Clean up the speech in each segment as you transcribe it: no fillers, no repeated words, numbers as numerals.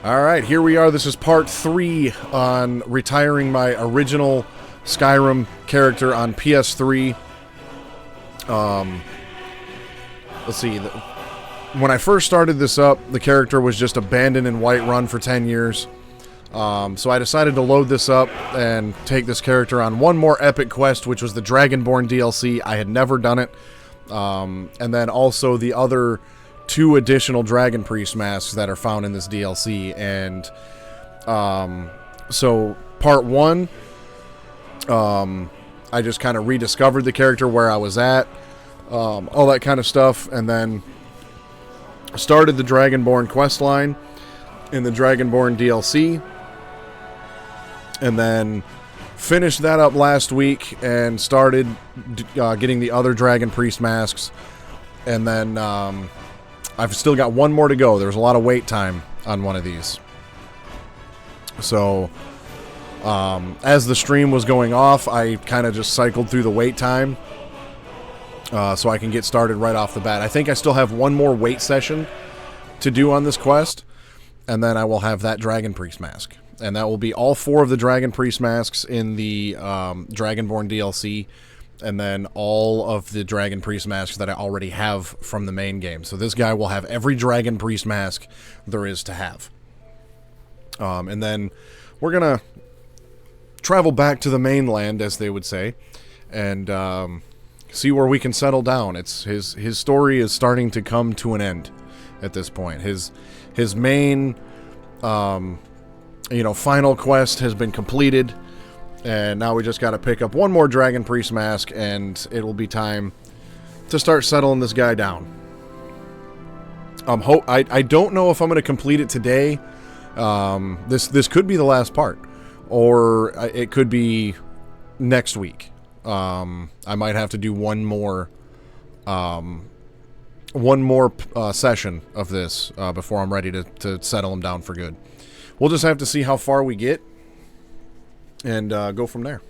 Alright, here we are. This is part 3 on retiring my original Skyrim character on PS3. Let's see. When I first started this up, the character was just abandoned in Whiterun for 10 years. So I decided to load this up and take this character on one more epic quest, which was the Dragonborn DLC. I had never done it. And then also the other 2 additional Dragon Priest masks that are found in this DLC. And so part 1, I just kind of rediscovered the character, where I was at, all that kind of stuff, and then started the Dragonborn questline in the Dragonborn DLC, and then finished that up last week and started getting the other Dragon Priest masks, and then I've still got one more to go. There's a lot of wait time on one of these. So, as the stream was going off, I kind of just cycled through the wait time so I can get started right off the bat. I think I still have one more wait session to do on this quest, and then I will have that Dragon Priest mask. And that will be all 4 of the Dragon Priest masks in the Dragonborn DLC, and then all of the Dragon Priest masks that I already have from the main game. So this guy will have every Dragon Priest mask there is to have. And then we're going to travel back to the mainland, as they would say, and see where we can settle down. His story is starting to come to an end at this point. His main final quest has been completed, and now we just got to pick up one more Dragon Priest mask, and it will be time to start settling this guy down. I don't know if I'm going to complete it today. This could be the last part, or it could be next week. I might have to do one more session of this before I'm ready to settle him down for good. We'll just have to see how far we get and go from there.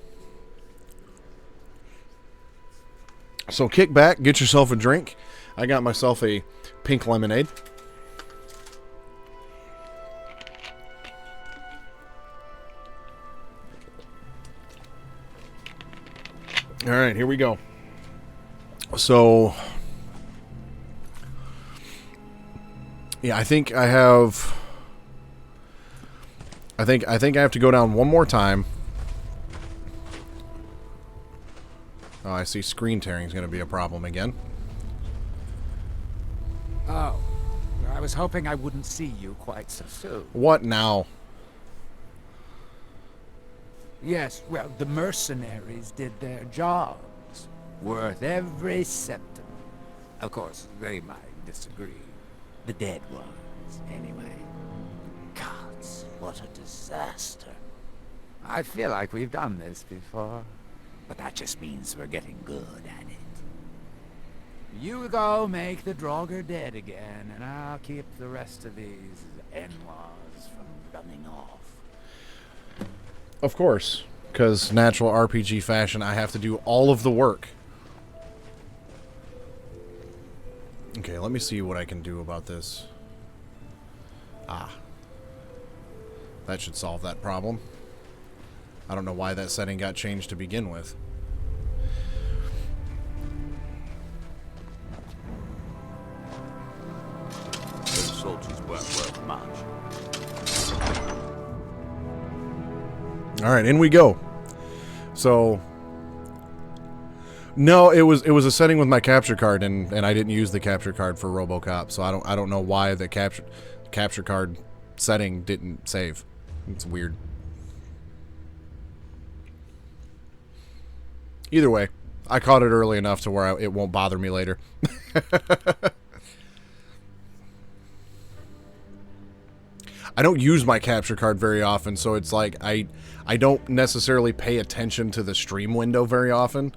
So kick back, get yourself a drink. I got myself a pink lemonade. All right, here we go. So, yeah, I think I have to go down one more time. Oh, I see screen tearing is going to be a problem again. Oh, I was hoping I wouldn't see you quite so soon. What now? Yes, well, the mercenaries did their jobs. Worth every centime. Of course, they might disagree. The dead ones, anyway. Gods, what a disaster. I feel like we've done this before. But that just means we're getting good at it. You go make the Draugr dead again, and I'll keep the rest of these N-laws from running off. Of course, because natural RPG fashion, I have to do all of the work. Okay, let me see what I can do about this. Ah. That should solve that problem. I don't know why that setting got changed to begin with. Those soldiers weren't worth much. Alright, in we go. So, no, it was a setting with my capture card, and I didn't use the capture card for RoboCop, so I don't know why the capture card setting didn't save. It's weird. Either way, I caught it early enough to where it won't bother me later. I don't use my capture card very often, so it's like I don't necessarily pay attention to the stream window very often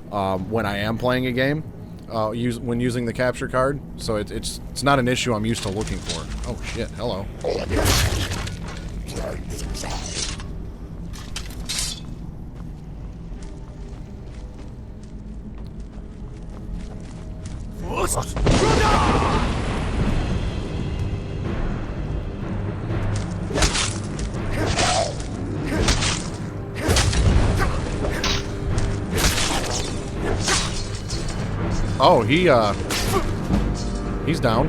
when I am playing a game when using the capture card. So it's not an issue I'm used to looking for. Oh shit! Hello. Oh, he's down.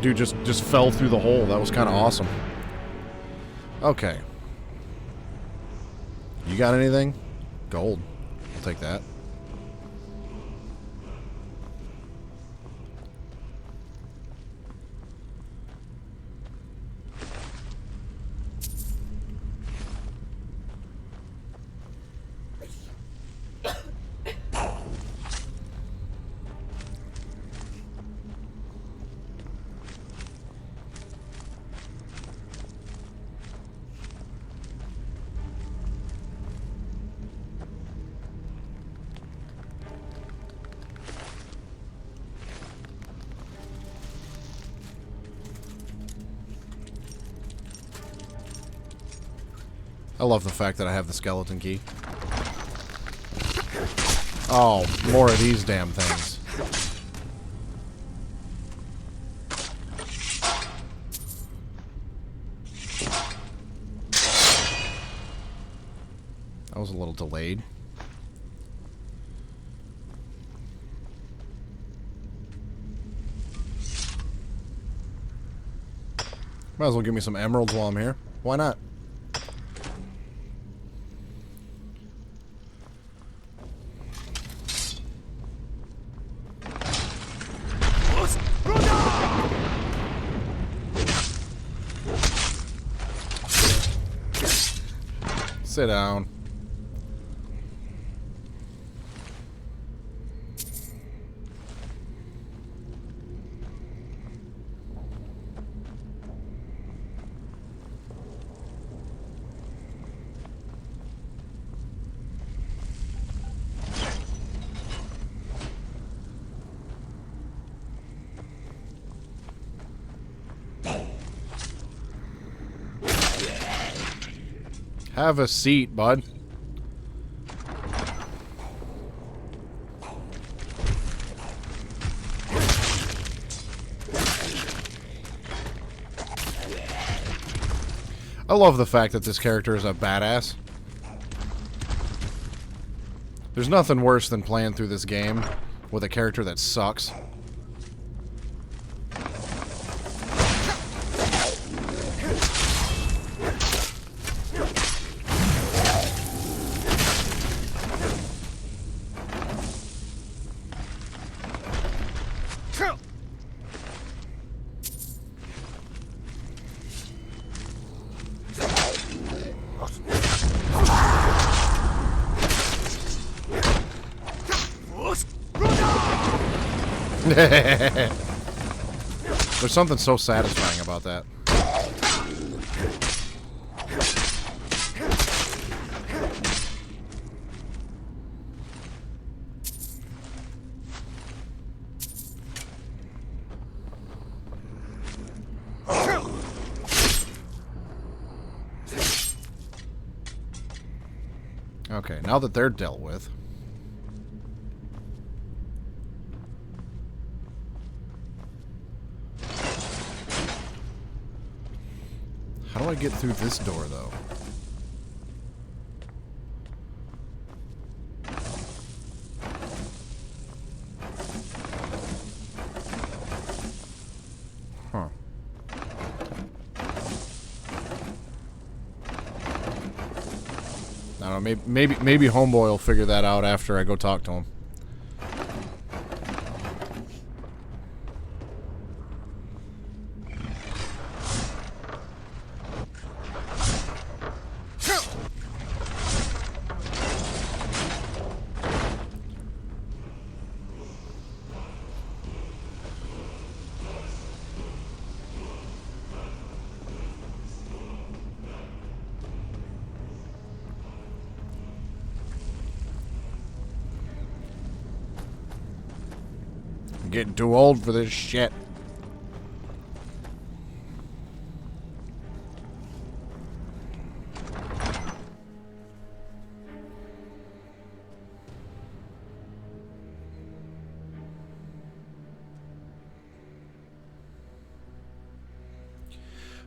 Dude just fell through the hole. That was kind of awesome. Okay. You got anything? Gold. I'll take that. I love the fact that I have the skeleton key. Oh, more of these damn things. That was a little delayed. Might as well give me some emeralds while I'm here. Why not? Sit down. Have a seat, bud. I love the fact that this character is a badass. There's nothing worse than playing through this game with a character that sucks. There's something so satisfying about that. Okay, now that they're dealt with. How do I get through this door, though? Huh. I don't know, maybe Homeboy will figure that out after I go talk to him. I'm getting too old for this shit.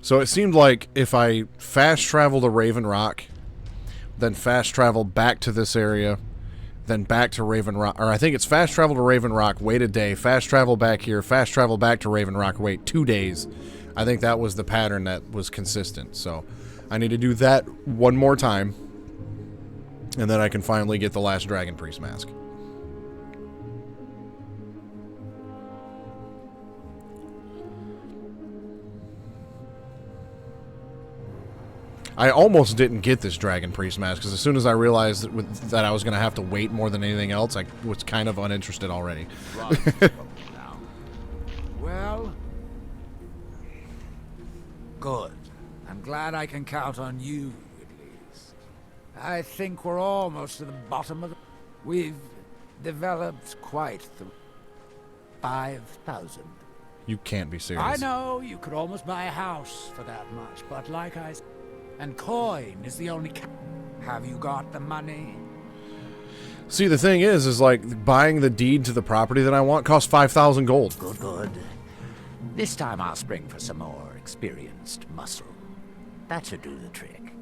So it seemed like if I fast travel to Raven Rock, then fast travel back to this area, then back to Raven Rock. Or I think it's fast travel to Raven Rock, wait a day, fast travel back here, fast travel back to Raven Rock, wait 2 days. I think that was the pattern that was consistent. So I need to do that one more time, and then I can finally get the last Dragon Priest mask. I almost didn't get this Dragon Priest mask, because as soon as I realized that I was going to have to wait more than anything else, I was kind of uninterested already. Well, good. I'm glad I can count on you, at least. I think we're almost to the bottom of the... We've developed quite the... 5,000. You can't be serious. I know, you could almost buy a house for that much, but like I said... And coin is the only... Have you got the money? See, the thing is like, buying the deed to the property that I want costs 5,000 gold. Good, good. This time I'll spring for some more experienced muscle. That should do the trick.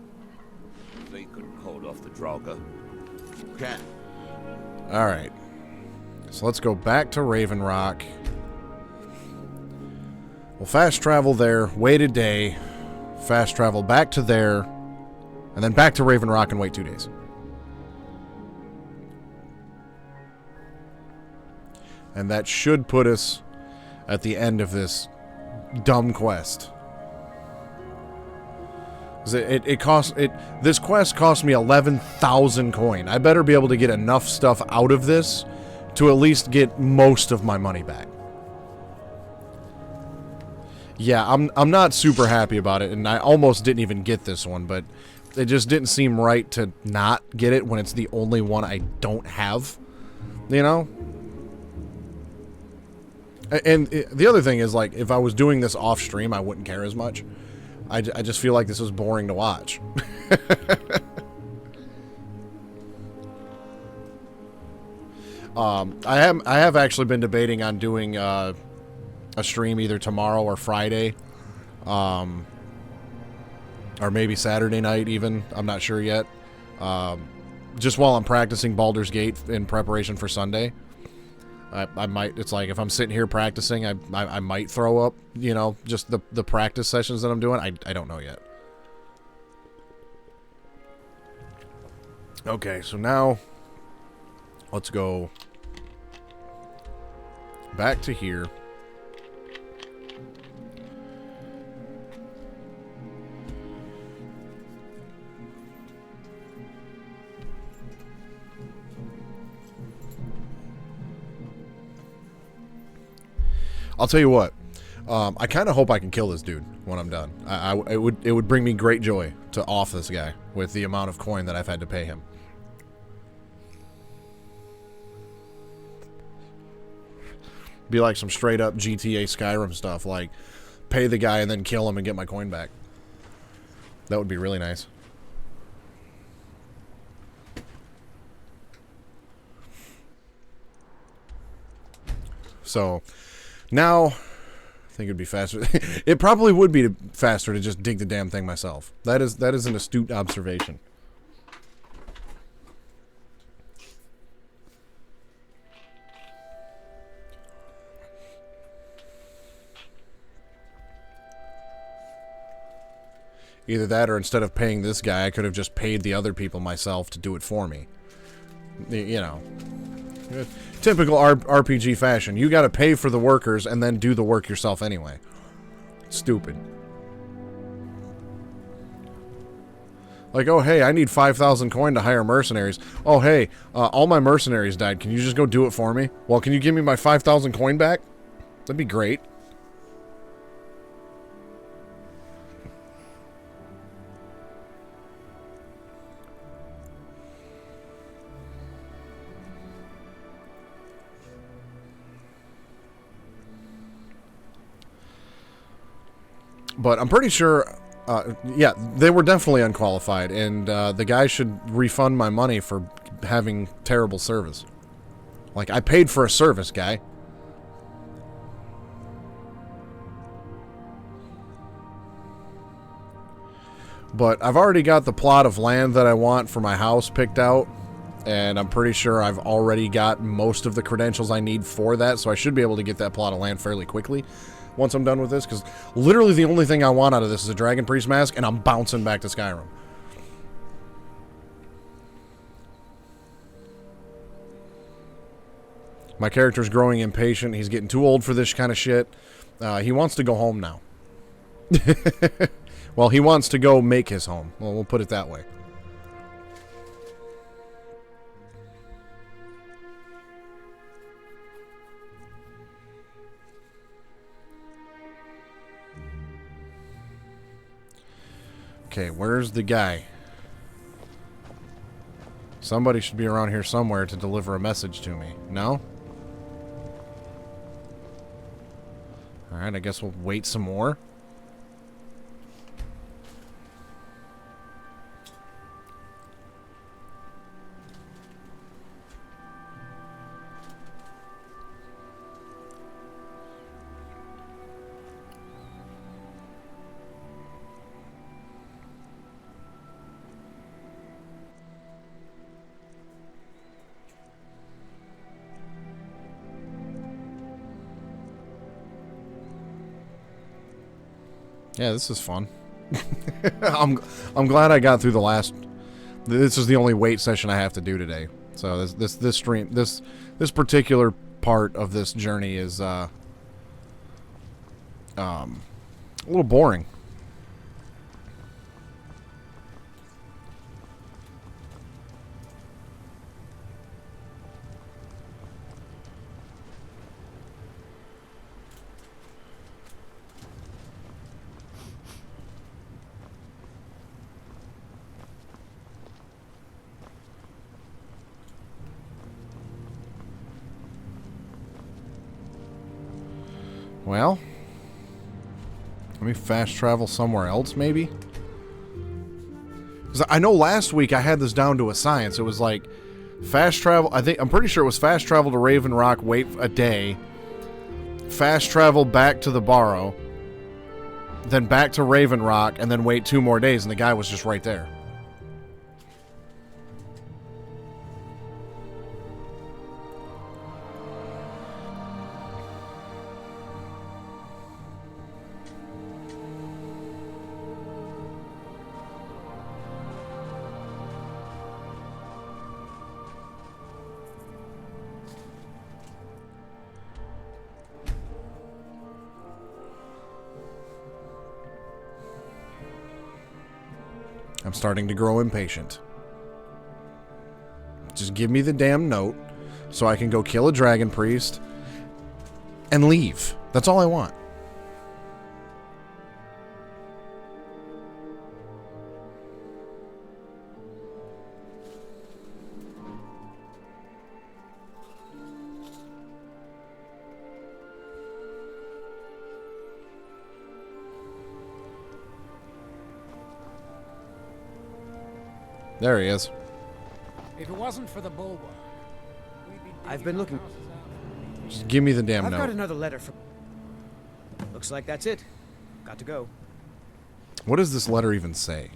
They couldn't hold off the Draugr. Can. Alright. So let's go back to Raven Rock. We'll fast travel there, wait a day, fast travel back to there, and then back to Raven Rock and wait 2 days. And that should put us at the end of this dumb quest. This quest cost me 11,000 coin. I better be able to get enough stuff out of this to at least get most of my money back. Yeah, I'm not super happy about it, and I almost didn't even get this one, but it just didn't seem right to not get it when it's the only one I don't have, you know? And the other thing is, like, if I was doing this off stream, I wouldn't care as much. I just feel like this is boring to watch. I have actually been debating on doing a stream either tomorrow or Friday, or maybe Saturday night even. I'm not sure yet. Just while I'm practicing Baldur's Gate in preparation for Sunday. I might, it's like if I'm sitting here practicing, I might throw up, you know, just the practice sessions that I'm doing. I don't know yet. Okay, so now let's go back to here. I'll tell you what, I kind of hope I can kill this dude when I'm done. It would bring me great joy to off this guy with the amount of coin that I've had to pay him. Be like some straight up GTA Skyrim stuff, like pay the guy and then kill him and get my coin back. That would be really nice. So now, I think it'd be faster. It probably would be faster to just dig the damn thing myself. That is an astute observation. Either that, or instead of paying this guy, I could have just paid the other people myself to do it for me. You know. Typical RPG fashion. You gotta pay for the workers and then do the work yourself anyway. Stupid. Like, oh hey, I need 5,000 coin to hire mercenaries. Oh hey, all my mercenaries died. Can you just go do it for me? Well, can you give me my 5,000 coin back? That'd be great. But I'm pretty sure, yeah, they were definitely unqualified, and the guy should refund my money for having terrible service. Like, I paid for a service, guy. But I've already got the plot of land that I want for my house picked out. And I'm pretty sure I've already got most of the credentials I need for that. So I should be able to get that plot of land fairly quickly once I'm done with this. Because literally the only thing I want out of this is a Dragon Priest mask. And I'm bouncing back to Skyrim. My character's growing impatient. He's getting too old for this kind of shit. He wants to go home now. Well, he wants to go make his home. Well, we'll put it that way. Okay, where's the guy? Somebody should be around here somewhere to deliver a message to me. No? Alright, I guess we'll wait some more. Yeah, this is fun. I'm glad I got through the last. This is the only wait session I have to do today. So this stream this particular part of this journey is a little boring. Well, let me fast travel somewhere else, maybe? Because I know last week I had this down to a science. It was like fast travel. I'm pretty sure it was fast travel to Raven Rock, wait a day, fast travel back to the Barrow, then back to Raven Rock, and then wait 2 more days, and the guy was just right there. I'm starting to grow impatient. Just give me the damn note so I can go kill a Dragon Priest and leave. That's all I want. There he is. If it wasn't for the bulwark, we'd be I've been looking. Just give me the damn I've note. got another letter from. Looks like that's it. Got to go. What does this letter even say?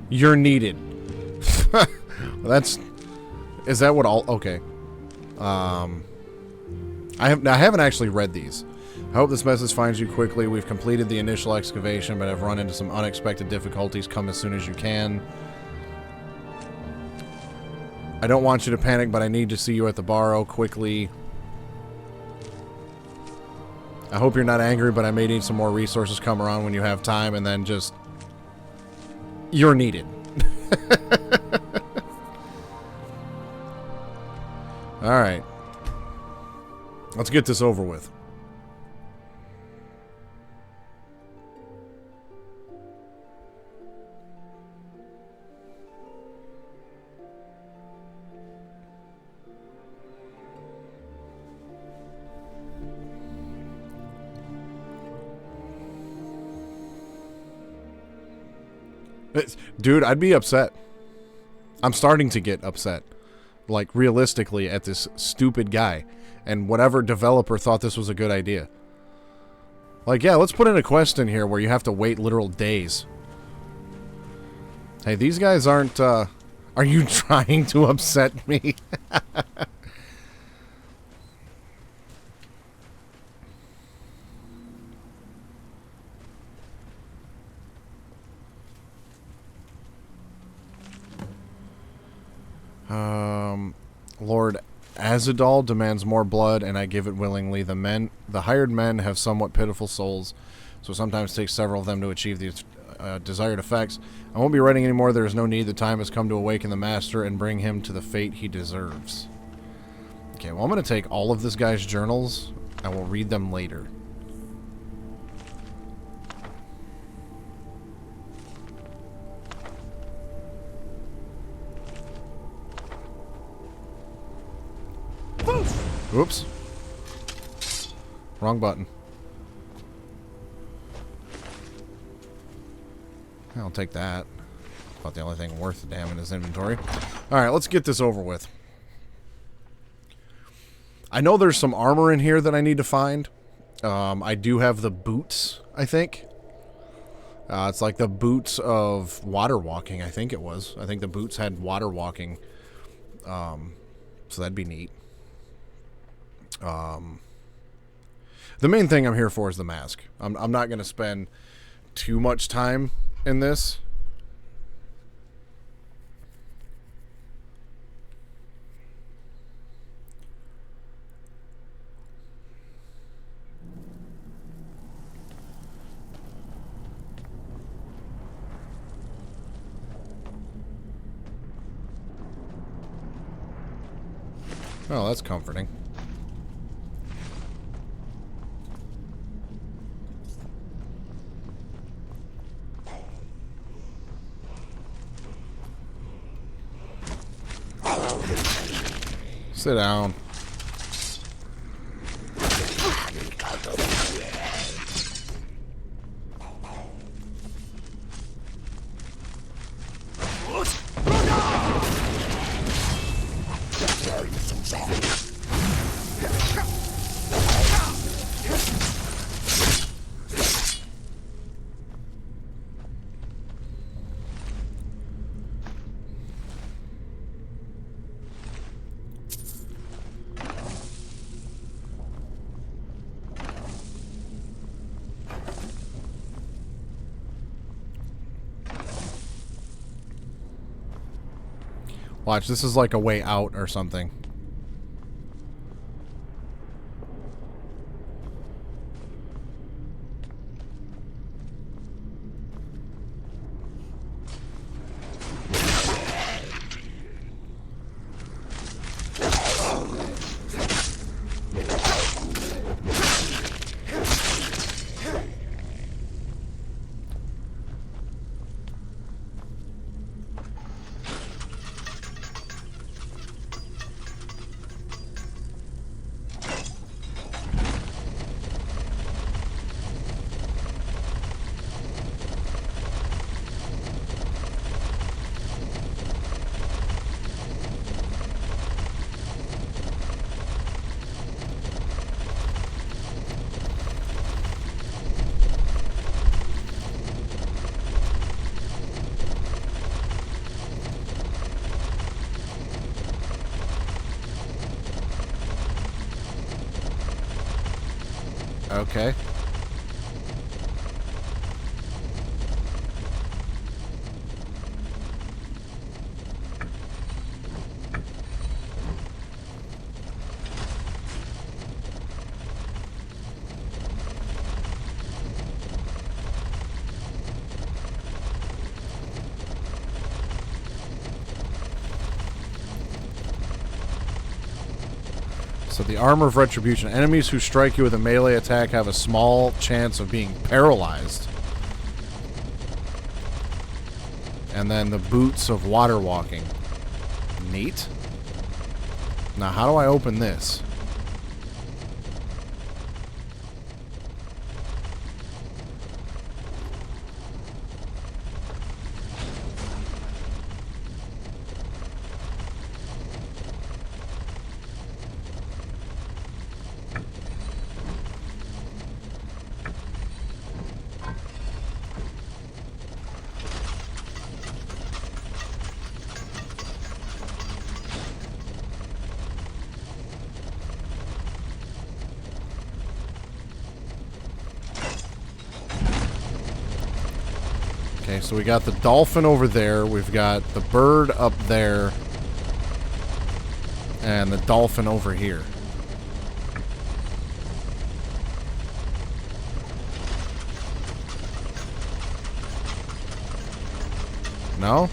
You're needed. That's... Is that what all... Okay. I haven't actually read these. I hope this message finds you quickly. We've completed the initial excavation, but have run into some unexpected difficulties. Come as soon as you can. I don't want you to panic, but I need to see you at the Barrow quickly. I hope you're not angry, but I may need some more resources come around when you have time, and then just... You're needed. Alright. Let's get this over with. Dude, I'd be upset. I'm starting to get upset. like, realistically, at this stupid guy. And whatever developer thought this was a good idea. Like, yeah, let's put in a quest in here where you have to wait literal days. Hey, these guys aren't, are you trying to upset me? Lord Azadal demands more blood, and I give it willingly. The hired men have somewhat pitiful souls, so it sometimes takes several of them to achieve the desired effects. I won't be writing anymore. There is no need. The time has come to awaken the master and bring him to the fate he deserves. Okay, well, I'm going to take all of this guy's journals. I will read them later. Oops. Wrong button. I'll take that. About the only thing worth the damn in his inventory. Alright, let's get this over with. I know there's some armor in here that I need to find. I do have the boots, I think. It's like the boots of water walking, I think it was. I think the boots had water walking. So that'd be neat. The main thing I'm here for is the mask. I'm not going to spend too much time in this. Oh, that's comforting. Sit down. Watch, this is like a way out or something. Okay. So the Armor of Retribution. Enemies who strike you with a melee attack have a small chance of being paralyzed. And then the Boots of Water Walking. Neat. Now how do I open this? Okay, so we got the dolphin over there. We've got the bird up there. And the dolphin over here. No?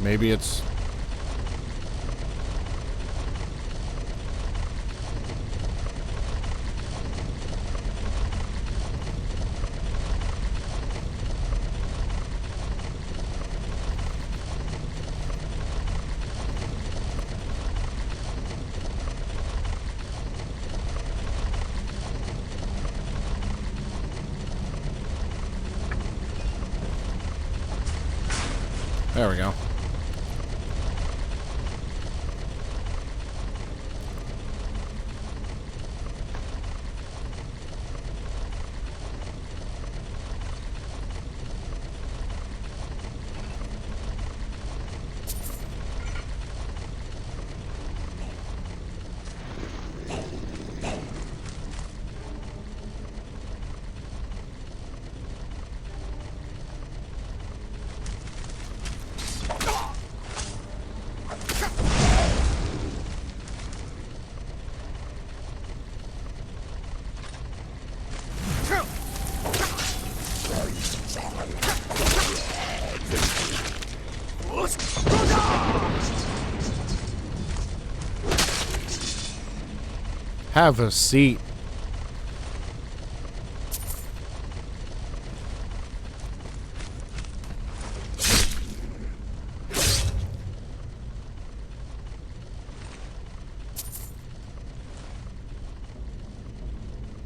Maybe it's... There we go. Have a seat.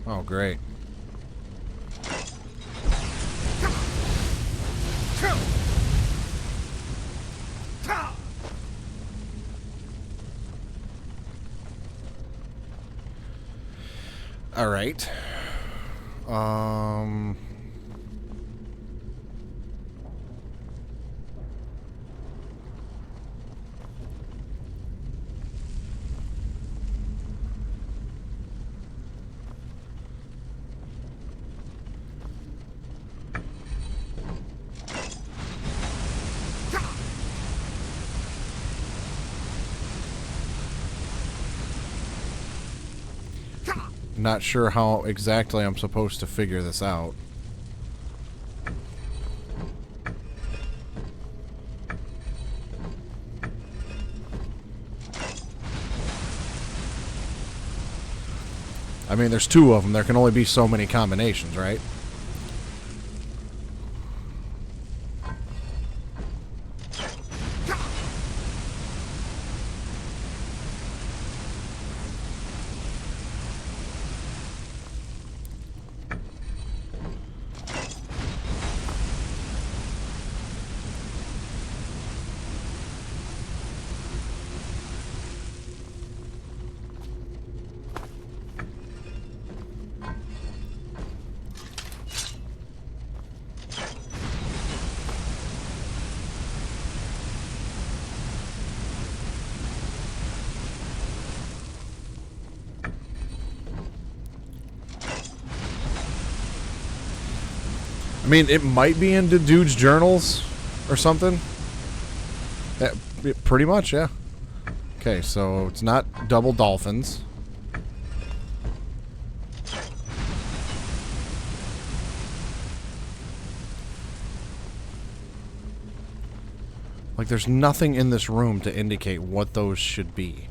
Oh, great. All right. Not sure how exactly I'm supposed to figure this out. I mean, there's two of them. There can only be so many combinations, right? I mean, it might be into dude's journals or something. Pretty much, yeah. Okay, so it's not double dolphins. Like, there's nothing in this room to indicate what those should be.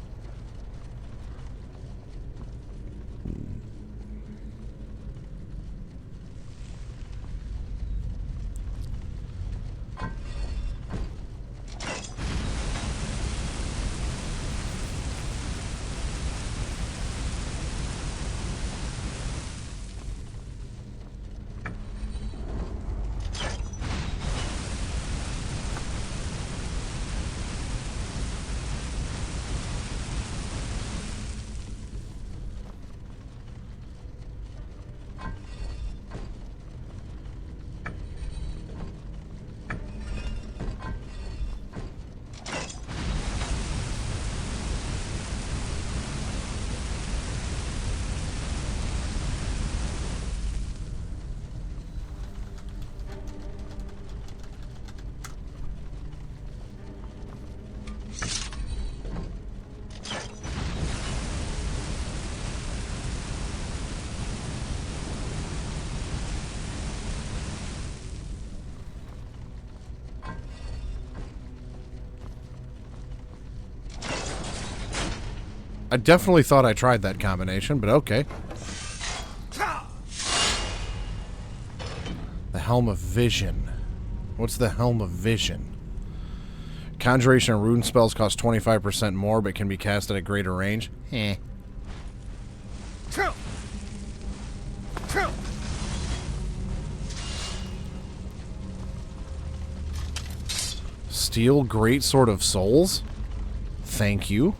I definitely thought I tried that combination, but okay. The Helm of Vision. What's the Helm of Vision? Conjuration and rune spells cost 25% more, but can be cast at a greater range. Eh. Steel Greatsword of Souls? Thank you.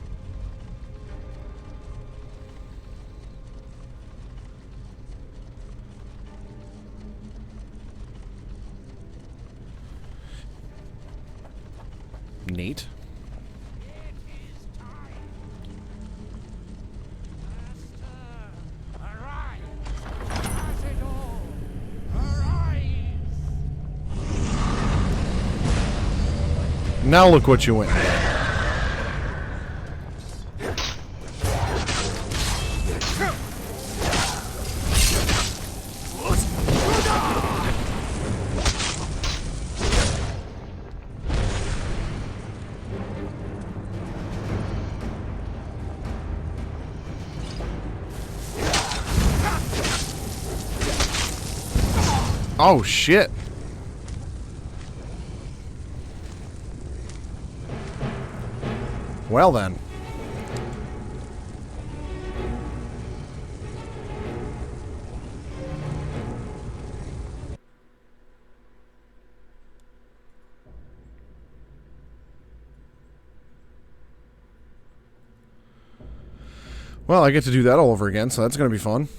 Neat. Now look what you went and did. Oh, shit. Well, then. Well, I get to do that all over again, so that's going to be fun.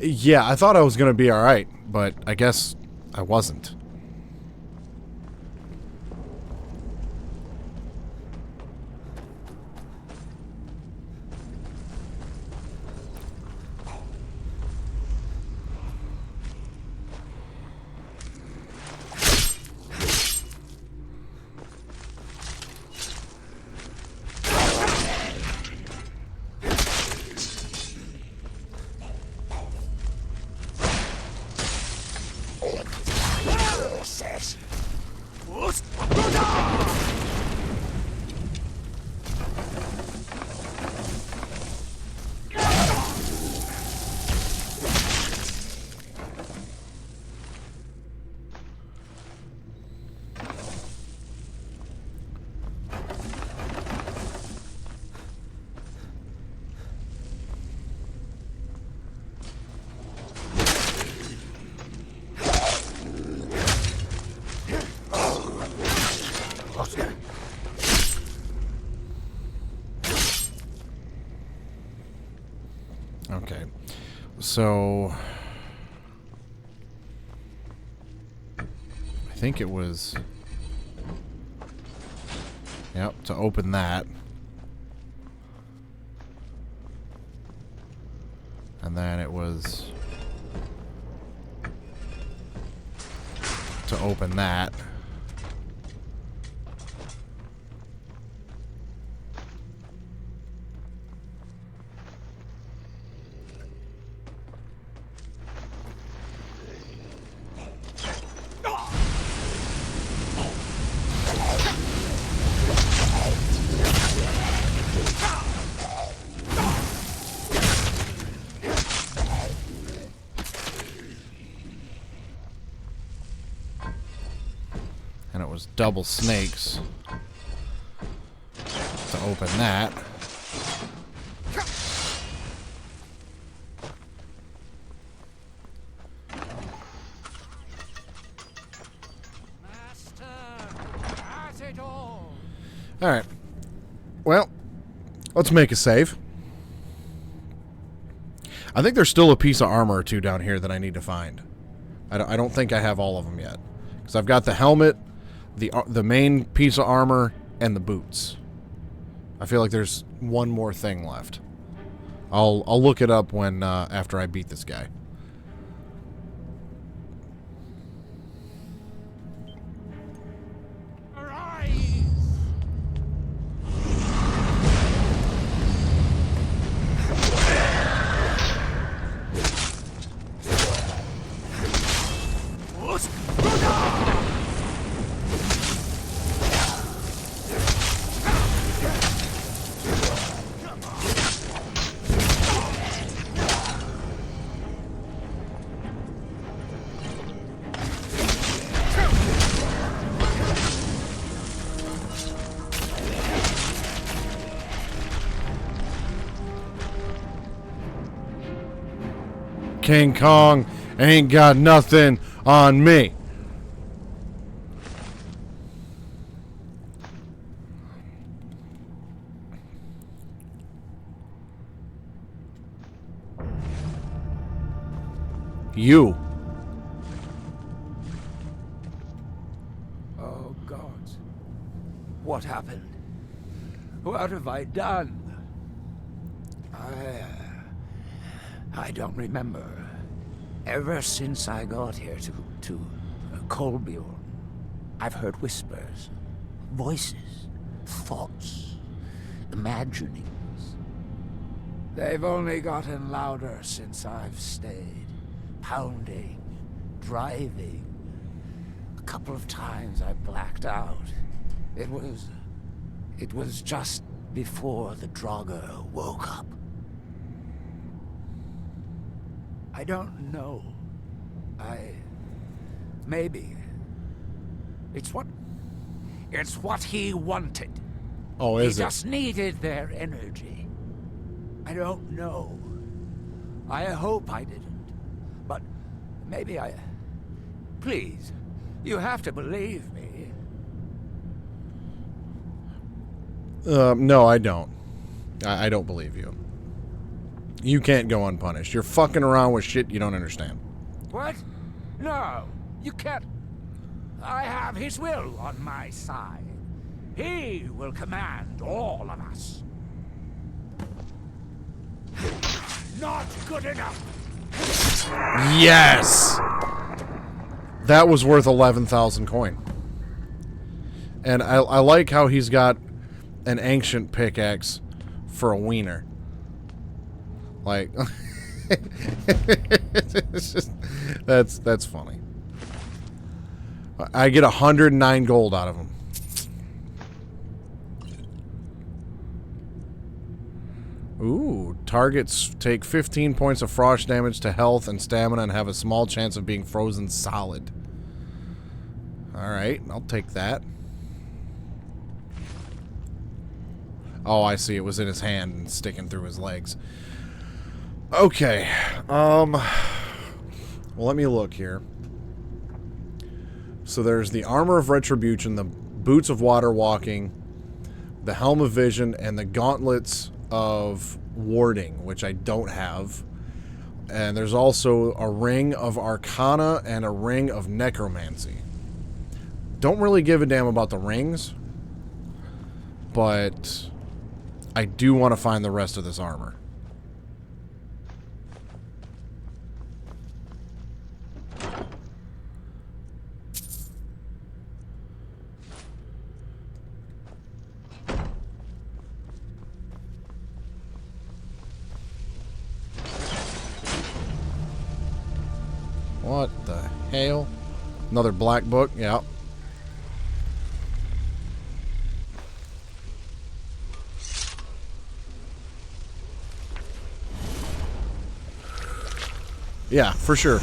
Yeah, I thought I was going to be alright, but I guess I wasn't. Okay, so I think it was, yep, to open that, and then it was to open that. And it was double snakes to open that. Alright. Well, let's make a save. I think there's still a piece of armor or two down here that I need to find. I don't think I have all of them yet. Because I've got the helmet, the main piece of armor, and the boots. I feel like there's one more thing left. I'll look it up when after I beat this guy. Arise! King Kong ain't got nothing on me. You. Oh, God. What happened? What have I done? I don't remember. Ever since I got here to Kolbjorn, I've heard whispers, voices, thoughts, imaginings. They've only gotten louder since I've stayed. Pounding, driving. A couple of times I blacked out. It was just before the Draugr woke up. I don't know. Maybe. It's what he wanted. Oh, He is it? just needed their energy. I don't know. I hope I didn't. But maybe I... Please, you have to believe me. No, I don't. I don't believe you. You can't go unpunished. You're fucking around with shit you don't understand. What? No, you can't. I have his will on my side. He will command all of us. Not good enough. Yes! That was worth 11,000 coin. And I like how he's got an ancient pickaxe for a wiener. Like, it's just, that's funny. I get 109 gold out of him. Ooh, targets take 15 points of frost damage to health and stamina and have a small chance of being frozen solid. Alright, I'll take that. Oh, I see. It was in his hand and sticking through his legs. Okay. Well, let me look here. So there's the Armor of Retribution, the Boots of Water Walking, the Helm of Vision, and the Gauntlets of Warding, which I don't have. And there's also a Ring of Arcana and a Ring of Necromancy. Don't really give a damn about the rings, but I do want to find the rest of this armor. What the hell? Another black book? Yeah. Yeah, for sure.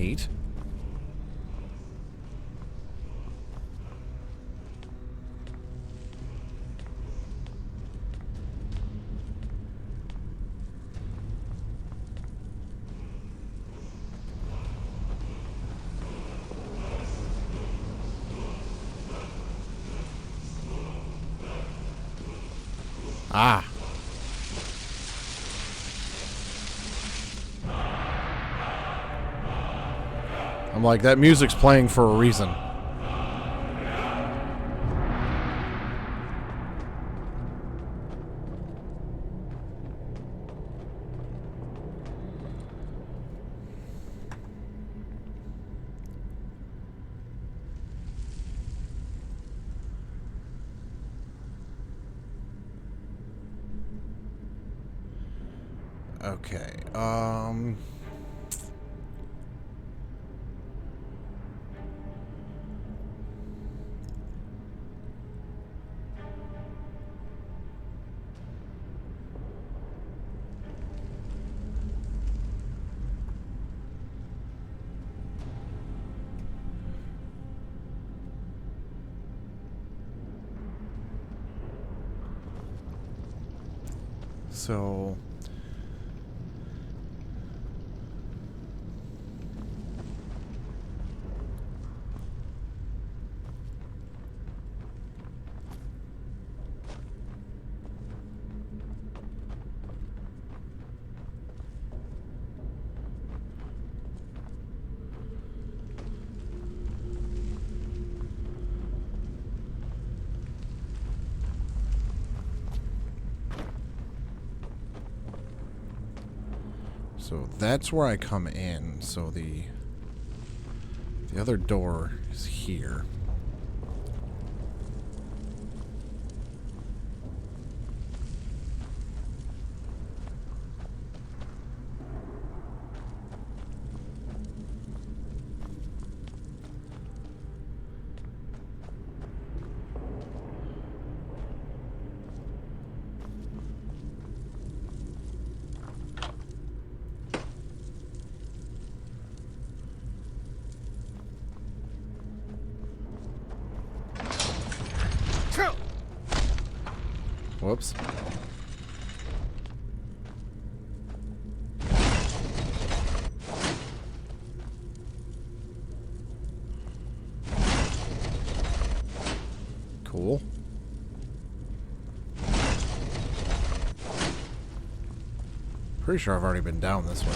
neat. Ah. I'm like, that music's playing for a reason. Okay, so... So that's where I come in. So the other door is here. Whoops. Cool. Pretty sure I've already been down this way.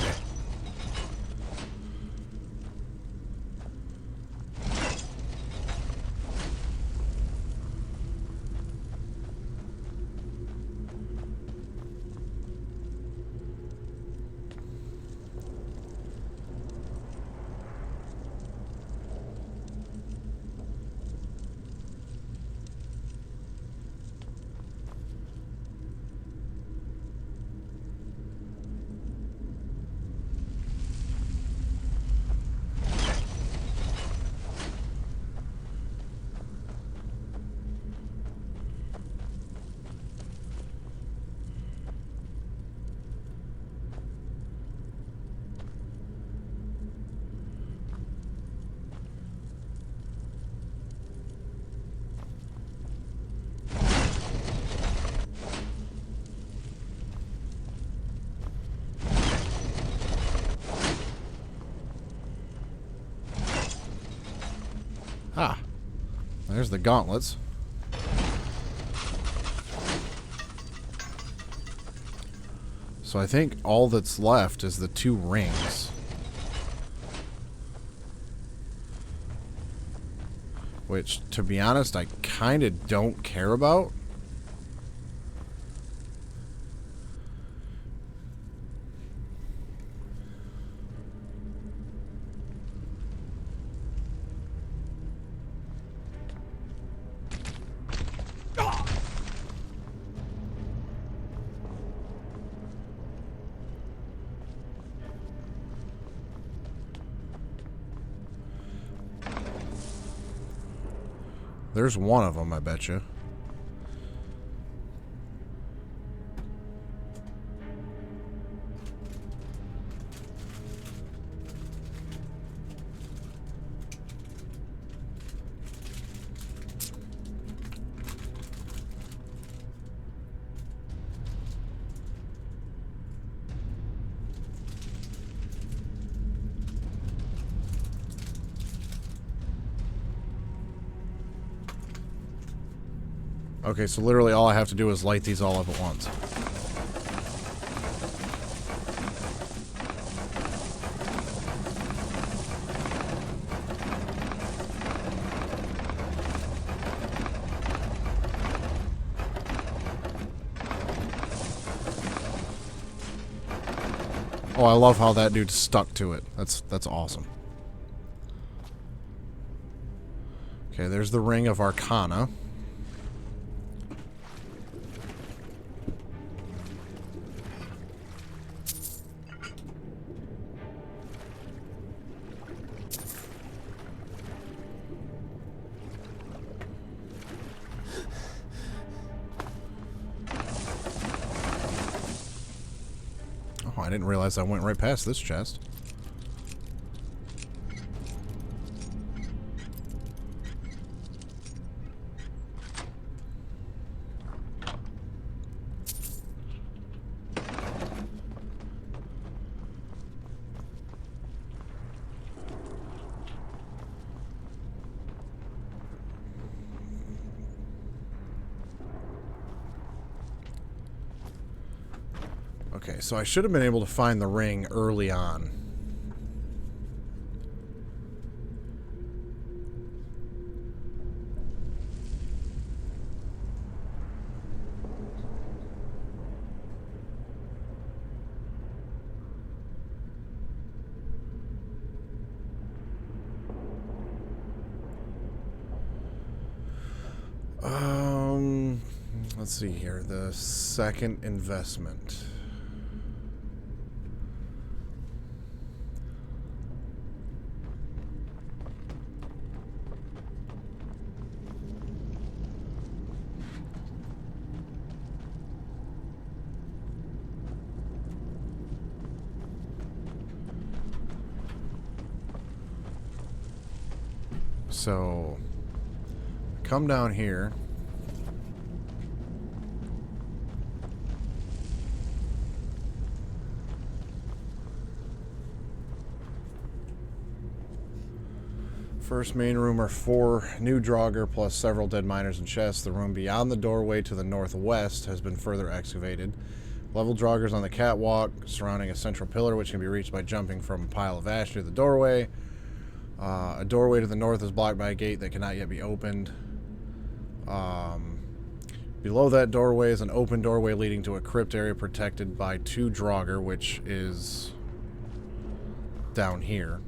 Ah, there's the gauntlets. So I think all that's left is the 2 rings. Which, to be honest, I kind of don't care about. There's one of them, I bet you. Okay, so literally all I have to do is light these all up at once. Oh, I love how that dude stuck to it. That's awesome. Okay, there's the Ring of Arcana. Oh, I didn't realize I went right past this chest. Okay, so I should have been able to find the ring early on. Let's see here. The second investment. So, come down here. First main room are 4 new Draugr plus several dead miners and chests. The room beyond the doorway to the northwest has been further excavated. Level Draugrs on the catwalk surrounding a central pillar, which can be reached by jumping from a pile of ash near the doorway. A doorway to the north is blocked by a gate that cannot yet be opened. Below that doorway is an open doorway leading to a crypt area protected by 2 Draugr, which is down here.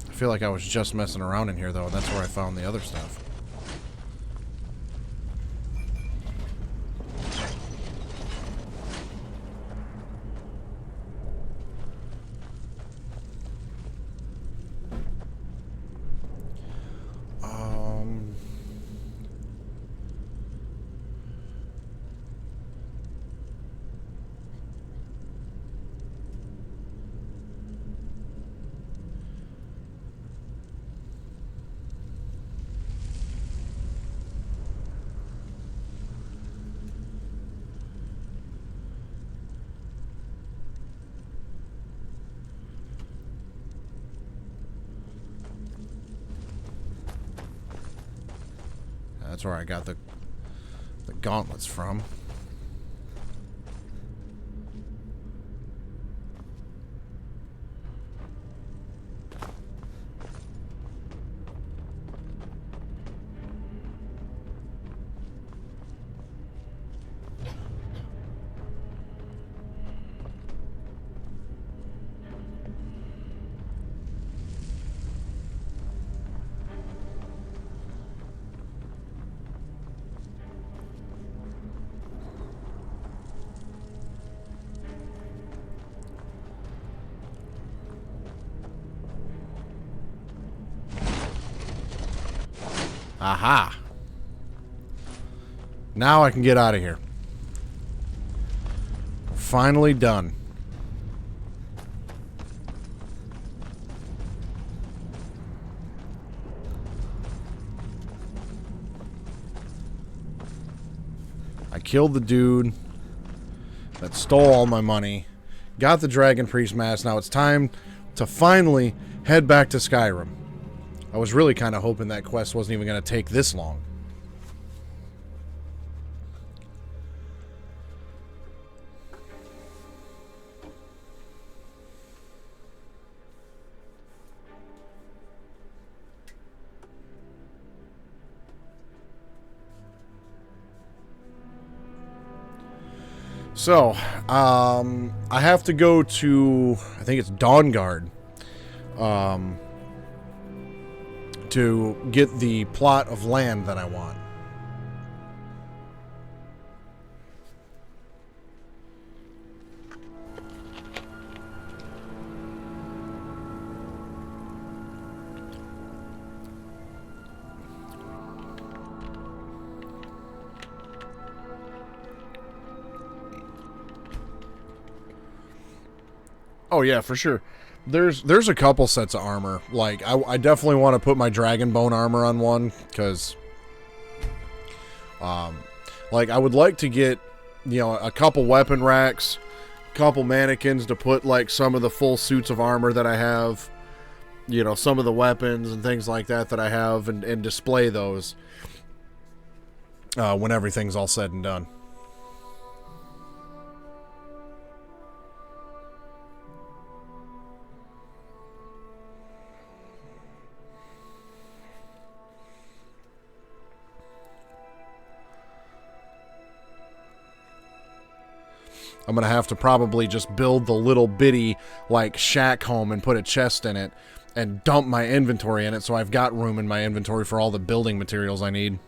I feel like I was just messing around in here, though, and that's where I found the other stuff. That's where I got the gauntlets from. Aha! Now I can get out of here. Finally done. killed the dude that stole all my money. Got the Dragon Priest mask. Now it's time to finally head back to Skyrim. I was really kind of hoping that quest wasn't even going to take this long. So, I have to go to, I think it's Dawnguard, to get the plot of land that I want. Oh yeah, for sure. There's a couple sets of armor. Like I definitely want to put my dragon bone armor on one because, like I would like to get, you know, a couple weapon racks, couple mannequins to put like some of the full suits of armor that I have, you know, some of the weapons and things like that I have, and display those when everything's all said and done. I'm going to have to probably just build the little bitty, like, shack home and put a chest in it and dump my inventory in it so I've got room in my inventory for all the building materials I need.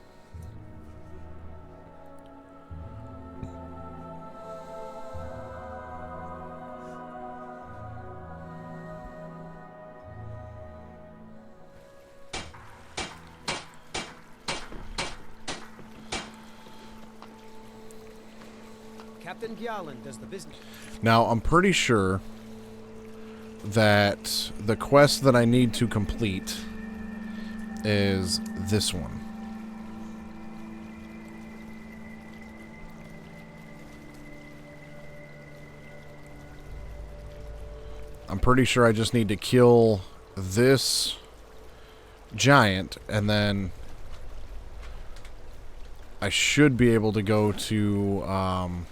Captain Gjallan does the business. Now, I'm pretty sure that the quest that I need to complete is this one. I'm pretty sure I just need to kill this giant, and then I should be able to go to,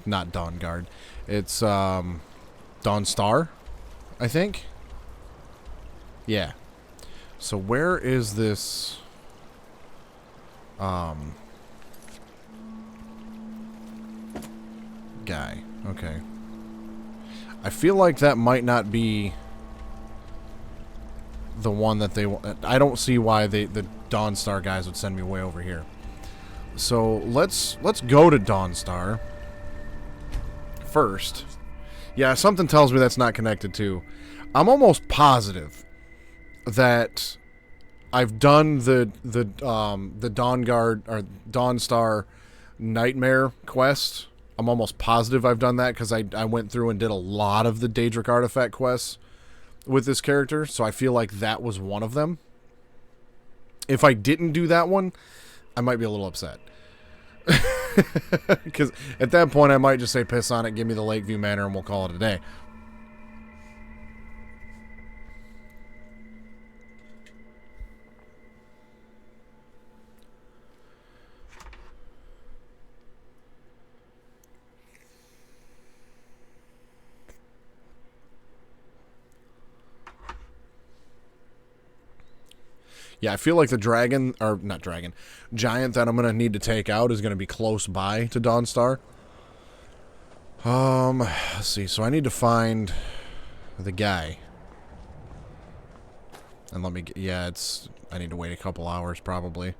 not Dawnguard. It's, Dawnstar, I think? Yeah. So where is this, guy? Okay. I feel like that might not be the one that they want. I don't see why the Dawnstar guys would send me way over here. So let's go to Dawnstar first. Yeah, something tells me that's not connected to. I'm almost positive that I've done the Dawnguard or Dawnstar Nightmare quest. I'm almost positive I've done that because I went through and did a lot of the Daedric artifact quests with this character, so I feel like that was one of them. If I didn't do that one, I might be a little upset. Because at that point I might just say piss on it, give me the Lakeview Manor, and we'll call it a day. Yeah, I feel like the dragon, or not dragon, giant that I'm going to need to take out is going to be close by to Dawnstar. Let's see. So I need to find the guy. And let me get, yeah, I need to wait a couple hours probably.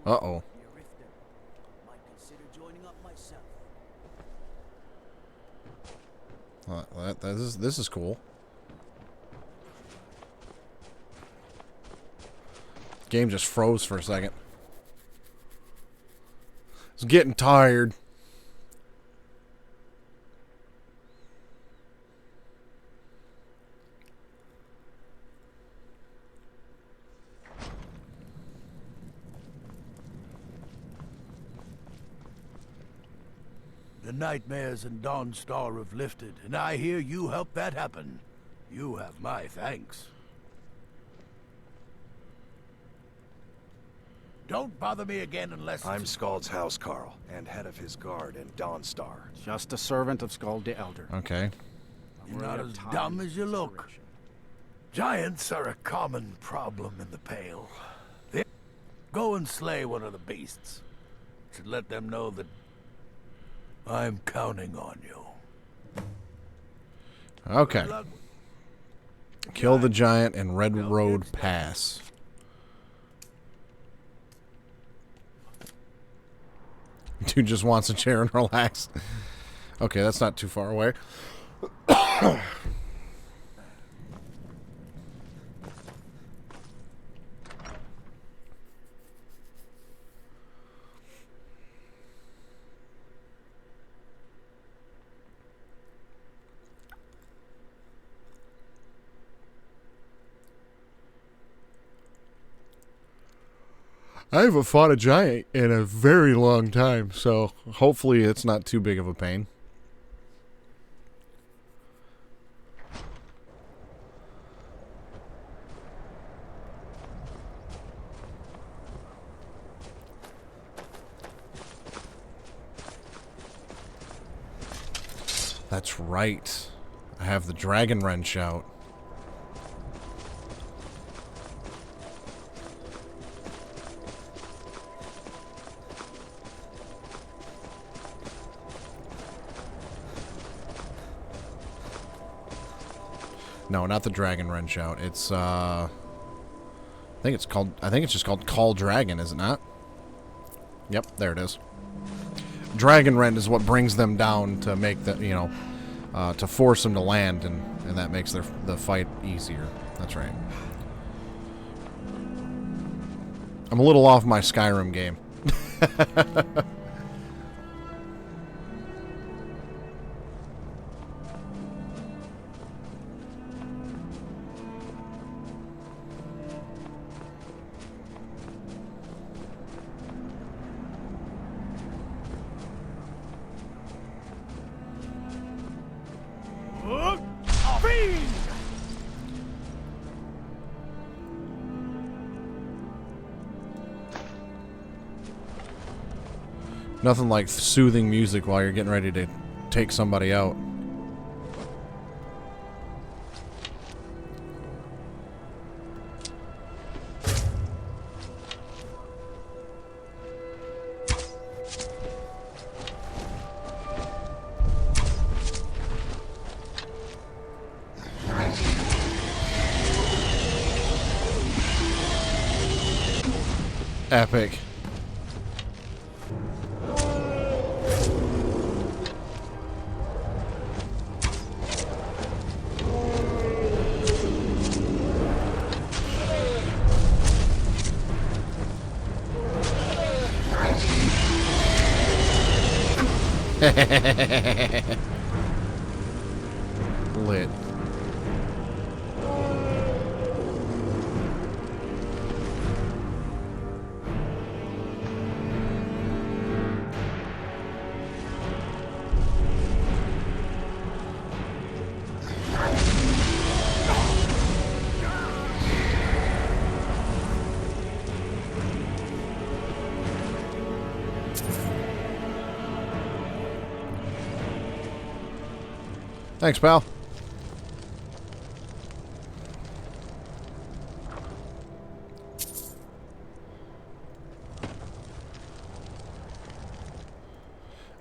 Uh-oh. Might consider joining up myself. This is cool. Game just froze for a second. It's getting tired. The nightmares in Dawnstar have lifted, and I hear you helped that happen. You have my thanks. Don't bother me again unless I'm Skald's housecarl, and head of his guard in Dawnstar. Just a servant of Skald the Elder. Okay. You're not as dumb as you look. Giants are a common problem in the Pale. Go and slay one of the beasts. Should let them know that I'm counting on you. Okay. Kill the giant in Red Road Pass. Dude just wants a chair and relax. Okay, that's not too far away. I haven't fought a giant in a very long time, so hopefully it's not too big of a pain. That's right. I have the Dragon Wrench out. No, not the Dragon Wrench out. It's I think it's just called Call Dragon, is it not? Yep, there it is. Dragon Rend is what brings them down to make the, to force them to land, and that makes the fight easier. That's right. I'm a little off my Skyrim game. Nothing like soothing music while you're getting ready to take somebody out. Epic. Lit. Thanks, pal.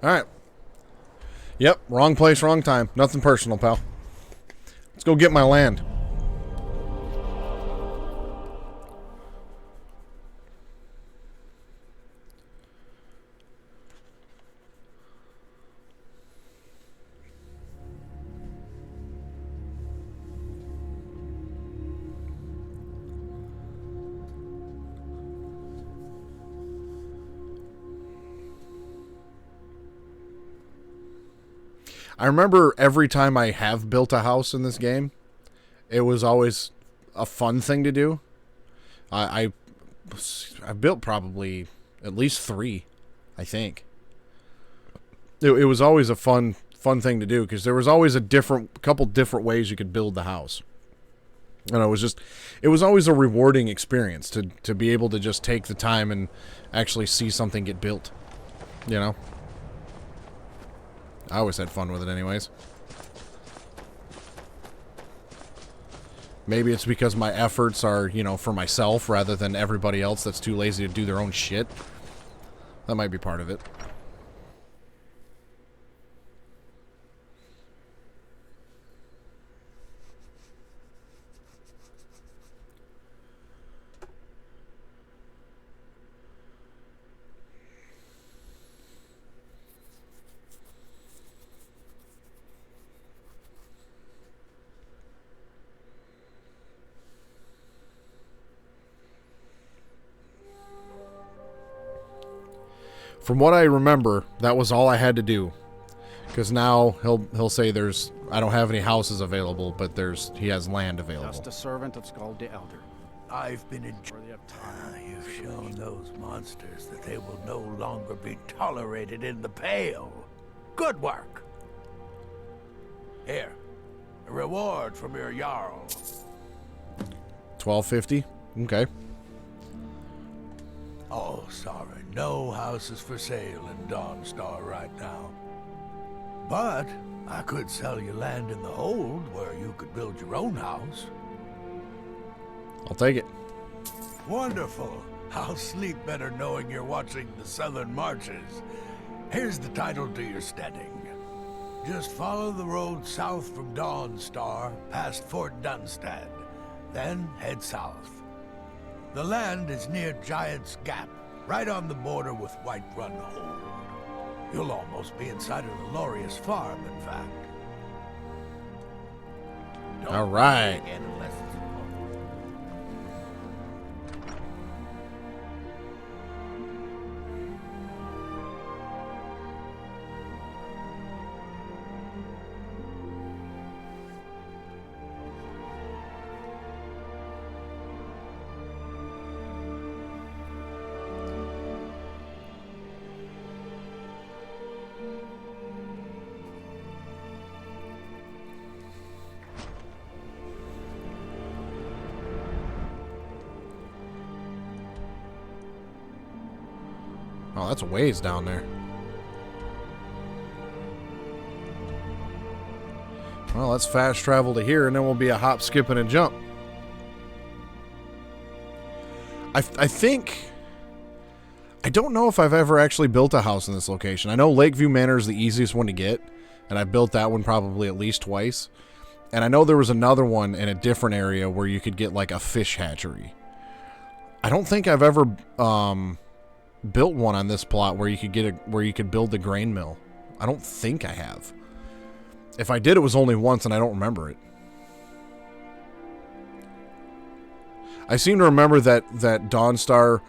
Alright. Yep, wrong place, wrong time. Nothing personal, pal. Let's go get my land. I remember every time I have built a house in this game, it was always a fun thing to do. I built probably at least 3, I think. It was always a fun thing to do because there was always a couple different ways you could build the house. And it was always a rewarding experience to be able to just take the time and actually see something get built. You know? I always had fun with it anyways. Maybe it's because my efforts are, for myself rather than everybody else that's too lazy to do their own shit. That might be part of it. From what I remember, that was all I had to do. Because now he'll say I don't have any houses available, but he has land available. Just a servant of Skull the Elder. I've been you've shown those monsters that they will no longer be tolerated in the Pale. Good work. Here, a reward from your Jarl. 1250? Okay. Oh, sorry. No houses for sale in Dawnstar right now. But I could sell you land in the Hold where you could build your own house. I'll take it. Wonderful. I'll sleep better knowing you're watching the Southern Marches. Here's the title to your steading. Just follow the road south from Dawnstar, past Fort Dunstad. Then head south. The land is near Giant's Gap, right on the border with Whiterun Hold. You'll almost be inside a glorious farm, in fact. All right. Oh, that's a ways down there. Well, let's fast travel to here, and then we'll be a hop, skip, and a jump. I think... I don't know if I've ever actually built a house in this location. I know Lakeview Manor is the easiest one to get, and I built that one probably at least twice. And I know there was another one in a different area where you could get, like, a fish hatchery. I don't think I've ever... built one on this plot where you could build the grain mill. I don't think I have. If I did, it was only once, and I don't remember it. I seem to remember that Dawnstar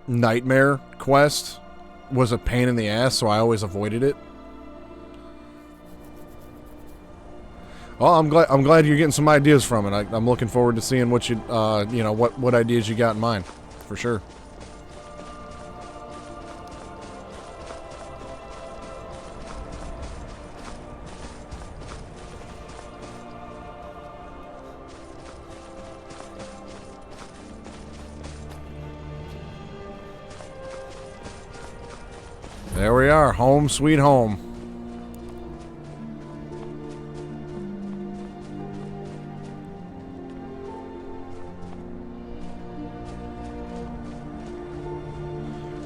Nightmare quest was a pain in the ass, so I always avoided it. Well, I'm glad you're getting some ideas from it. I'm looking forward to seeing what what ideas you got in mind, for sure. There we are, home sweet home.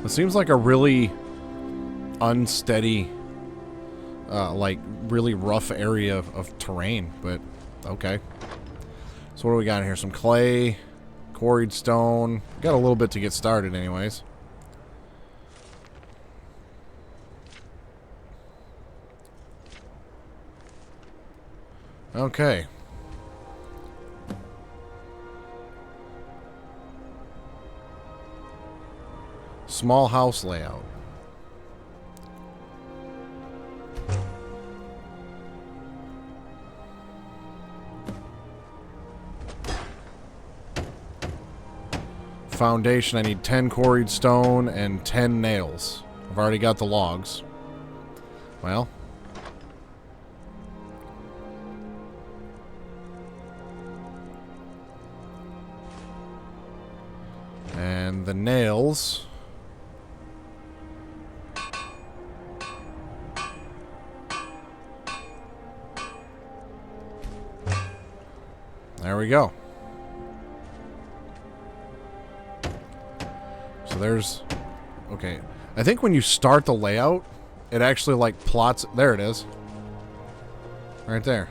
It seems like a really unsteady, like really rough area of terrain, but okay. So what do we got in here? Some clay, quarried stone. Got a little bit to get started anyways. Okay. Small house layout. foundation, I need 10 quarried stone and 10 nails. I've already got the logs. Well. And the nails. There we go. So there's... Okay. I think when you start the layout, it actually, like, plots... There it is. Right there.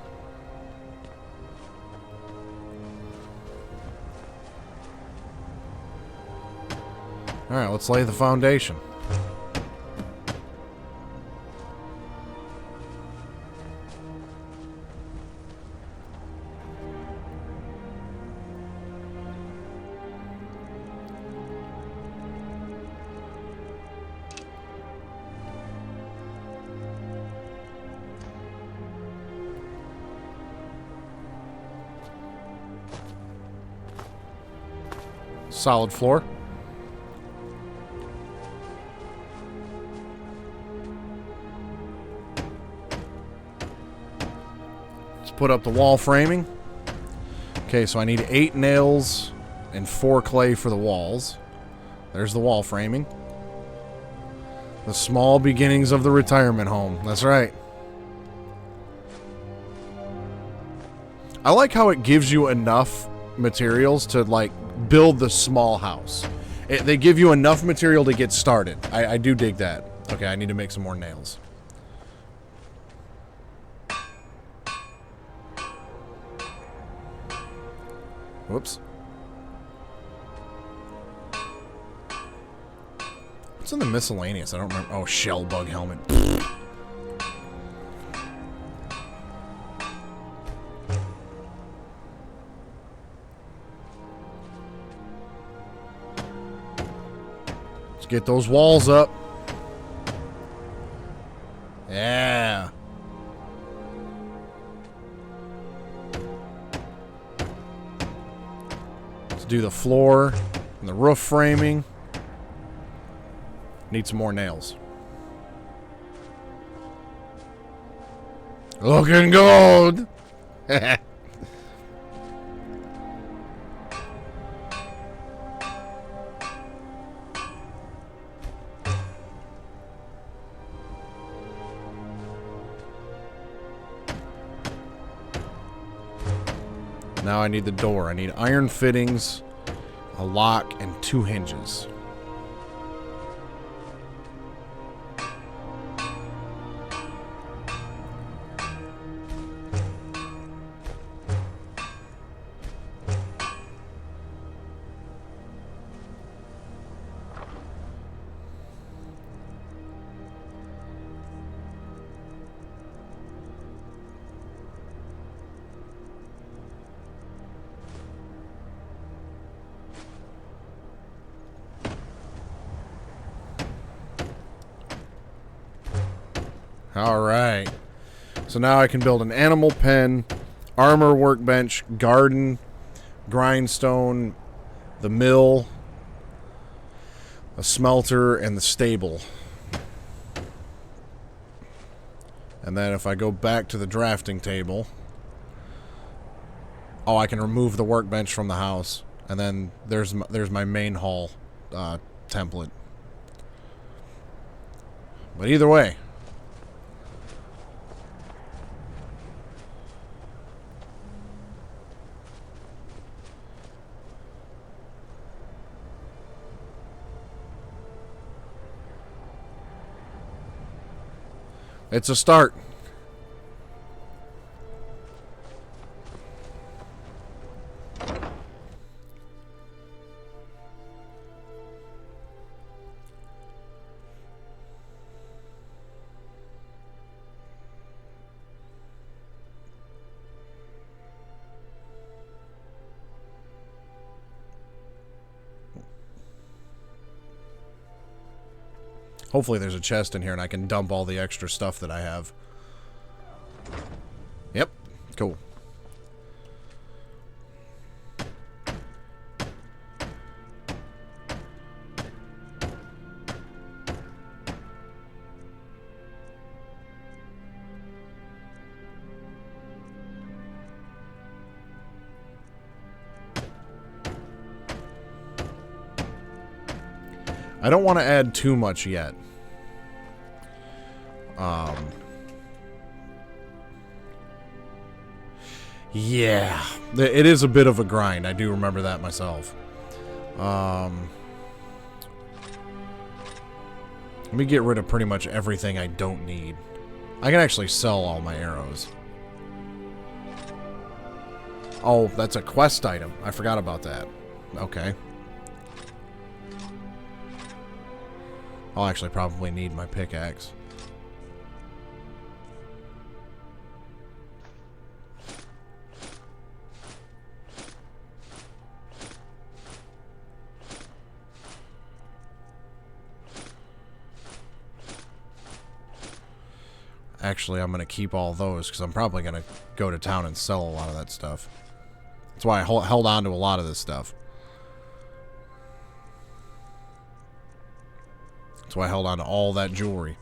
Alright, let's lay the foundation. Solid floor. Let's put up the wall framing. Okay, so I need 8 nails and 4 clay for the walls. There's the wall framing. The small beginnings of the retirement home. That's right. I like how it gives you enough materials to, like, build the small house. They give you enough material to get started. I do dig that. Okay, I need to make some more nails. Whoops. What's in the miscellaneous? I don't remember. Oh, shell bug helmet. Get those walls up. Yeah. Let's do the floor and the roof framing. Need some more nails. Looking good. Now I need the door. I need iron fittings, a lock, and 2 hinges. Alright. So now I can build an animal pen, armor workbench, garden, grindstone, the mill, a smelter, and the stable. And then if I go back to the drafting table... Oh, I can remove the workbench from the house. And then there's my main hall template. But either way... It's a start. Hopefully there's a chest in here and I can dump all the extra stuff that I have. Yep. Cool. I don't want to add too much yet. Yeah, it is a bit of a grind. I do remember that myself. Let me get rid of pretty much everything I don't need. I can actually sell all my arrows. Oh, that's a quest item. I forgot about that. Okay. I'll actually probably need my pickaxe. Actually, I'm going to keep all those because I'm probably going to go to town and sell a lot of that stuff. That's why I held on to a lot of this stuff. That's why I held on to all that jewelry.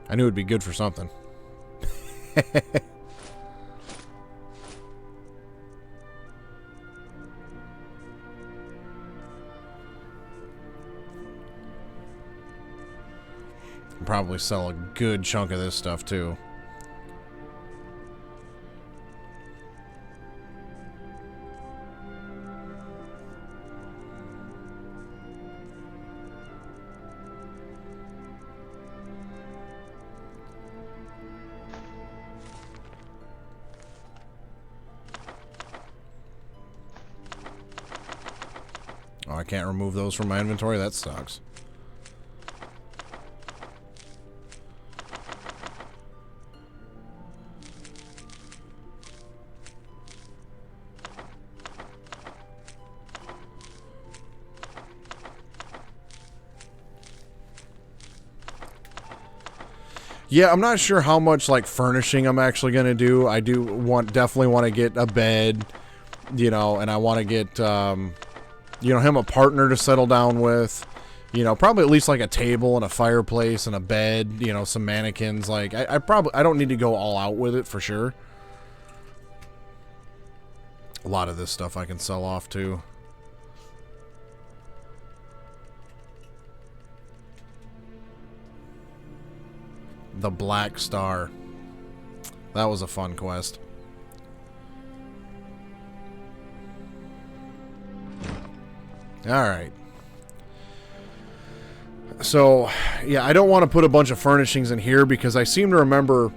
I knew it'd be good for something. Probably sell a good chunk of this stuff too. Oh, I can't remove those from my inventory? That sucks. Yeah, I'm not sure how much like furnishing I'm actually gonna do. I do definitely want to get a bed, you know, and I want to get you know, him a partner to settle down with, you know, probably at least like a table and a fireplace and a bed, you know, some mannequins. Like I don't need to go all out with it for sure. A lot of this stuff I can sell off too. The Black Star. That was a fun quest. Alright. So, yeah, I don't want to put a bunch of furnishings in here because I seem to remember,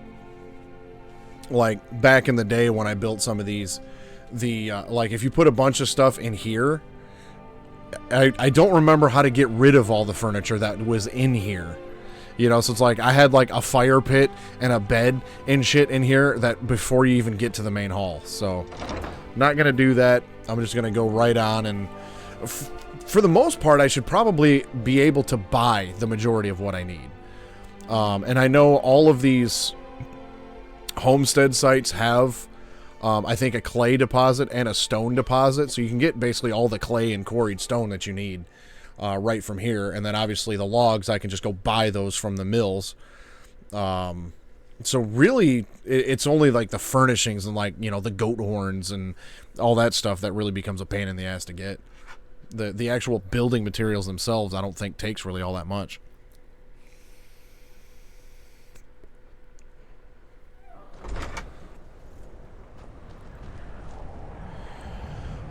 like, back in the day when I built some of these, like, if you put a bunch of stuff in here, I don't remember how to get rid of all the furniture that was in here. You know, so it's like I had like a fire pit and a bed and shit in here that before you even get to the main hall. So, not going to do that. I'm just going to go right on. And for the most part, I should probably be able to buy the majority of what I need. And I know all of these homestead sites have, I think, a clay deposit and a stone deposit. So you can get basically all the clay and quarried stone that you need. Right from here, and then obviously the logs I can just go buy those from the mills. So really it's only like the furnishings and, like, you know, the goat horns and all that stuff that really becomes a pain in the ass to get. The actual building materials themselves I don't think takes really all that much.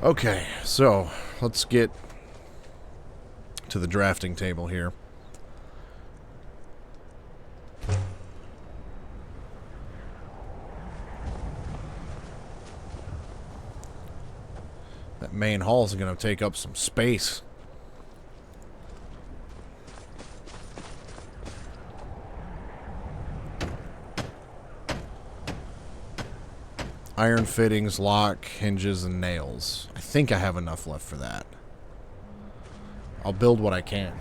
Okay, so let's get to the drafting table here. That main hall is going to take up some space. Iron fittings, lock, hinges, and nails. I think I have enough left for that. I'll build what I can.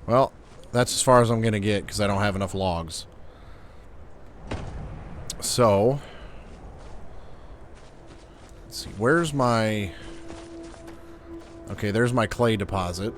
Well, That's as far as I'm going to get because I don't have enough logs. So, let's see. Where's my... Okay, there's my clay deposit.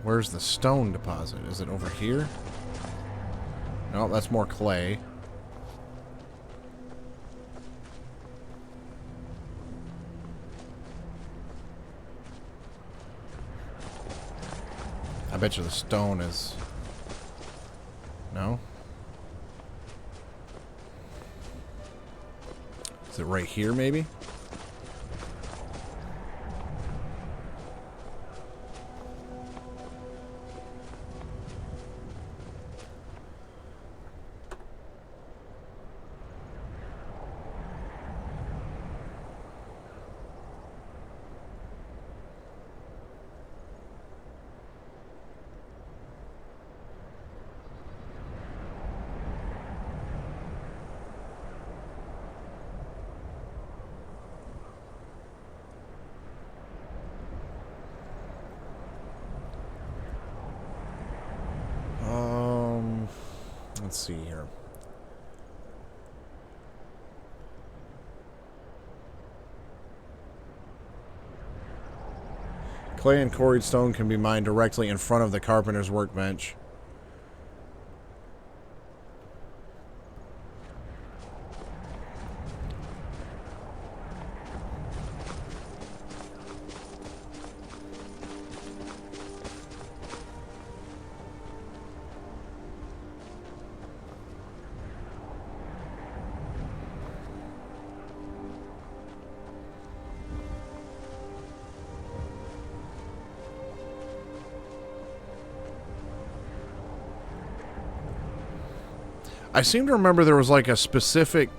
Where's the stone deposit? Is it over here? No, that's more clay. I bet you the stone is... No? Is it right here, maybe? Let's see here. Clay and quarried stone can be mined directly in front of the carpenter's workbench. I seem to remember there was like a specific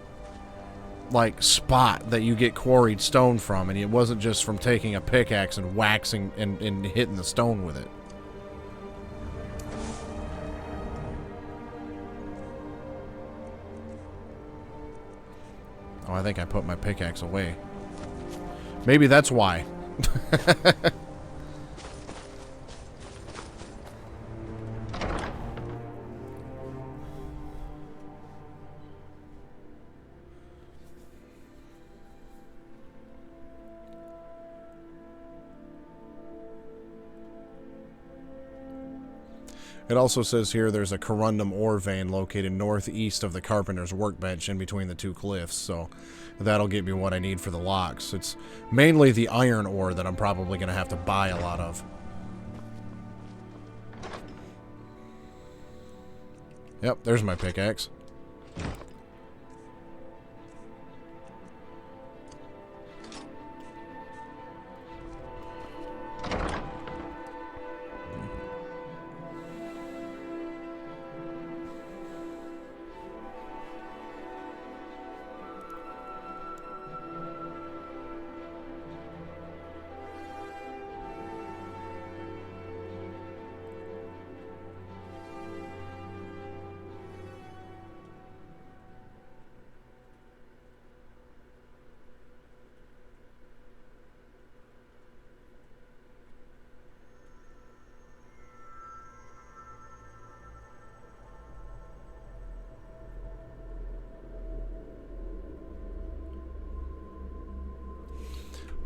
like spot that you get quarried stone from, and it wasn't just from taking a pickaxe and waxing and hitting the stone with it. Oh, I think I put my pickaxe away. Maybe that's why. It also says here there's a corundum ore vein located northeast of the carpenter's workbench in between the two cliffs, so that'll get me what I need for the locks. It's mainly the iron ore that I'm probably going to have to buy a lot of. Yep, there's my pickaxe.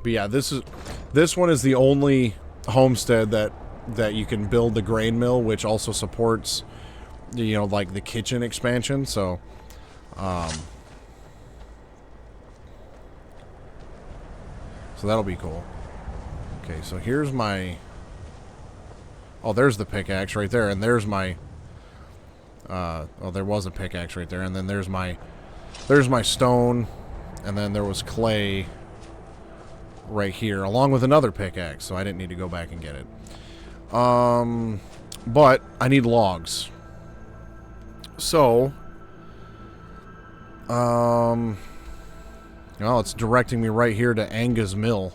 But yeah, this one is the only homestead that you can build the grain mill, which also supports, you know, like the kitchen expansion. So, so that'll be cool. Okay, so here's my. Oh, there's the pickaxe right there, and there's my. Oh, there was a pickaxe right there, and then there's my stone, and then there was clay right here, along with another pickaxe, so I didn't need to go back and get it. But I need logs. So, Well, it's directing me right here to Anga's Mill.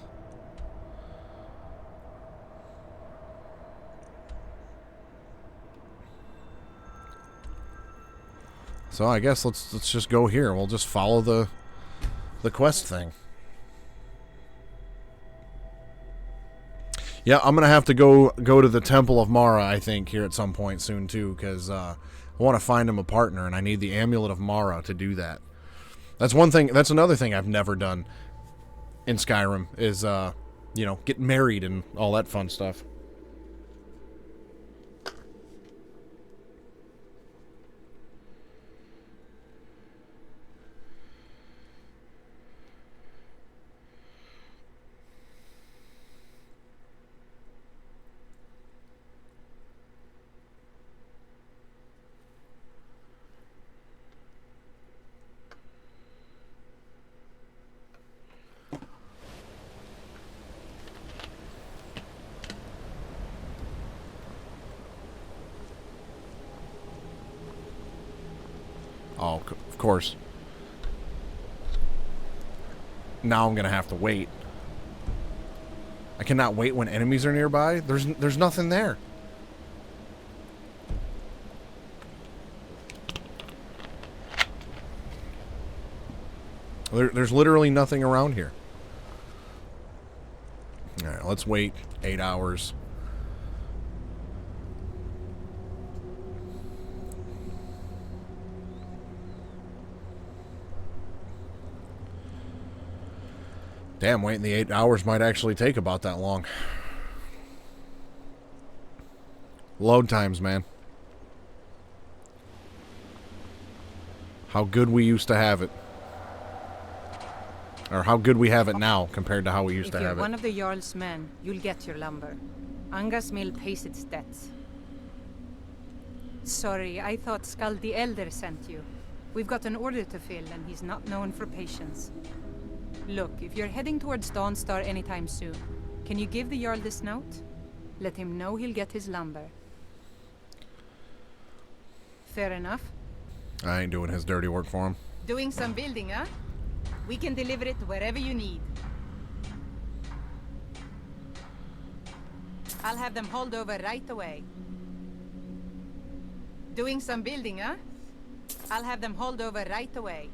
So I guess let's just go here. We'll just follow the quest thing. Yeah, I'm gonna have to go to the Temple of Mara, I think, here at some point soon too, because I want to find him a partner, and I need the Amulet of Mara to do that. That's one thing. That's another thing I've never done in Skyrim is, you know, get married and all that fun stuff. Oh, of course. Now I'm gonna have to wait. I cannot wait when enemies are nearby. There's nothing there. There's literally nothing around here. All right, let's wait 8 hours. Damn, waiting the 8 hours might actually take about that long. Load times, man. How good we used to have it. Or how good we have it now compared to how we used to have it. If you're one of the Jarl's men, you'll get your lumber. Anga's mill pays its debts. Sorry, I thought Skald the Elder sent you. We've got an order to fill, and he's not known for patience. Look, if you're heading towards Dawnstar anytime soon, can you give the Jarl this note? Let him know he'll get his lumber. Fair enough? I ain't doing his dirty work for him. Doing some building, huh? We can deliver it wherever you need. I'll have them hauled over right away. Doing some building, huh? I'll have them hauled over right away.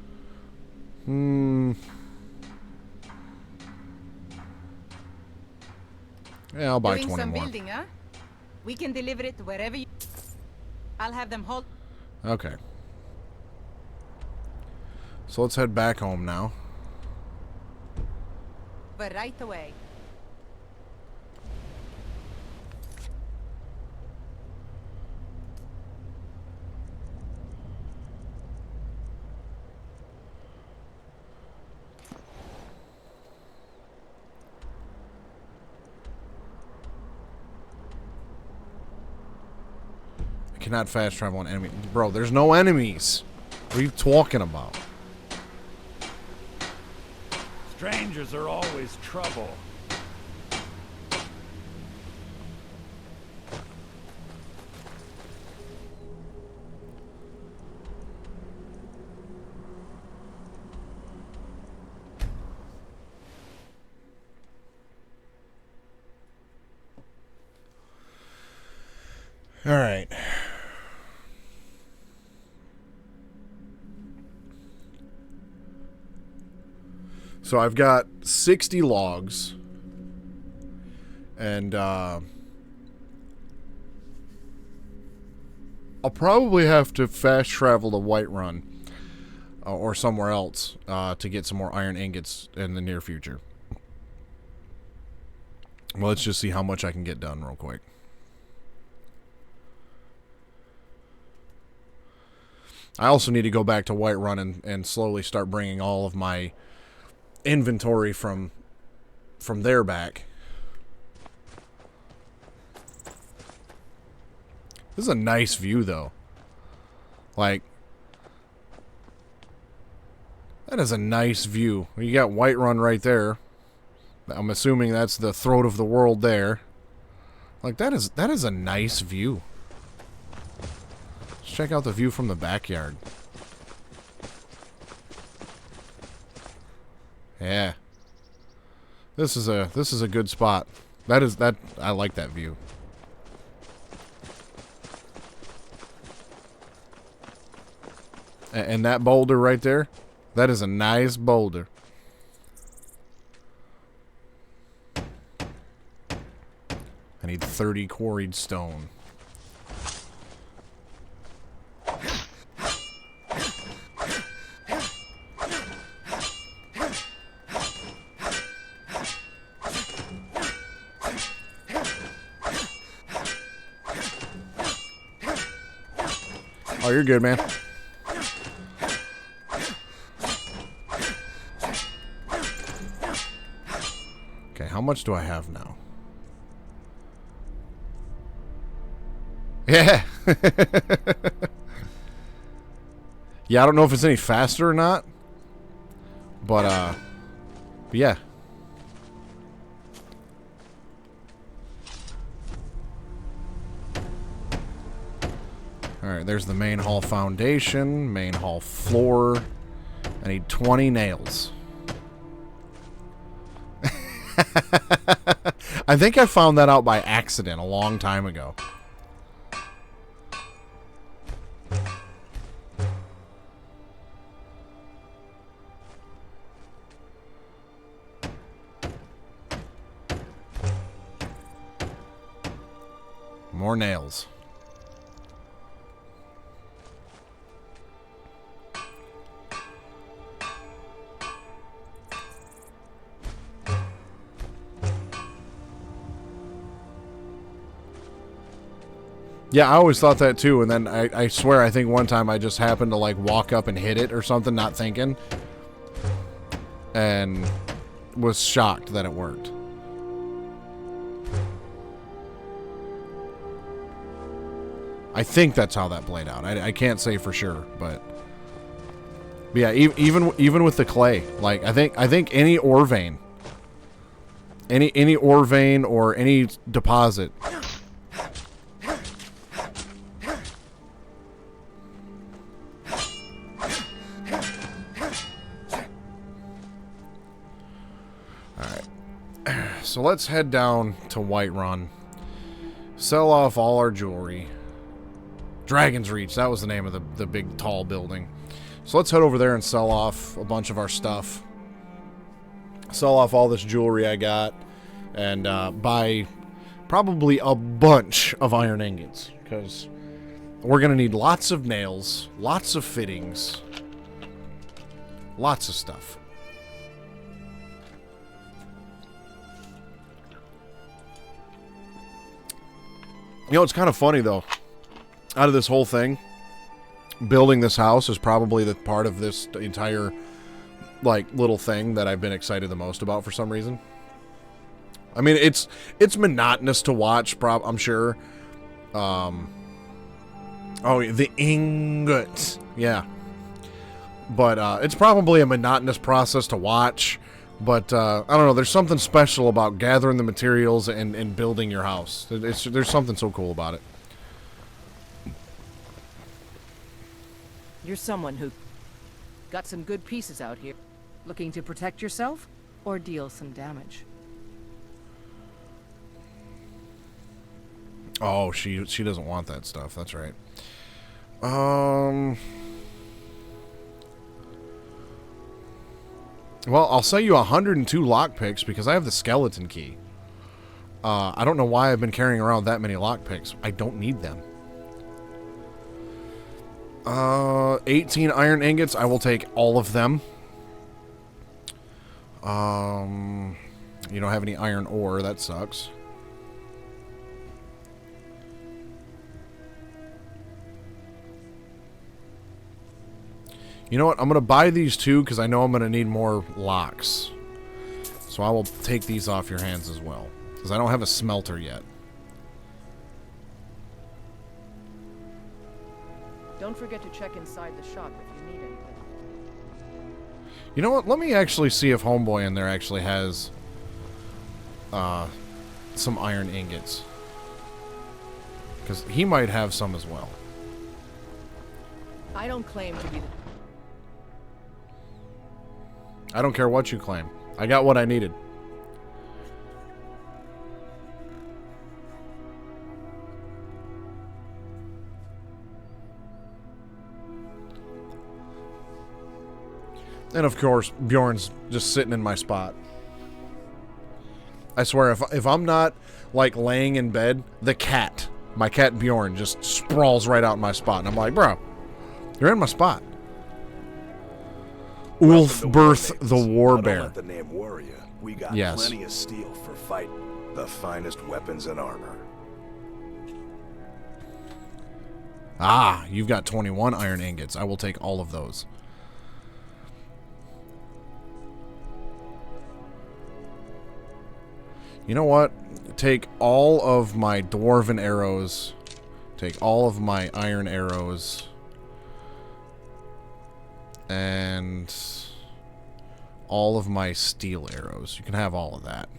Yeah, I'll buy Doing 20 some more. building, huh? We can deliver it wherever you... I'll have them hauled... Okay. So let's head back home now. But right away. I cannot fast travel on enemy. Bro, there's no enemies. What are you talking about? Strangers are always trouble. All right. So I've got 60 logs, and I'll probably have to fast travel to Whiterun or somewhere else to get some more iron ingots in the near future. Well, let's just see how much I can get done real quick. I also need to go back to Whiterun and slowly start bringing all of my inventory from there back. This is a nice view, though. Like, that is a nice view. You got Whiterun right there. I'm assuming that's the throat of the world there. Like, that is a nice view. Let's check out the view from the backyard. Yeah. This is a good spot. I like that view. And that boulder right there, that is a nice boulder. I need 30 quarried stone. Oh, you're good, man. Okay, how much do I have now? Yeah. Yeah, I don't know if it's any faster or not. But yeah. Alright, there's the main hall foundation, main hall floor. I need 20 nails. I think I found that out by accident a long time ago. More nails. Yeah, I always thought that too, and then I swear I think one time I just happened to like walk up and hit it or something, not thinking, and was shocked that it worked. I think that's how that played out. I can't say for sure, but yeah, even with the clay, like I think any ore vein, any ore vein or any deposit. So let's head down to Whiterun. Sell off all our jewelry. Dragon's Reach, that was the name of the big tall building. So let's head over there and sell off a bunch of our stuff. Sell off all this jewelry I got. And buy probably a bunch of iron ingots. Because we're going to need lots of nails, lots of fittings, lots of stuff. You know, it's kind of funny, though. Out of this whole thing, building this house is probably the part of this entire, like, little thing that I've been excited the most about for some reason. I mean, it's monotonous to watch, I'm sure. Oh, the ingot. Yeah. But it's probably a monotonous process to watch. But, I don't know, there's something special about gathering the materials and building your house. There's something so cool about it. You're someone who got some good pieces out here. Looking to protect yourself or deal some damage? Oh, she doesn't want that stuff. That's right. Well, I'll sell you 102 lockpicks because I have the skeleton key. I don't know why I've been carrying around that many lockpicks. I don't need them. 18 iron ingots. I will take all of them. You don't have any iron ore. That sucks. You know what? I'm going to buy these two because I know I'm going to need more locks. So I will take these off your hands as well. Because I don't have a smelter yet. Don't forget to check inside the shop if you need anything. You know what? Let me actually see if Homeboy in there actually has some iron ingots. Because he might have some as well. I don't claim to be the... I don't care what you claim. I got what I needed. And of course, Bjorn's just sitting in my spot. I swear, if I'm not, like, laying in bed, my cat Bjorn, just sprawls right out in my spot. And I'm like, bro, you're in my spot. Ulfberth the Warbear. Don't let the name worry you. We got plenty of steel for fight. The finest weapons and armor. Ah, you've got 21 iron ingots. I will take all of those. You know what? Take all of my dwarven arrows. Take all of my iron arrows. And all of my steel arrows. You can have all of that.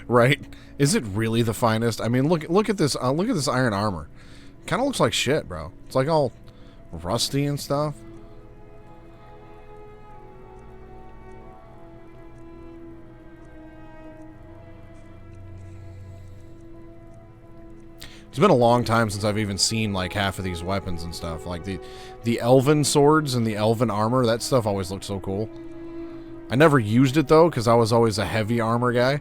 Right? Is it really the finest? I mean, look at this iron armor. Kind of looks like shit, bro. It's like all rusty and stuff. It's been a long time since I've even seen like half of these weapons and stuff. Like the elven swords and the elven armor, that stuff always looked so cool. I never used it though, because I was always a heavy armor guy.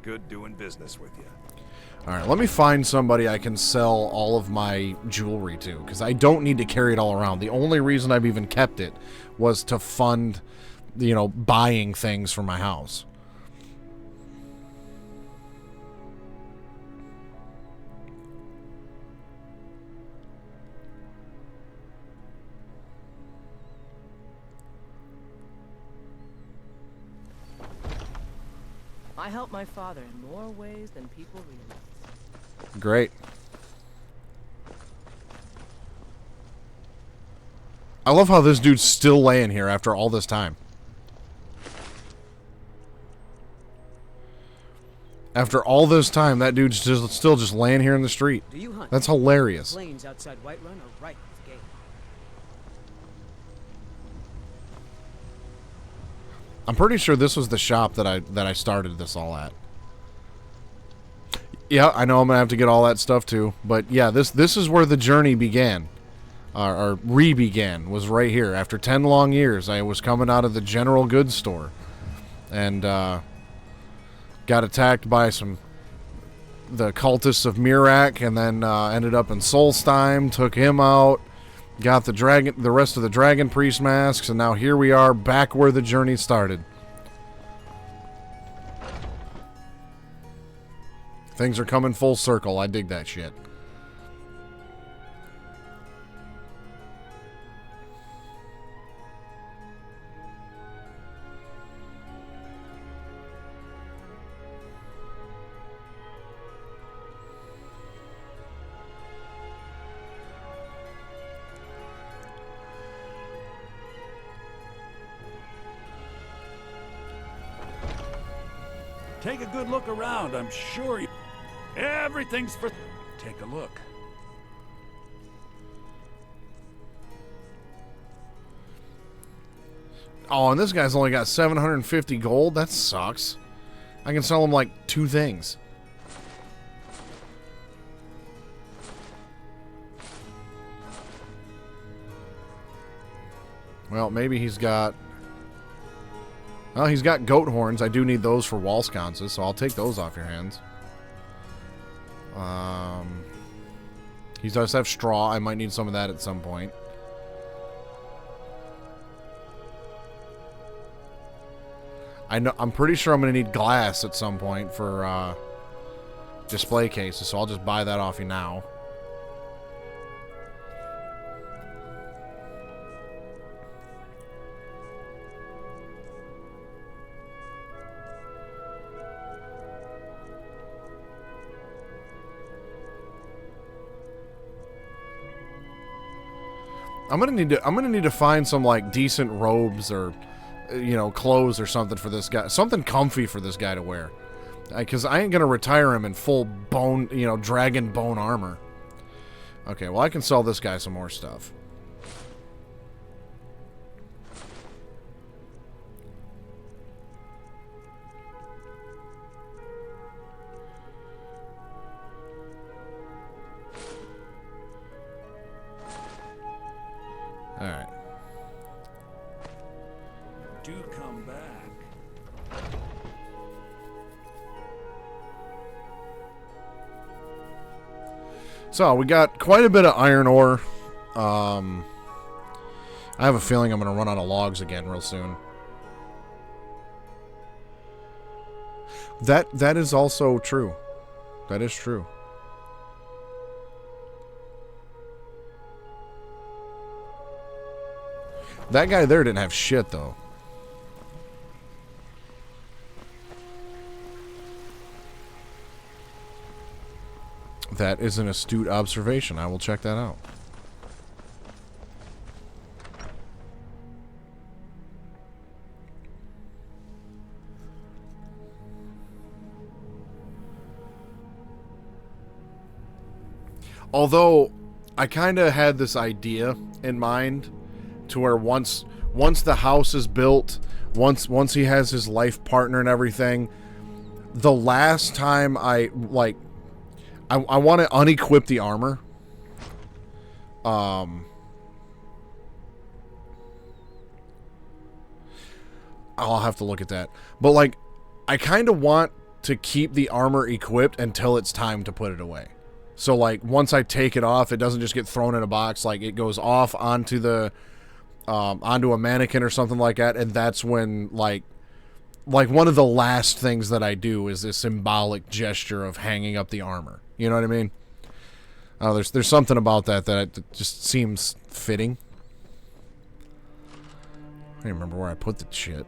Good doing business with you. Alright, let me find somebody I can sell all of my jewelry to, because I don't need to carry it all around. The only reason I've even kept it was to fund, you know, buying things for my house. I help my father in more ways than people realize. Great. I love how this dude's still laying here after all this time. After all this time, that dude's still just laying here in the street. Do you hunt? That's hilarious. Plains outside Whiterun are right with game. I'm pretty sure this was the shop that I started this all at. Yeah, I know I'm gonna have to get all that stuff too, but yeah, this is where the journey began, or re-began, was right here. After 10 long years, I was coming out of the general goods store, and got attacked by the cultists of Mirak, and then ended up in Solstheim, took him out, got the rest of the Dragon Priest masks, and now here we are back where the journey started. Things are coming full circle. I dig that shit. Take a good look around. I'm sure everything's for... Take a look. Oh, and this guy's only got 750 gold? That sucks. I can sell him like 2 things. Well, maybe he's got... Well, he's got goat horns. I do need those for wall sconces, so I'll take those off your hands. He does have straw. I might need some of that at some point. I'm pretty sure I'm going to need glass at some point for display cases, so I'll just buy that off you now. I'm gonna need to find some like decent robes or clothes or something for this guy, something comfy for this guy to wear, because I ain't gonna retire him in full bone, dragon bone armor. Okay, well I can sell this guy some more stuff. All right. Do come back. So we got quite a bit of iron ore. I have a feeling I'm going to run out of logs again real soon. That is also true. That is true. That guy there didn't have shit, though. That is an astute observation. I will check that out. Although, I kind of had this idea in mind to where once the house is built, once he has his life partner and everything, the last time I want to unequip the armor. I'll have to look at that. But like, I kind of want to keep the armor equipped until it's time to put it away. So like, once I take it off, it doesn't just get thrown in a box. Like, it goes off onto the onto a mannequin or something like that, and that's when like one of the last things that I do is this symbolic gesture of hanging up the armor. You know what I mean? There's something about that just seems fitting. I don't remember where I put the shit.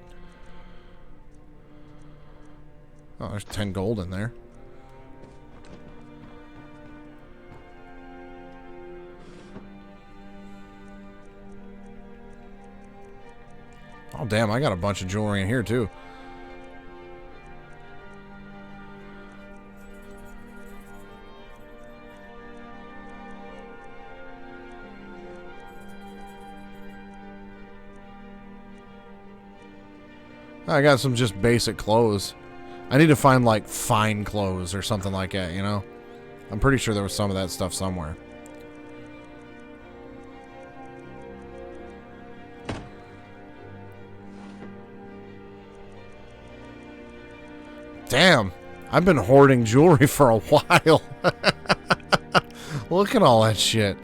Oh, there's 10 gold in there. Oh, damn, I got a bunch of jewelry in here, too. I got some just basic clothes. I need to find, like, fine clothes or something like that, you know? I'm pretty sure there was some of that stuff somewhere. Damn, I've been hoarding jewelry for a while. Look at all that shit.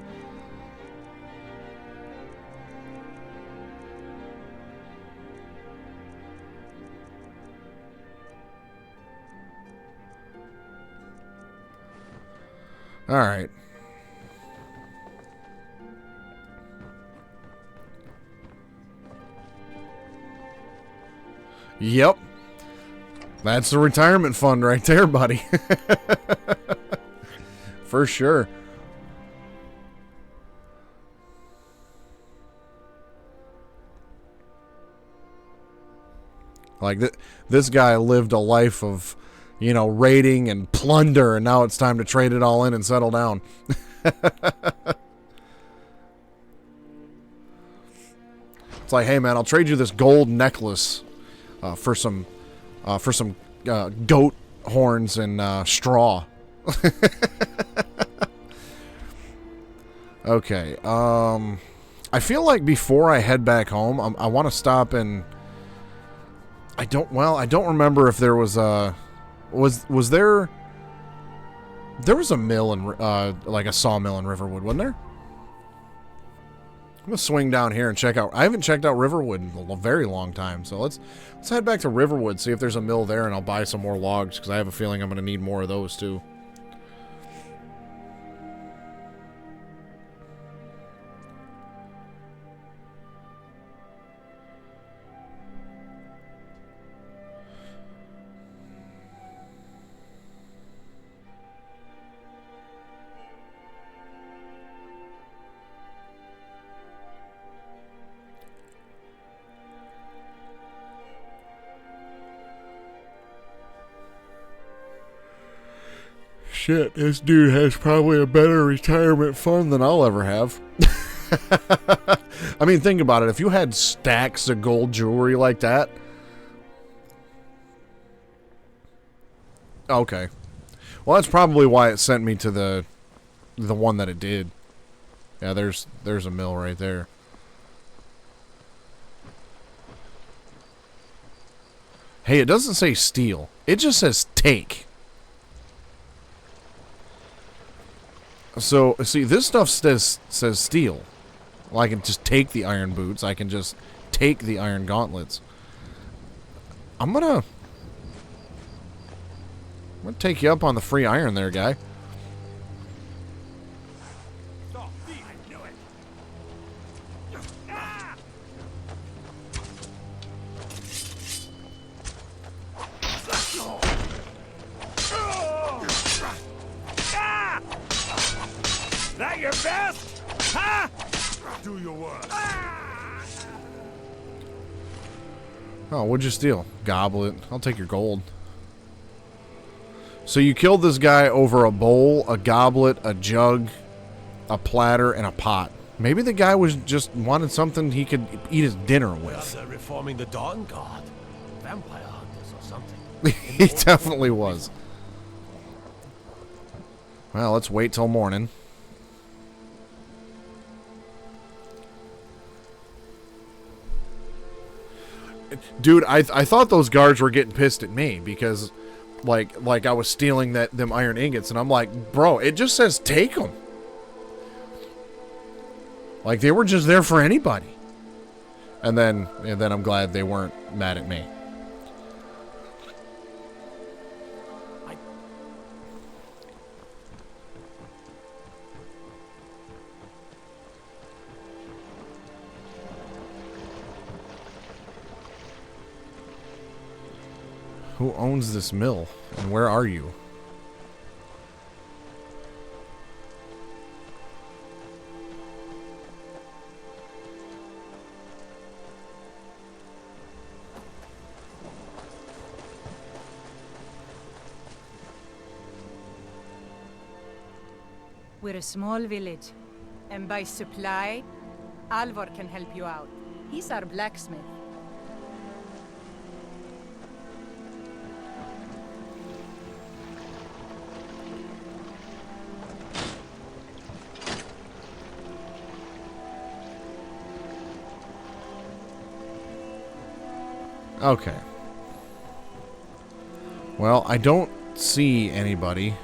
All right. Yep. That's the retirement fund right there, buddy. For sure. Like, this guy lived a life of, raiding and plunder, and now it's time to trade it all in and settle down. It's like, hey, man, I'll trade you this gold necklace for some goat horns and straw. Okay. I feel like before I head back home, I want to stop and I don't remember if there was a was there was a mill in like a sawmill in Riverwood, wasn't there? I'm gonna swing down here and check out. I haven't checked out Riverwood in a very long time, so let's head back to Riverwood, see if there's a mill there, and I'll buy some more logs because I have a feeling I'm gonna need more of those too. shit, this dude has probably a better retirement fund than I'll ever have. I mean, think about it. If you had stacks of gold jewelry like that. Okay. Well, that's probably why it sent me to the one that it did. Yeah, there's a mill right there. Hey, it doesn't say steal. It just says take. So, see, this stuff says steal. Well, I can just take the iron boots. I can just take the iron gauntlets. I'm gonna take you up on the free iron there, guy. That your best? Huh? Do your work. Oh, what'd you steal? Goblet. I'll take your gold. So you killed this guy over a bowl, a goblet, a jug, a platter, and a pot. Maybe the guy was just wanted something he could eat his dinner with. Reforming the Dawn God. Vampire hunters or something. He definitely was. Well, let's wait till morning. Dude, I thought those guards were getting pissed at me because, like I was stealing them iron ingots, and I'm like, bro, it just says take them. Like they were just there for anybody. And then I'm glad they weren't mad at me. Who owns this mill? And where are you? We're a small village, and by supply, Alvor can help you out. He's our blacksmith. Okay. Well, I don't see anybody.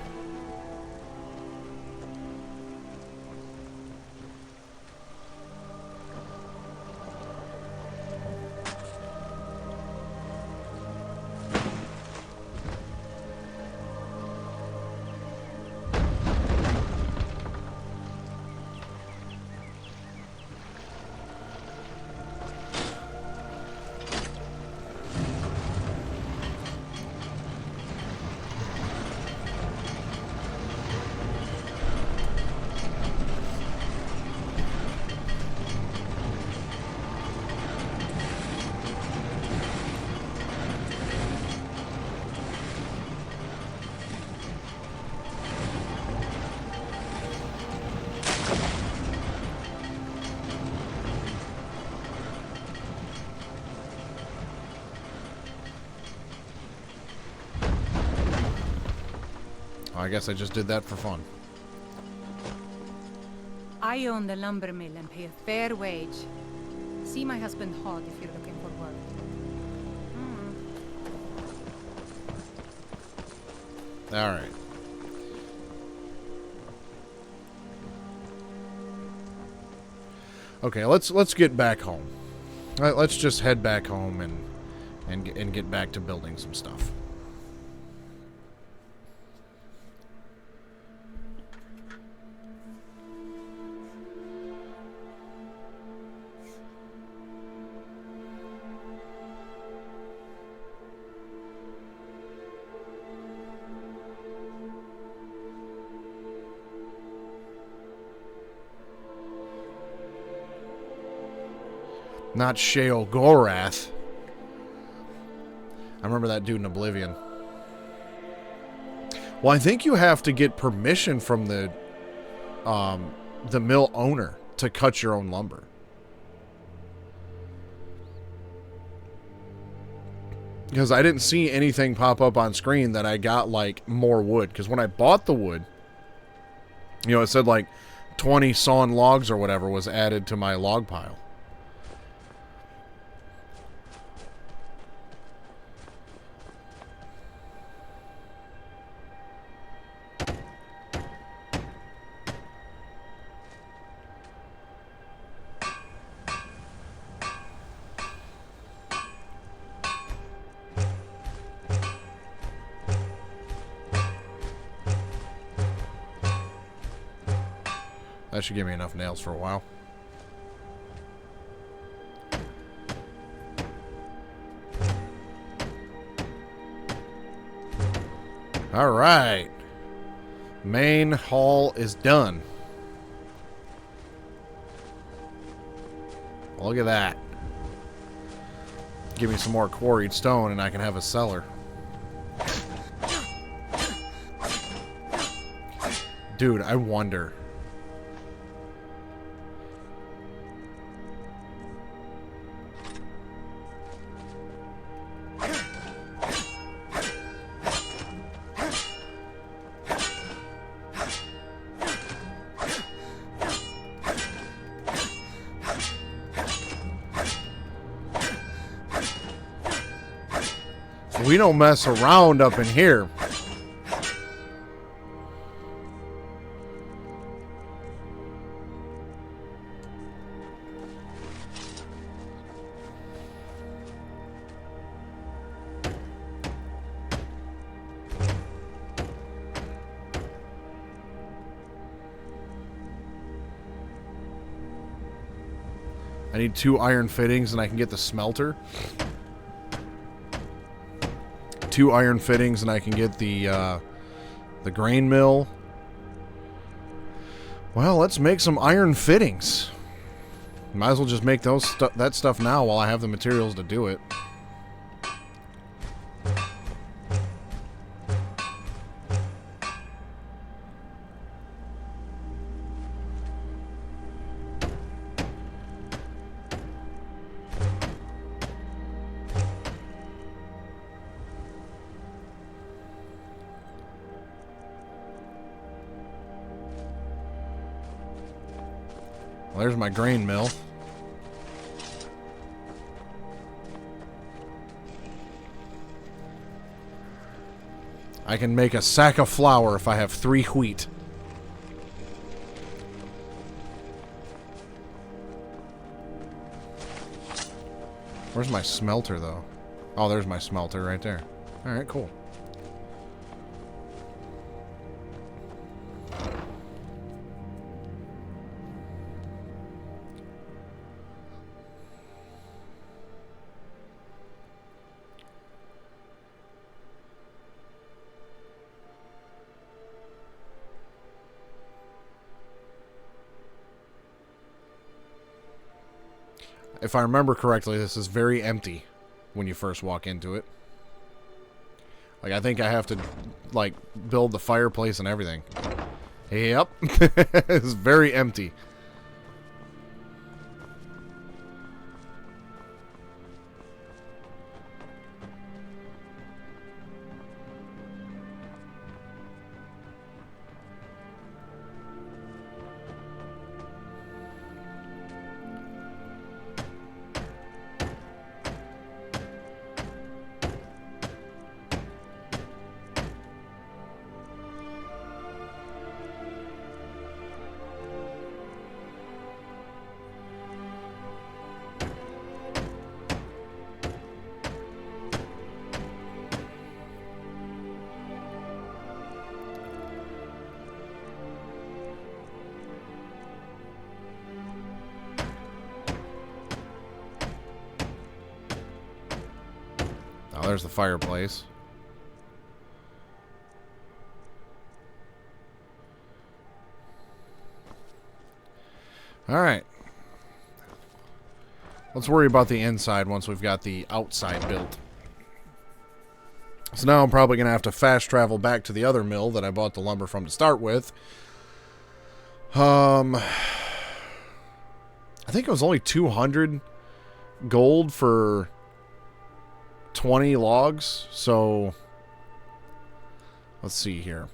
I guess I just did that for fun. I own the lumber mill and pay a fair wage. See my husband Hod if you're looking for work. Alright. Okay, let's get back home. Let's just head back home and get back to building some stuff. Not Sheol-Gorath. I remember that dude in Oblivion. Well, I think you have to get permission from the mill owner to cut your own lumber. Because I didn't see anything pop up on screen that I got, like, more wood. Because when I bought the wood, you know, it said, like, 20 sawn logs or whatever was added to my log pile. That should give me enough nails for a while. All right. Main hall is done. Look at that. Give me some more quarried stone and I can have a cellar. Dude, I wonder. We don't mess around up in here. I need 2 iron fittings and I can get the smelter. 2 iron fittings and I can get the grain mill. Well, let's make some iron fittings. Might as well just make that stuff now while I have the materials to do it. There's my grain mill. I can make a sack of flour if I have 3 wheat. Where's my smelter, though? Oh, there's my smelter right there. Alright, cool. If I remember correctly, this is very empty when you first walk into it. Like, I think I have to, like, build the fireplace and everything. Yep. It's very empty. There's the fireplace. Alright. Let's worry about the inside once we've got the outside built. So now I'm probably going to have to fast travel back to the other mill that I bought the lumber from to start with. I think it was only 200 gold for 20 logs. So let's see here.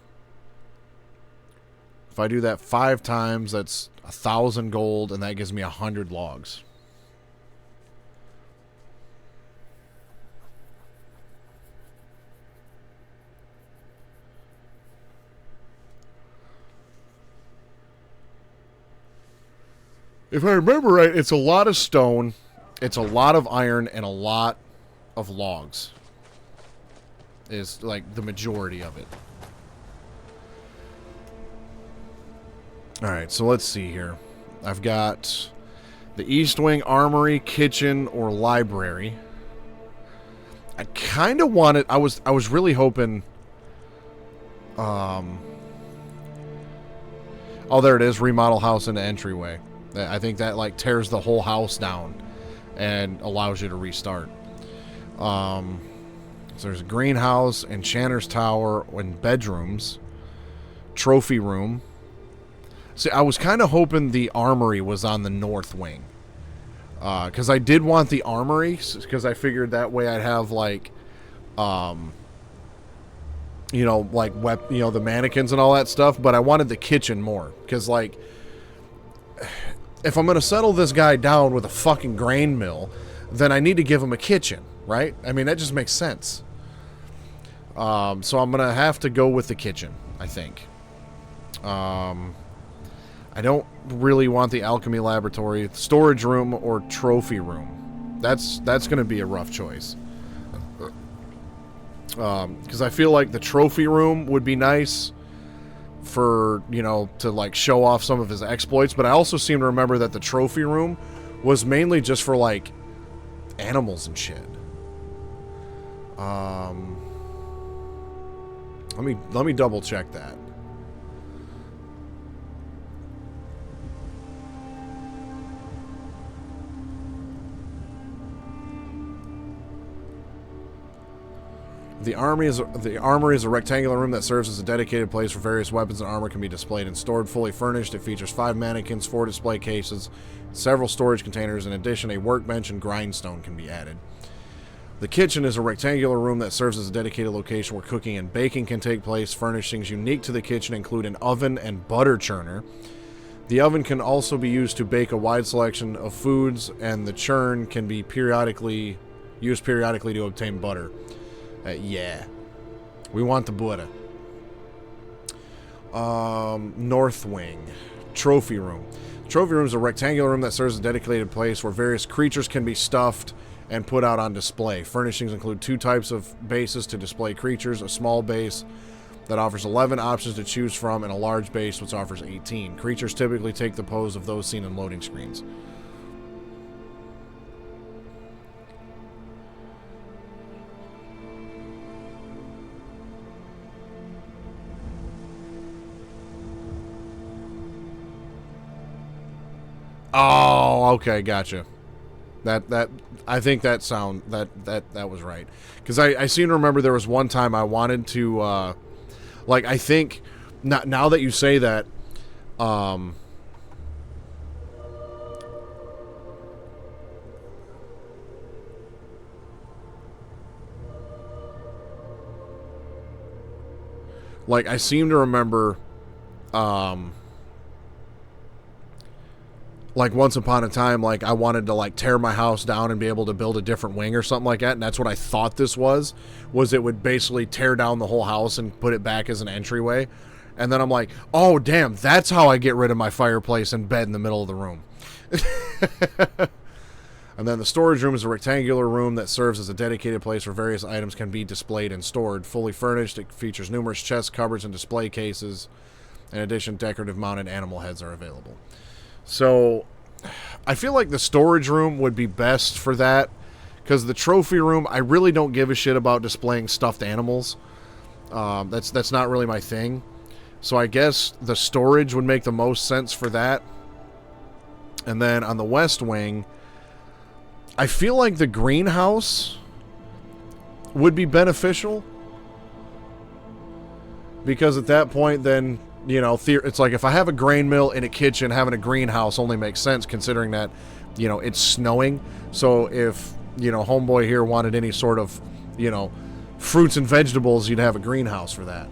If I do that 5 times, that's 1,000 gold, and that gives me 100 logs. If I remember right, it's a lot of stone, it's a lot of iron, and a lot of logs. Is like the majority of it. Alright, so let's see here. I've got the East Wing Armory, Kitchen, or Library. I kind of wanted... I was really hoping... Oh, there it is. Remodel house into entryway. I think that like tears the whole house down and allows you to restart. So there's a greenhouse, enchanter's tower, and bedrooms, trophy room. See, I was kind of hoping the armory was on the north wing, because I did want the armory, because I figured that way I'd have like, you know, like the mannequins and all that stuff. But I wanted the kitchen more, because like, if I'm going to settle this guy down with a fucking grain mill, then I need to give him a kitchen, right? I mean, that just makes sense. So I'm going to have to go with the kitchen, I think. I don't really want the alchemy laboratory, storage room, or trophy room. That's going to be a rough choice. Because I feel like the trophy room would be nice for, you know, to like show off some of his exploits, but I also seem to remember that the trophy room was mainly just for like animals and shit. Let me double check that. The armory is a rectangular room that serves as a dedicated place where various weapons and armor can be displayed and stored. Fully furnished, it features 5 mannequins, 4 display cases, several storage containers. In addition, a workbench and grindstone can be added. The kitchen is a rectangular room that serves as a dedicated location where cooking and baking can take place. Furnishings unique to the kitchen include an oven and butter churner. The oven can also be used to bake a wide selection of foods, and the churn can be used periodically to obtain butter. Yeah. We want the butter. North Wing. Trophy room. Trophy room is a rectangular room that serves as a dedicated place where various creatures can be stuffed and put out on display. Furnishings include 2 types of bases to display creatures. A small base that offers 11 options to choose from, and a large base which offers 18. Creatures typically take the pose of those seen in loading screens. Oh, okay, gotcha. That I think that was right, because I seem to remember there was one time I wanted to like, I think now that you say that, like I seem to remember like once upon a time, like I wanted to like tear my house down and be able to build a different wing or something like that, and that's what I thought this was it would basically tear down the whole house and put it back as an entryway. And then I'm like, oh damn, that's how I get rid of my fireplace and bed in the middle of the room. And then the storage room is a rectangular room that serves as a dedicated place where various items can be displayed and stored. Fully furnished, it features numerous chests, cupboards, and display cases. In addition, decorative mounted animal heads are available. So, I feel like the storage room would be best for that, because the trophy room, I really don't give a shit about displaying stuffed animals. That's not really my thing. So I guess the storage would make the most sense for that. And then on the west wing, I feel like the greenhouse would be beneficial, because at that point, then, you know, it's like if I have a grain mill in a kitchen, having a greenhouse only makes sense considering that, you know, it's snowing. So if, you know, homeboy here wanted any sort of, you know, fruits and vegetables, you'd have a greenhouse for that.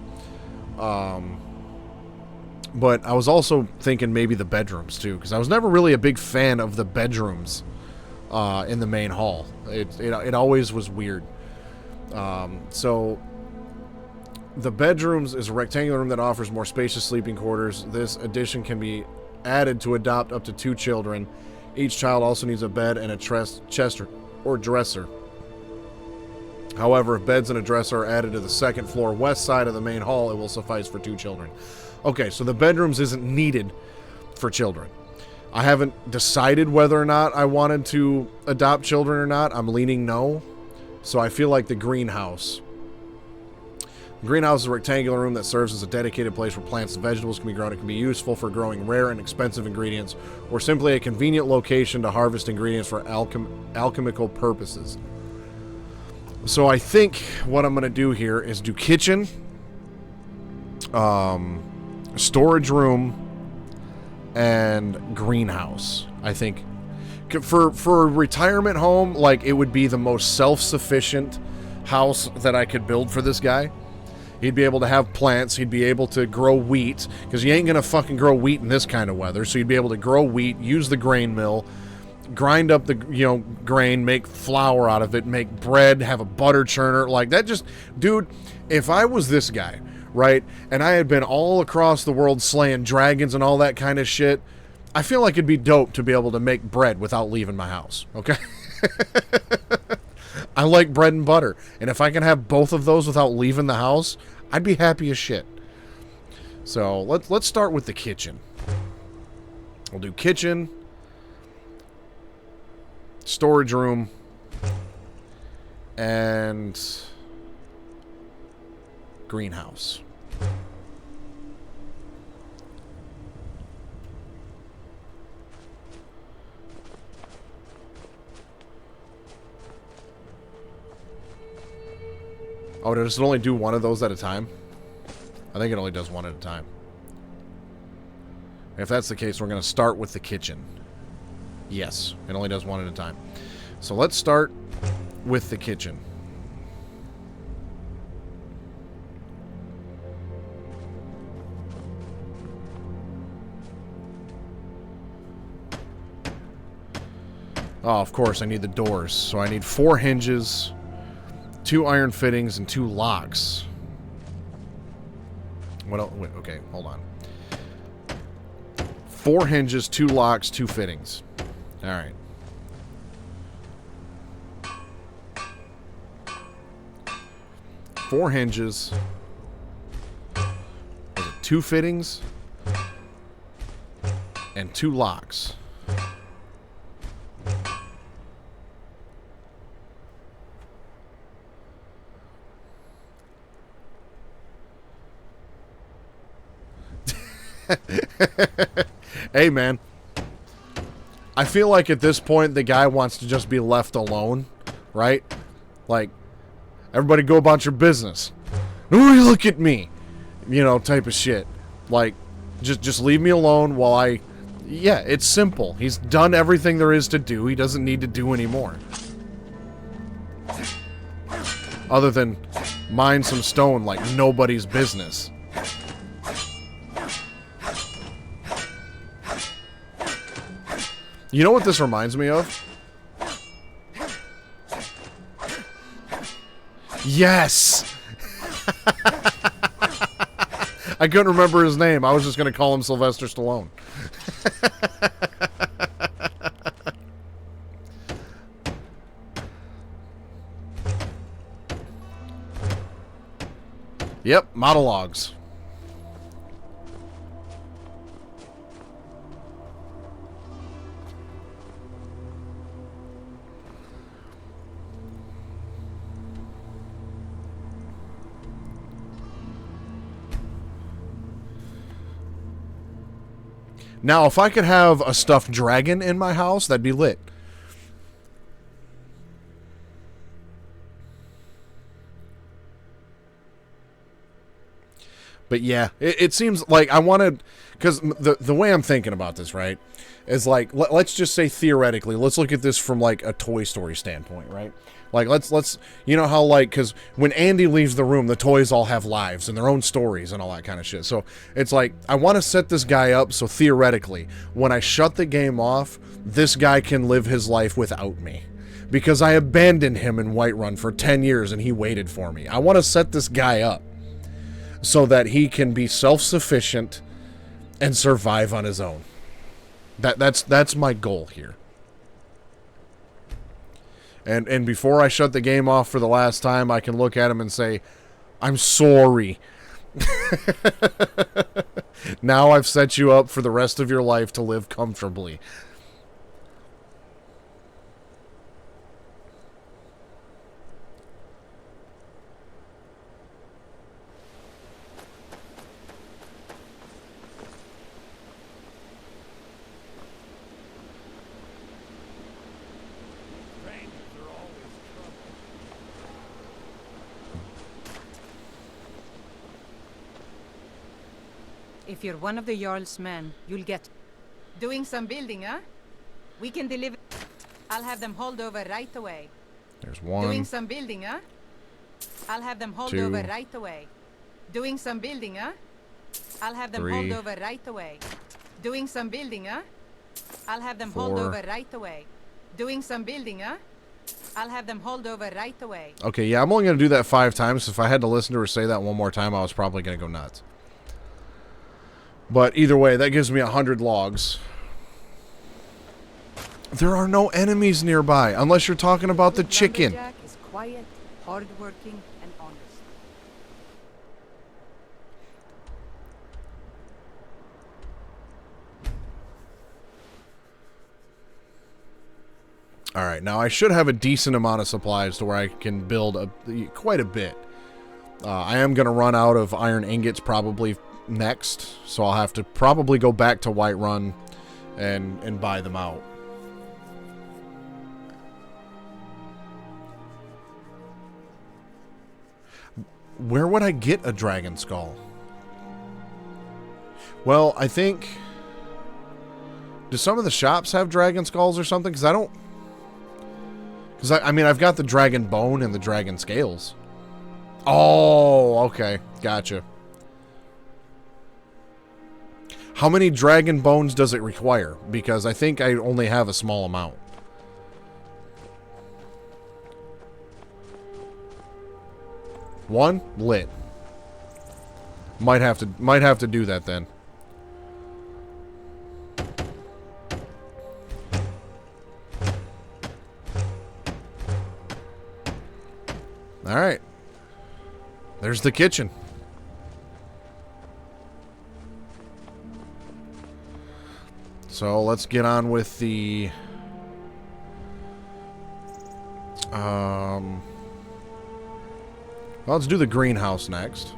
But I was also thinking maybe the bedrooms too, because I was never really a big fan of the bedrooms in the main hall. It always was weird. So the bedrooms is a rectangular room that offers more spacious sleeping quarters. This addition can be added to adopt up to 2 children. Each child also needs a bed and a chest or dresser. However, if beds and a dresser are added to the second floor west side of the main hall, it will suffice for 2 children. Okay, so the bedrooms isn't needed for children. I haven't decided whether or not I wanted to adopt children or not. I'm leaning no. So I feel like the greenhouse. The greenhouse is a rectangular room that serves as a dedicated place where plants and vegetables can be grown. It can be useful for growing rare and expensive ingredients, or simply a convenient location to harvest ingredients for alchemical purposes. So I think what I'm going to do here is do kitchen, storage room, and greenhouse. I think for a retirement home, like, it would be the most self-sufficient house that I could build for this guy. He'd be able to have plants. He'd be able to grow wheat, because you ain't gonna fucking grow wheat in this kind of weather. So he'd be able to grow wheat, use the grain mill, grind up the, you know, grain, make flour out of it, make bread, have a butter churner. Like, that just, dude, if I was this guy, right, and I had been all across the world slaying dragons and all that kind of shit, I feel like it'd be dope to be able to make bread without leaving my house, okay? I like bread and butter, and if I can have both of those without leaving the house, I'd be happy as shit. So let's start with the kitchen. We'll do kitchen, storage room, and greenhouse. Oh, does it only do one of those at a time? I think it only does one at a time. If that's the case, we're going to start with the kitchen. Yes, it only does one at a time. So let's start with the kitchen. Oh, of course, I need the doors. So I need 4 hinges, 2 iron fittings, and 2 locks. What else? Wait, okay, hold on. 4 hinges, 2 locks, 2 fittings. Alright. Four hinges. Was it 2 fittings? And 2 locks. Hey, man. I feel like at this point the guy wants to just be left alone, right? Like, everybody go about your business. Nobody look at me, you know, type of shit. Like, just leave me alone while I... Yeah, it's simple. He's done everything there is to do. He doesn't need to do any more. Other than mine some stone like nobody's business. You know what this reminds me of? Yes! I couldn't remember his name. I was just going to call him Sylvester Stallone. Yep, monologues. Now, if I could have a stuffed dragon in my house, that'd be lit. But yeah, it seems like I wanted, because the way I'm thinking about this, right, is like, let's just say theoretically, let's look at this from like a Toy Story standpoint, right? Like, let's you know how, like, because when Andy leaves the room, the toys all have lives and their own stories and all that kind of shit. So it's like, I want to set this guy up so theoretically, when I shut the game off, this guy can live his life without me. Because I abandoned him in Whiterun for 10 years and he waited for me. I want to set this guy up so that he can be self-sufficient and survive on his own. That's my goal here. And before I shut the game off for the last time, I can look at him and say, I'm sorry. Now I've set you up for the rest of your life to live comfortably. If you're one of the Jarl's men, you'll get... Doing some building, huh? We can deliver... I'll have them hauled over right away. There's one. Doing some building, huh? I'll have them hauled over right away. Doing some building, huh? I'll have them hauled over right away. Doing some building, huh? I'll have them hauled over right away. Doing some building, huh? I'll have them hauled over right away. Okay, yeah, I'm only going to do that 5 times. If I had to listen to her say that one more time, I was probably going to go nuts. But either way, that gives me 100 logs. There are no enemies nearby, unless you're talking about the chicken. Lumberjack is quiet, hardworking, and honest. All right, now I should have a decent amount of supplies to where I can build quite a bit. I am going to run out of iron ingots probably next, so I'll have to probably go back to Whiterun and buy them out. Where would I get a dragon skull? Well, I think... Do some of the shops have dragon skulls or something? Because I don't... Because, I mean, I've got the dragon bone and the dragon scales. Oh, okay. Gotcha. How many dragon bones does it require? Because I think I only have a small amount. One? Lit. Might have to do that then. Alright. There's the kitchen. So let's get on with the well, let's do the greenhouse next.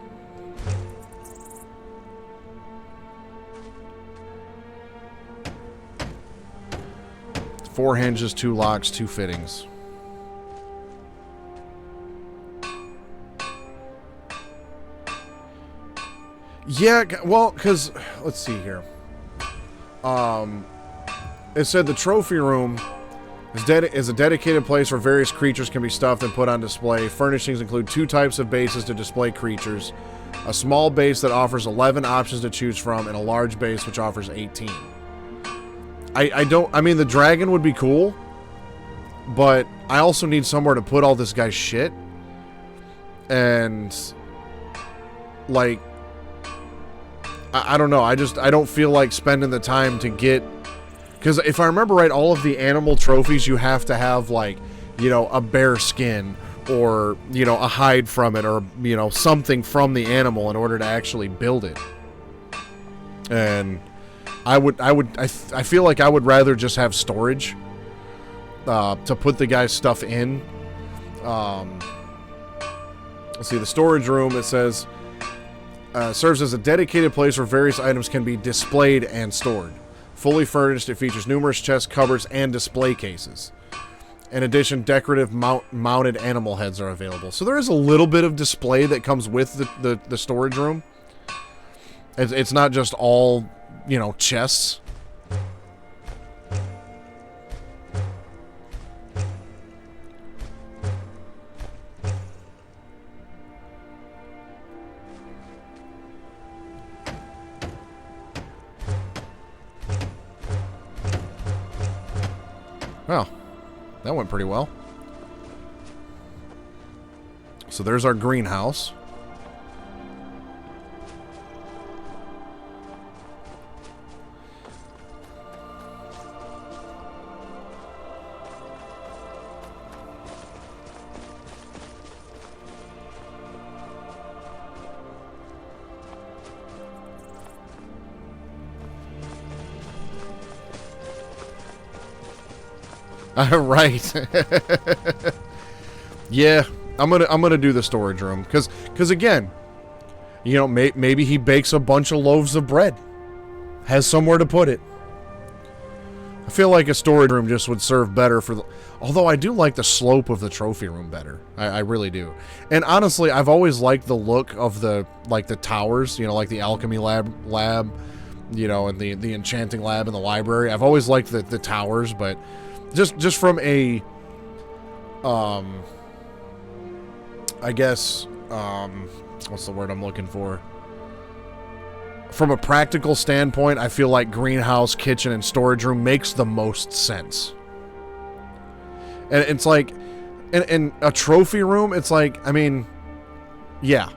Four hinges, 2 locks, 2 fittings. Yeah, well, because let's see here. It said the trophy room is a dedicated place where various creatures can be stuffed and put on display. Furnishings include 2 types of bases to display creatures. A small base that offers 11 options to choose from, and a large base which offers 18. I mean, the dragon would be cool, but I also need somewhere to put all this guy's shit. And, like, I don't know. I don't feel like spending the time to get... Because if I remember right, all of the animal trophies, you have to have, like, you know, a bear skin or, you know, a hide from it or, you know, something from the animal in order to actually build it. And I feel like I would rather just have storage to put the guy's stuff in. Let's see, the storage room, it says... serves as a dedicated place where various items can be displayed and stored. Fully furnished, it features numerous chests, cupboards, and display cases. In addition, decorative mounted animal heads are available. So there is a little bit of display that comes with the storage room. It's not just all, you know, chests. Well, that went pretty well. So there's our greenhouse. Right. Yeah, I'm gonna do the storage room because again, you know, maybe he bakes a bunch of loaves of bread, has somewhere to put it. I feel like a storage room just would serve better for the. Although I do like the slope of the trophy room better, I really do. And honestly, I've always liked the look of the towers, you know, like the alchemy lab, you know, and the enchanting lab and the library. I've always liked the towers, but. Just from a, I guess, what's the word I'm looking for? From a practical standpoint, I feel like greenhouse, kitchen, and storage room makes the most sense. And it's like, in a trophy room, it's like, I mean, yeah.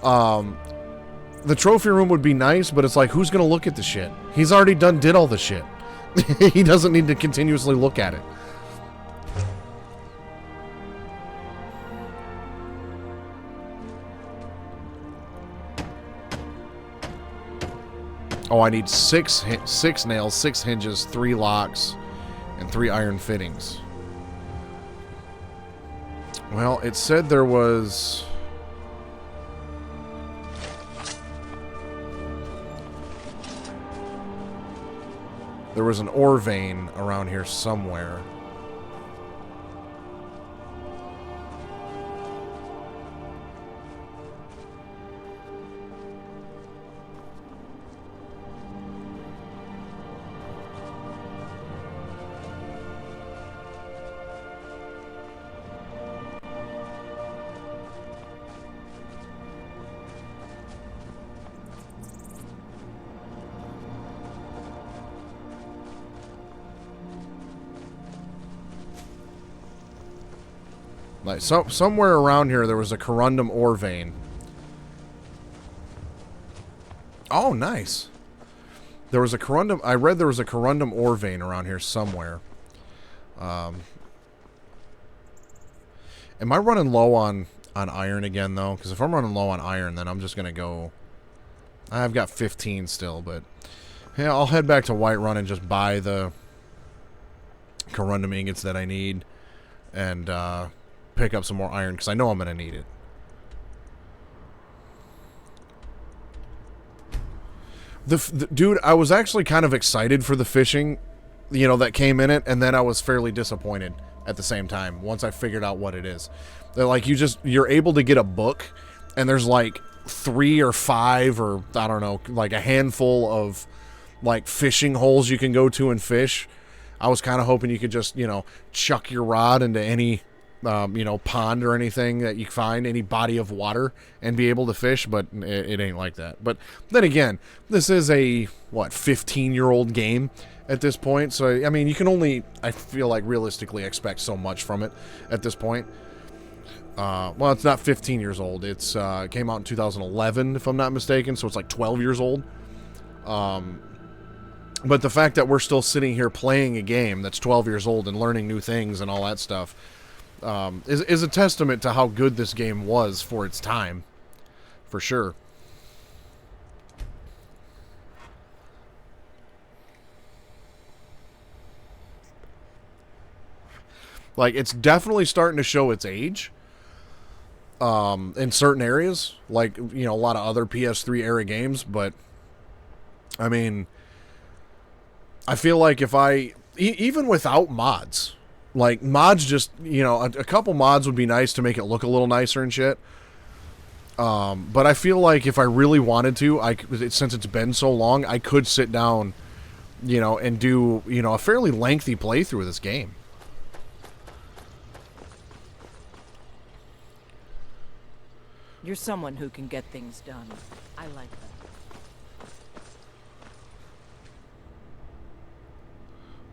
The trophy room would be nice, but it's like, who's going to look at the shit? He's already did all the shit. He doesn't need to continuously look at it. Oh, I need six nails, 6 hinges, 3 locks, and 3 iron fittings. Well, it said there was... There was an ore vein around here somewhere. Like somewhere around here, there was a corundum ore vein. Oh, nice. There was a corundum. I read there was a corundum ore vein around here somewhere. Am I running low on iron again though? Because if I'm running low on iron, then I'm just gonna go. I've got 15 still, but yeah, I'll head back to Whiterun and just buy the corundum ingots that I need, and pick up some more iron because I know I'm gonna need it. Dude, I was actually kind of excited for the fishing, you know, that came in it, and then I was fairly disappointed at the same time once I figured out what it is. They're like, you're able to get a book, and there's like 3 or 5 or I don't know, like a handful of like fishing holes you can go to and fish. I was kind of hoping you could just, you know, chuck your rod into any you know, pond or anything that you find, any body of water, and be able to fish, but it ain't like that. But then again, this is a, what, 15-year-old game at this point, so, I mean, you can only, I feel like, realistically expect so much from it at this point. Well, it's not 15 years old. It's it came out in 2011, if I'm not mistaken, so it's like 12 years old. But the fact that we're still sitting here playing a game that's 12 years old and learning new things and all that stuff is a testament to how good this game was for its time, for sure. Like, it's definitely starting to show its age in certain areas, like, you know, a lot of other PS3 era games, but I mean, I feel like if even without mods, like, mods just, you know, a couple mods would be nice to make it look a little nicer and shit. But I feel like if I really wanted to, since it's been so long, I could sit down, you know, and do, you know, a fairly lengthy playthrough of this game. You're someone who can get things done. I like that.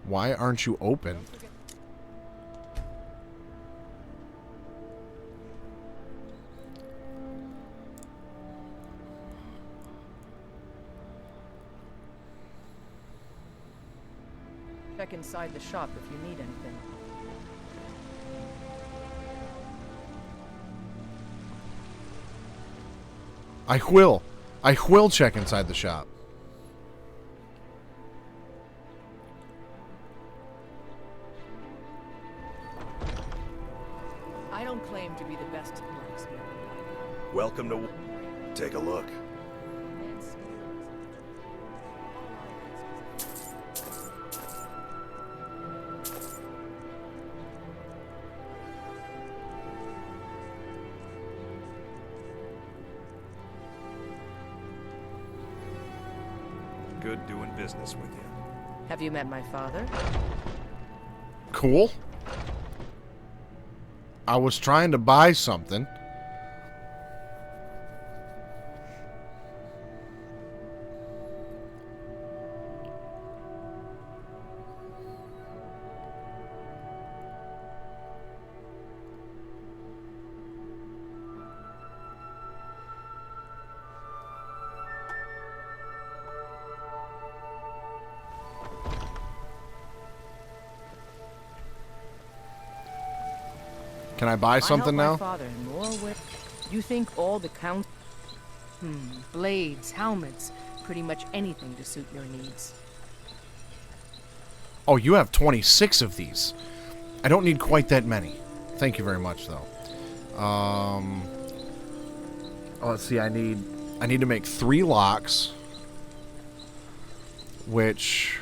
Why aren't you open? Check inside the shop if you need anything. I will. I will check inside the shop. I don't claim to be the best blacksmith. Welcome to... Take a look. Good doing business with you. Have you met my father? Cool. I was trying to buy something. Can I buy something now? My father in more ways. You think all the count... blades, helmets, pretty much anything to suit your needs. Oh, you have 26 of these. I don't need quite that many. Thank you very much, though. Oh, let's see. I need to make 3 locks, which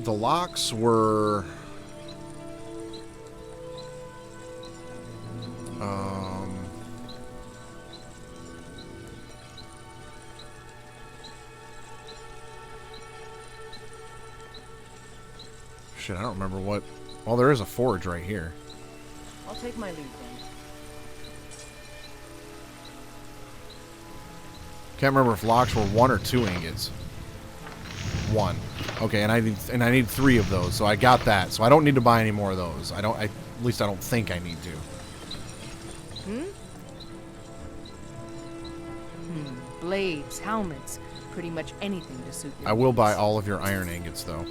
the locks were shit, I don't remember what. Well, there is a forge right here. I'll take my leave then. Can't remember if locks were 1 or 2 ingots. 1. Okay, and I need 3 of those, so I got that. So I don't need to buy any more of those. At least I don't think I need to. Blades, helmets, pretty much anything to suit your I will needs. buy all of your iron ingots, though.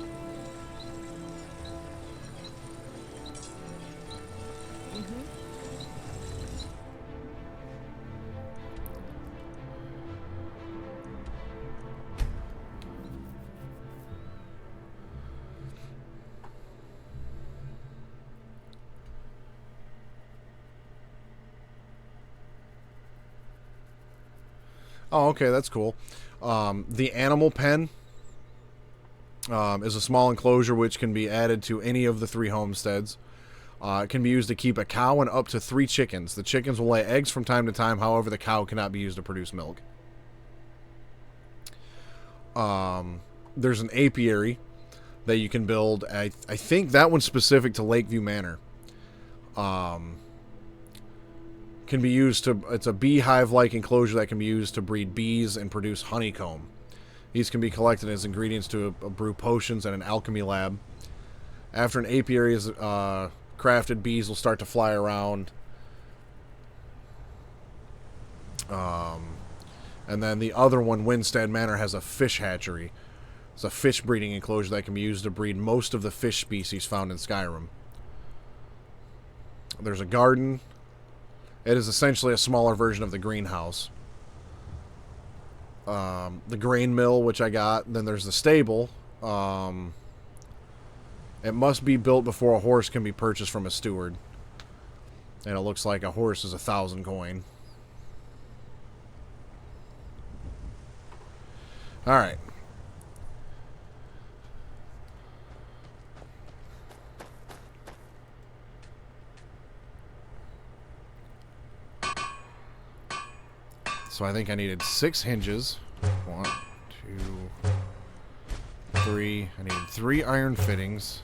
Oh, okay, that's cool. The animal pen is a small enclosure which can be added to any of the 3 homesteads. It can be used to keep a cow and up to 3 chickens. The chickens will lay eggs from time to time, however, the cow cannot be used to produce milk. There's an apiary that you can build. I think that one's specific to Lakeview Manor. Can be used to, it's a beehive-like enclosure that can be used to breed bees and produce honeycomb. These can be collected as ingredients to brew potions at an alchemy lab. After an apiary is crafted, bees will start to fly around. And then the other one, Winstead Manor, has a fish hatchery. It's a fish breeding enclosure that can be used to breed most of the fish species found in Skyrim. There's a garden. It is essentially a smaller version of the greenhouse. The grain mill, which I got. Then there's the stable. It must be built before a horse can be purchased from a steward. And it looks like a horse is 1,000 coin. Alright. So I think I needed 6 hinges. 1, 2, 3. I needed 3 iron fittings.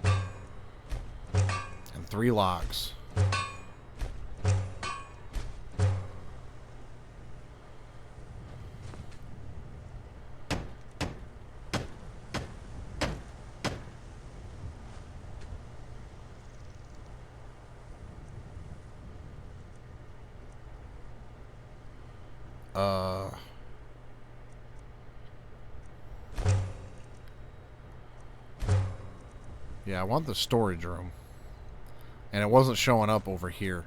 And 3 locks. Yeah, I want the storage room. And it wasn't showing up over here.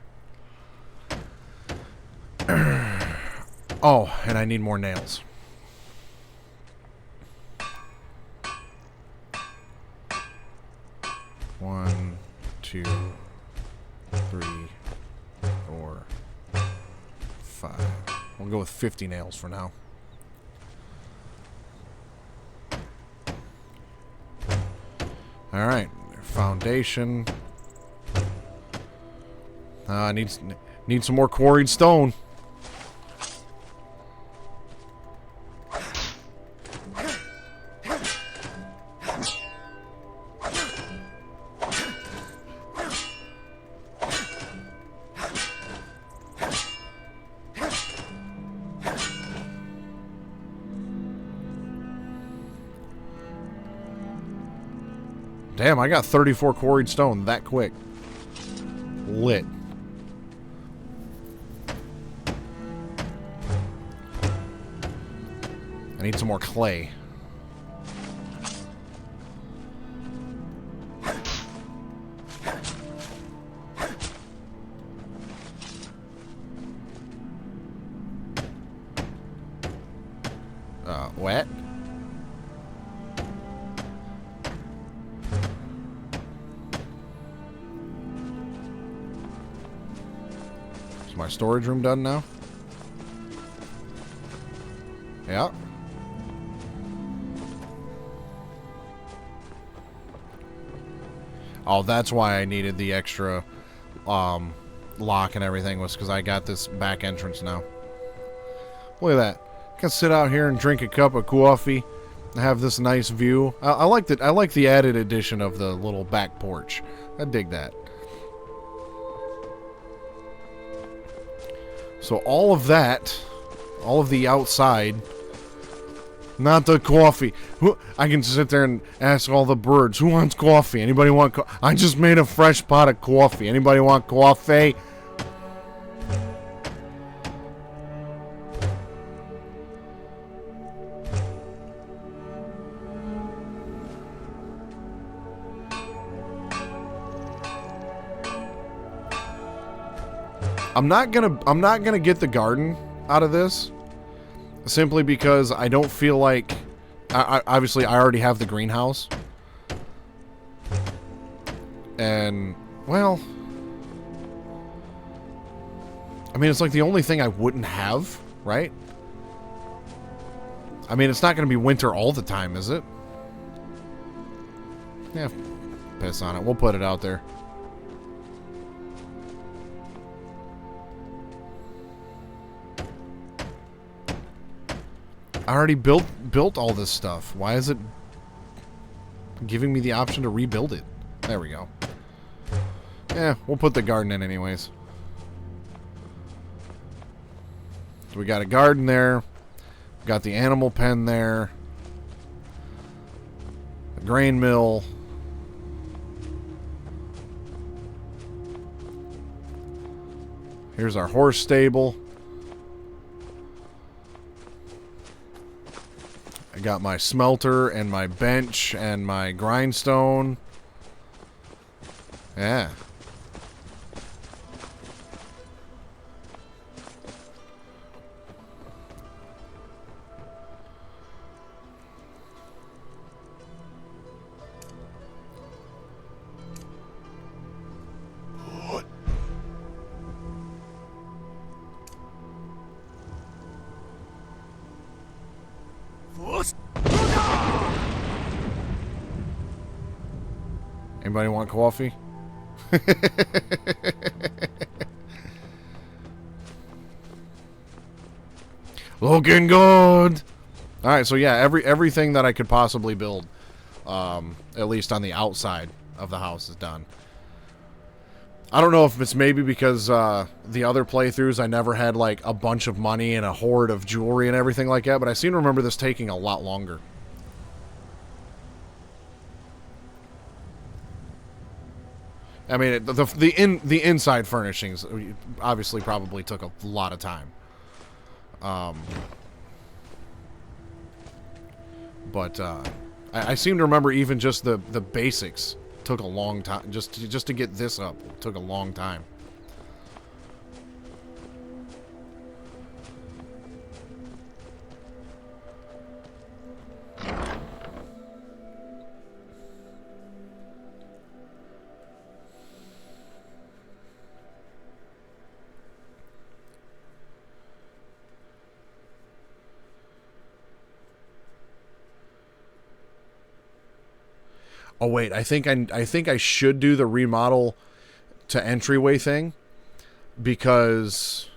Oh, and I need more nails. One, 2, 3, 4, 5. We'll go with 50 nails for now. Alright, foundation. Need some more quarried stone. Damn, I got 34 quarried stone that quick. Lit. I need some more clay. Wet? Is my storage room done now? Yeah. Oh, that's why I needed the extra lock and everything, was because I got this back entrance now. Look at that. I can sit out here and drink a cup of coffee and have this nice view. I like that. I like the added addition of the little back porch. I dig that. So all of that, all of the outside, not the coffee. I can sit there and ask all the birds, who wants coffee? Anybody want coffee? I just made a fresh pot of coffee. Anybody want coffee? I'm not gonna get the garden out of this, simply because I don't feel like, obviously I already have the greenhouse, and well, I mean, it's like the only thing I wouldn't have, right? I mean, it's not gonna be winter all the time, is it? Yeah, piss on it. We'll put it out there. I already built all this stuff. Why is it giving me the option to rebuild it? There we go. Yeah, we'll put the garden in anyways. So we got a garden there. We got the animal pen there. The grain mill. Here's our horse stable. I got my smelter and my bench and my grindstone. Yeah. Anybody want coffee? Looking good. All right, so yeah, everything that I could possibly build, at least on the outside of the house, is done. I don't know if it's maybe because the other playthroughs I never had like a bunch of money and a hoard of jewelry and everything like that, but I seem to remember this taking a lot longer. I mean, the inside furnishings obviously probably took a lot of time. But I seem to remember even just the basics took a long time. Just to get this up took a long time. Oh wait, I think I should do the remodel to entryway thing, because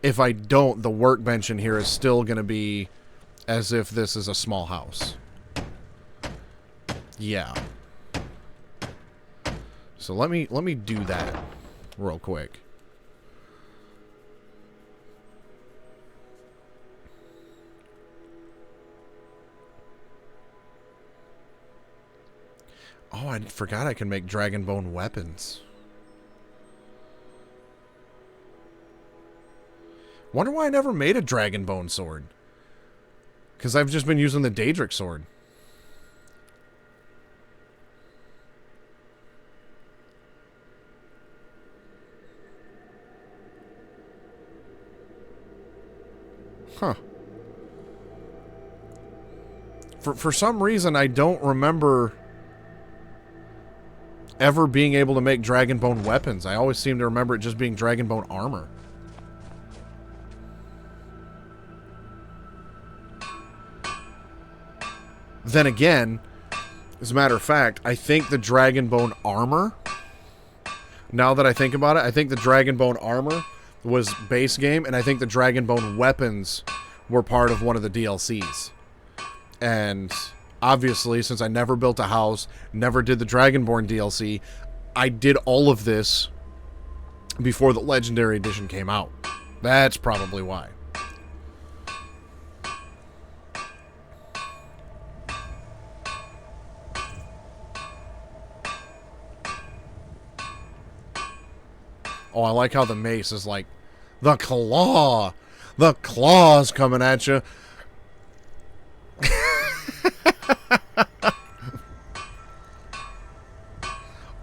if I don't, the workbench in here is still going to be as if this is a small house. Yeah. So let me do that real quick. Oh, I forgot I can make Dragonbone weapons. Wonder why I never made a Dragonbone sword. Because I've just been using the Daedric sword. Huh. For some reason, I don't remember ever being able to make Dragonbone weapons. I always seem to remember it just being Dragonbone armor. Then again, as a matter of fact, I think the Dragonbone armor, now that I think about it, I think the Dragonbone armor was base game, and I think the Dragonbone weapons were part of one of the DLCs. And obviously, since I never built a house, never did the Dragonborn DLC, I did all of this before the Legendary Edition came out. That's probably why. Oh, I like how the mace is like, the claw! The claw's coming at you.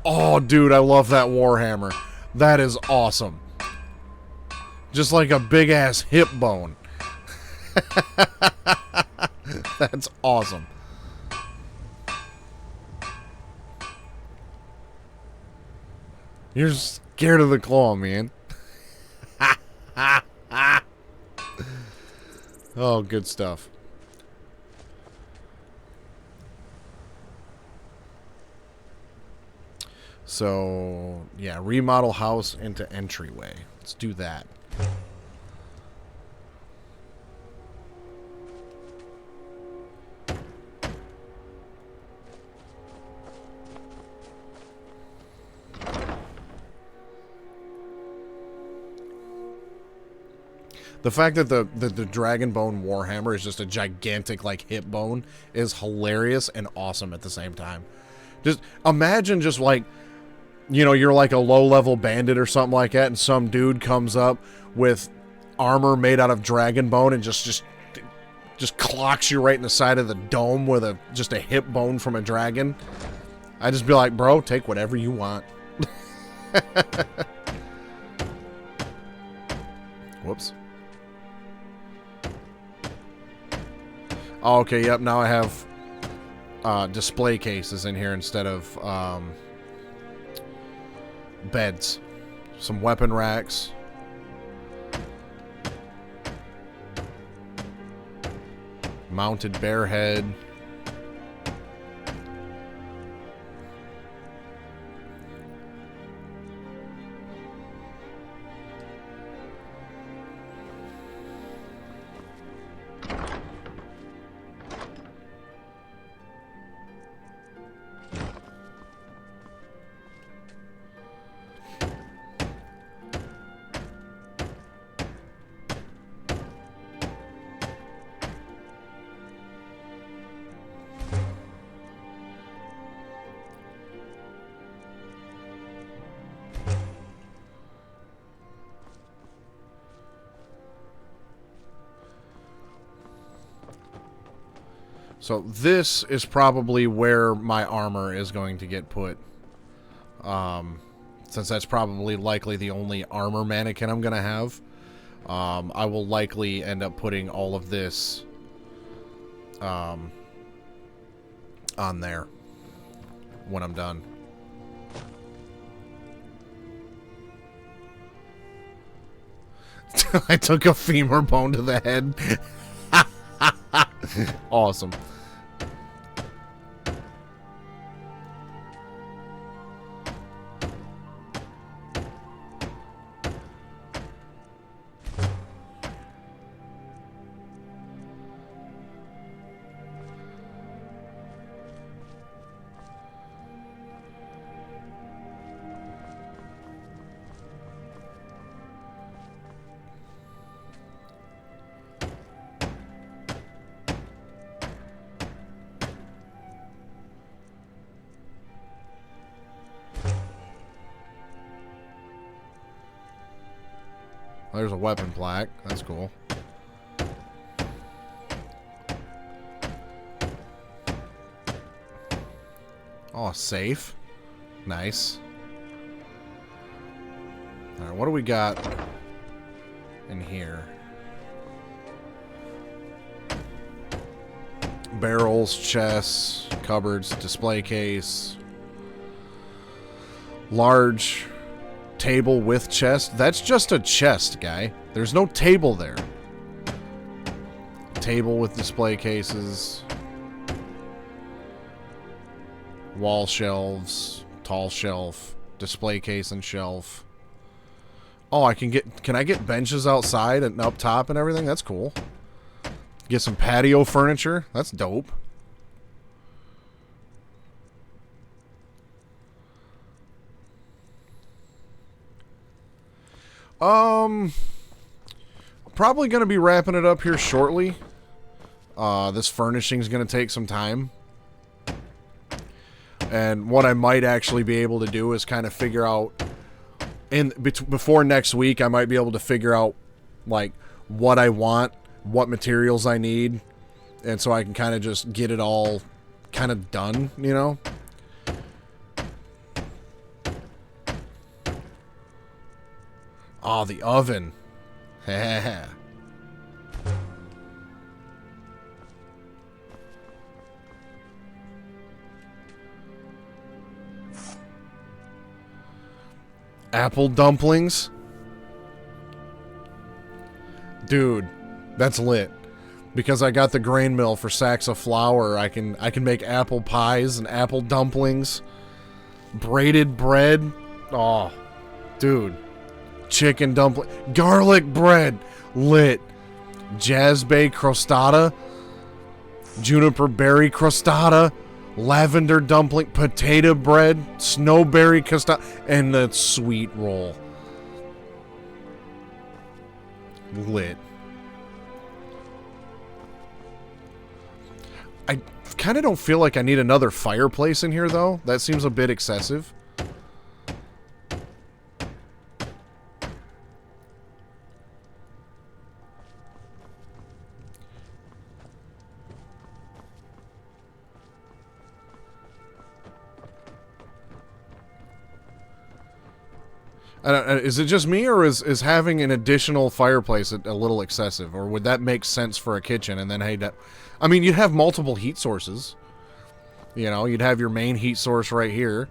Oh, dude, I love that Warhammer. That is awesome. Just like a big-ass hip bone. That's awesome. You're scared of the claw, man. Oh, good stuff. So, yeah, remodel house into entryway. Let's do that. The fact that the Dragonbone Warhammer is just a gigantic, like, hip bone is hilarious and awesome at the same time. Just imagine just, like, you know, you're like a low-level bandit or something like that, and some dude comes up with armor made out of Dragonbone and just clocks you right in the side of the dome with just a hip bone from a dragon. I'd just be like, bro, take whatever you want. Whoops. Oh, okay, yep, now I have display cases in here instead of beds. Some weapon racks. Mounted bear head. So this is probably where my armor is going to get put. Since that's probably likely the only armor mannequin I'm going to have. I will likely end up putting all of this on there when I'm done. I took a femur bone to the head. Awesome. There's a weapon plaque. That's cool. Oh, safe. Nice. Alright, what do we got in here? Barrels, chests, cupboards, display case. Large table with chest. That's just a chest, guy. There's no table there. Table with display cases. Wall shelves. Tall shelf. Display case and shelf. Oh, can I get benches outside and up top and everything? That's cool. Get some patio furniture. That's dope. Probably going to be wrapping it up here shortly. This furnishing is going to take some time. And what I might actually be able to do is kind of figure out, before next week, I might be able to figure out, like, what I want, what materials I need, and so I can kind of just get it all kind of done, you know? Oh, the oven. Apple dumplings. Dude, that's lit. Because I got the grain mill for sacks of flour, I can make apple pies and apple dumplings. Braided bread. Oh, dude. Chicken dumpling, garlic bread, lit. Jazzbay crostata, juniper berry crostata, lavender dumpling, potato bread, snowberry crostata, and the sweet roll. Lit. I kind of don't feel like I need another fireplace in here, though. That seems a bit excessive. Is it just me, or is having an additional fireplace a little excessive? Or would that make sense for a kitchen? And then, hey, I mean, you'd have multiple heat sources. You know, you'd have your main heat source right here.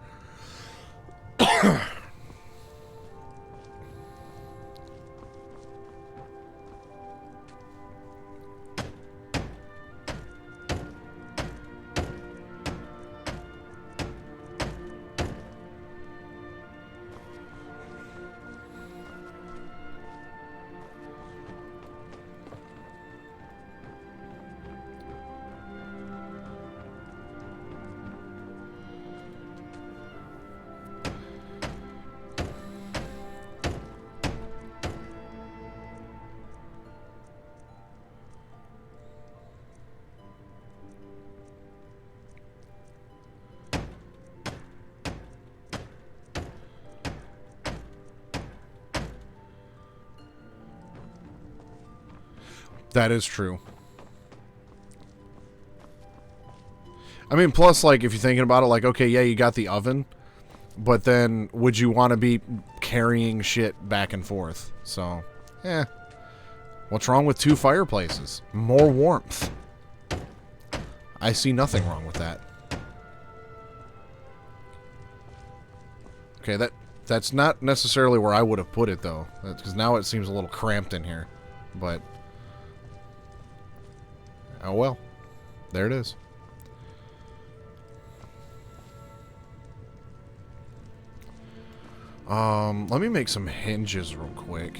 That is true. I mean, plus, like, if you're thinking about it, like, okay, yeah, you got the oven, but then would you want to be carrying shit back and forth? So, yeah. What's wrong with 2 fireplaces? More warmth. I see nothing wrong with that. Okay, that's not necessarily where I would have put it, though. Because now it seems a little cramped in here. But, oh well. There it is. Let me make some hinges real quick.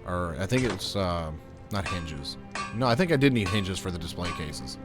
Or, I think it's, not hinges. No, I think I did need hinges for the display cases.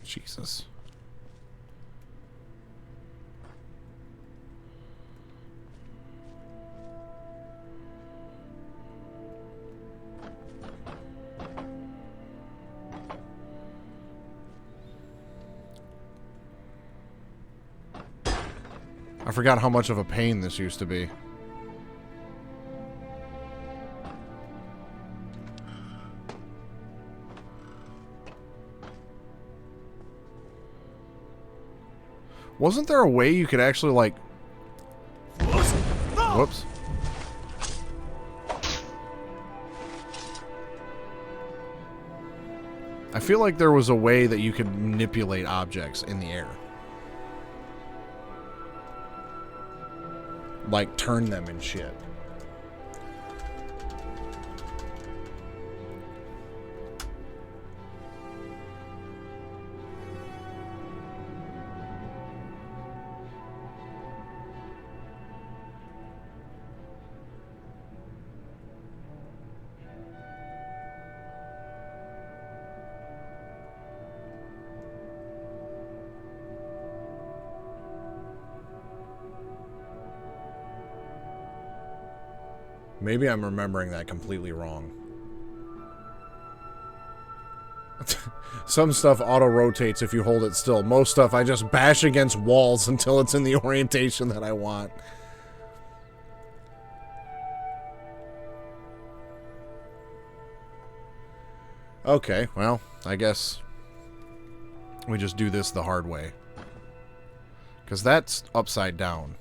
Jesus. I forgot how much of a pain this used to be. Wasn't there a way you could actually, like... Whoops. I feel like there was a way that you could manipulate objects in the air. Like, turn them and shit. Maybe I'm remembering that completely wrong. Some stuff auto-rotates if you hold it still. Most stuff I just bash against walls until it's in the orientation that I want. Okay, well, I guess we just do this the hard way. Because that's upside down.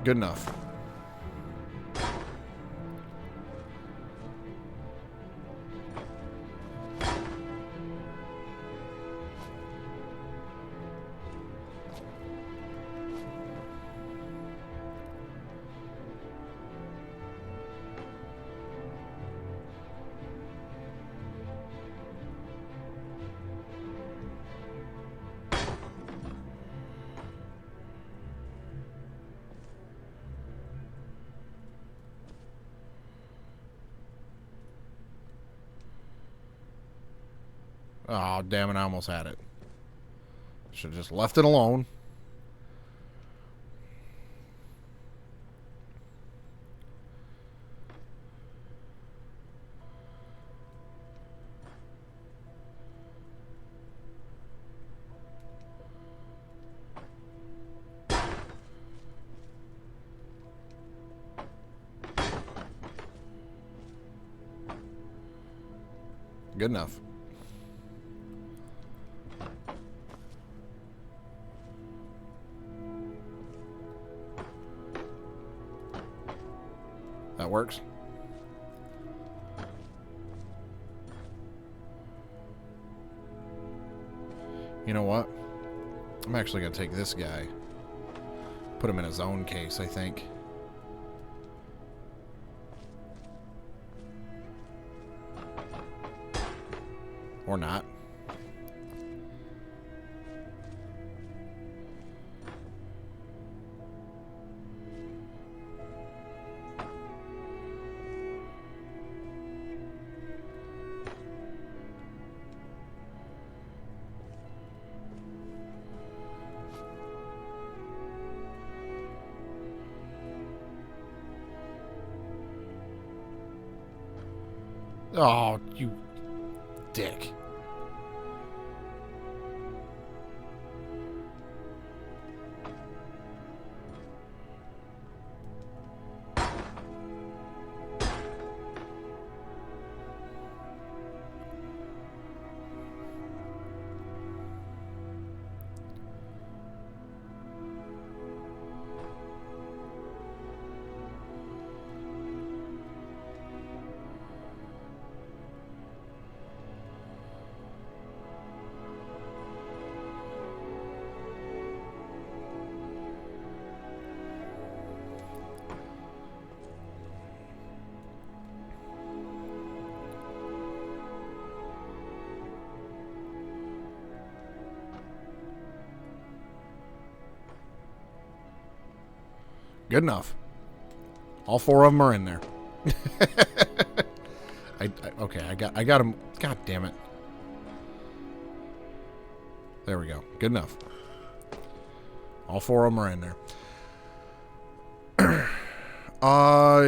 Good enough. Oh, damn it, I almost had it. Should have just left it alone. Good enough. That works. You know what? I'm actually going to take this guy. Put him in his own case, I think. Or not. Oh, you dick. Good enough. All four of them are in there. Okay, I got him. God damn it. There we go. Good enough. All four of them are in there.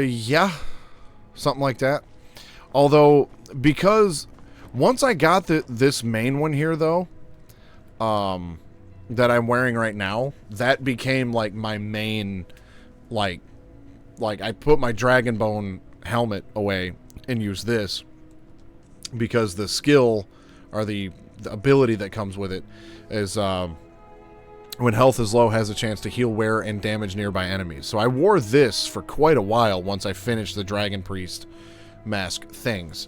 Yeah. Something like that. Although, because once I got this main one here, though, that I'm wearing right now, that became, like, my main, like I put my Dragonbone helmet away and use this because the skill, or the ability that comes with it, is, when health is low, has a chance to heal wear and damage nearby enemies. So I wore this for quite a while once I finished the Dragon Priest mask things.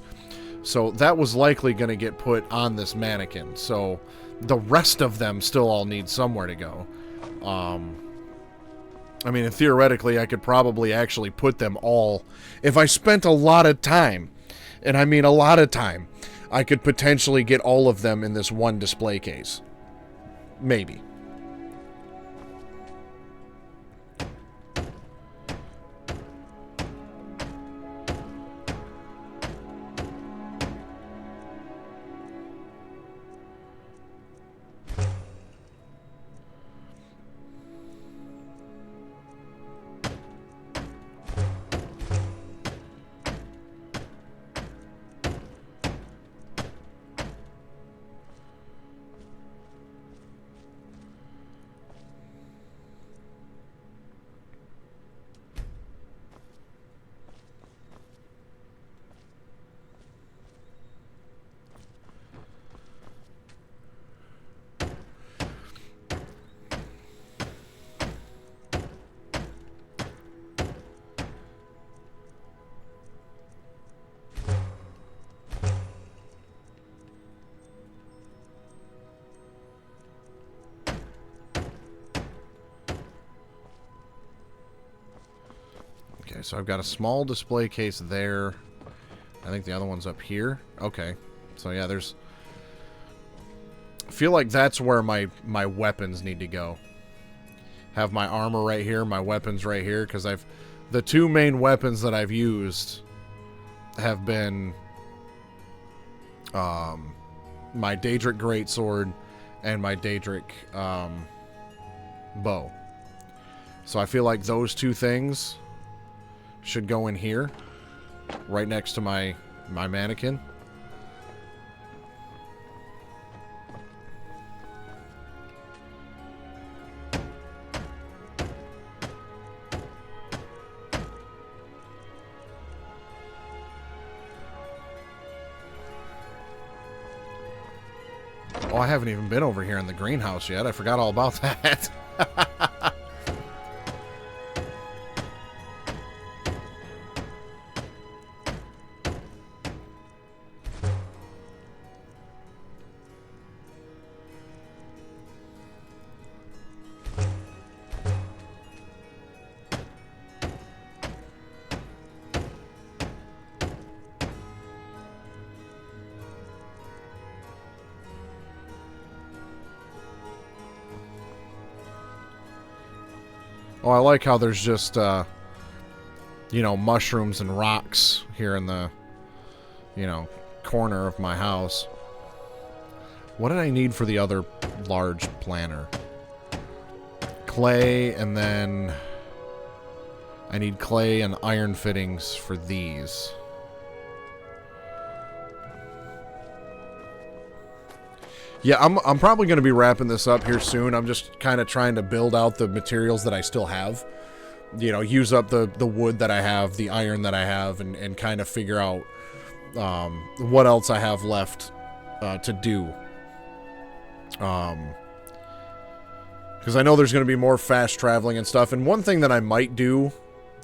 So that was likely going to get put on this mannequin. So the rest of them still all need somewhere to go. I mean, theoretically, I could probably actually put them all, if I spent a lot of time, and I mean a lot of time, I could potentially get all of them in this one display case. Maybe. Okay, so I've got a small display case there. I think the other one's up here. Okay. So yeah, there's... I feel like that's where my weapons need to go. Have my armor right here, my weapons right here, because the two main weapons that I've used have been my Daedric Greatsword and my Daedric bow. So I feel like those two things should go in here, right next to my mannequin. Oh, I haven't even been over here in the greenhouse yet. I forgot all about that. Oh, I like how there's just, you know, mushrooms and rocks here in the, you know, corner of my house. What did I need for the other large planter? Clay, and then I need clay and iron fittings for these. Yeah, I'm probably going to be wrapping this up here soon. I'm just kind of trying to build out the materials that I still have. You know, use up the wood that I have, the iron that I have, and kind of figure out what else I have left to do. Because I know there's going to be more fast traveling and stuff. And one thing that I might do,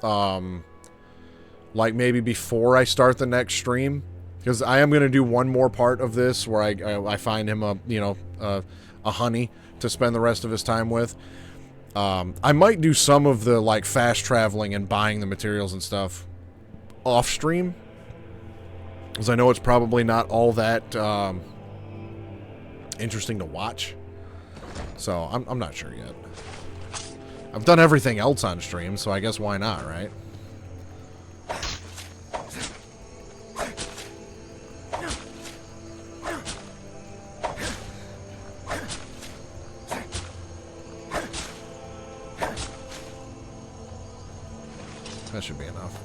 like maybe before I start the next stream, because I am going to do one more part of this where I find him a honey to spend the rest of his time with. I might do some of the like fast traveling and buying the materials and stuff off stream, because I know it's probably not all that interesting to watch. So I'm not sure yet. I've done everything else on stream, so I guess why not, right? That should be enough.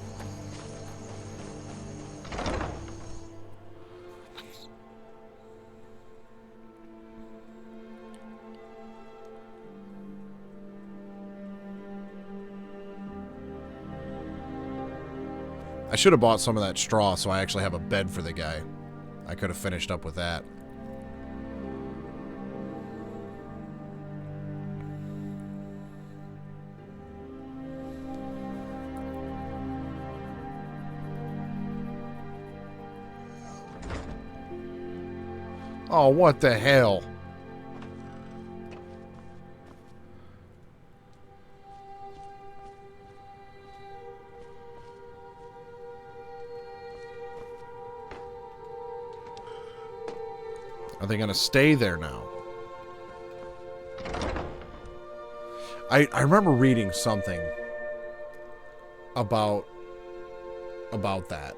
I should have bought some of that straw so I actually have a bed for the guy. I could have finished up with that. Oh, what the hell? Are they going to stay there now? I remember reading something about that.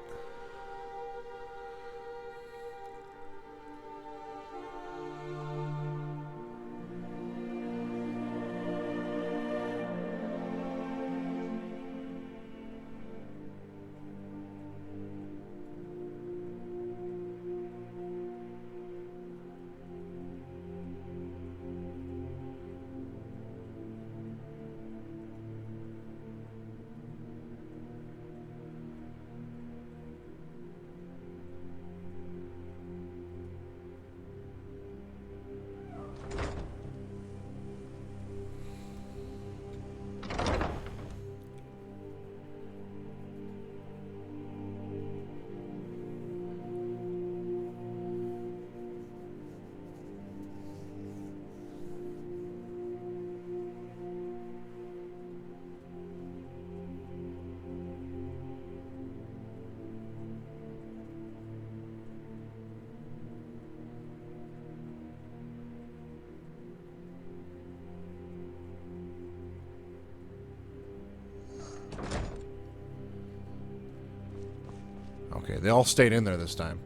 Okay, they all stayed in there this time.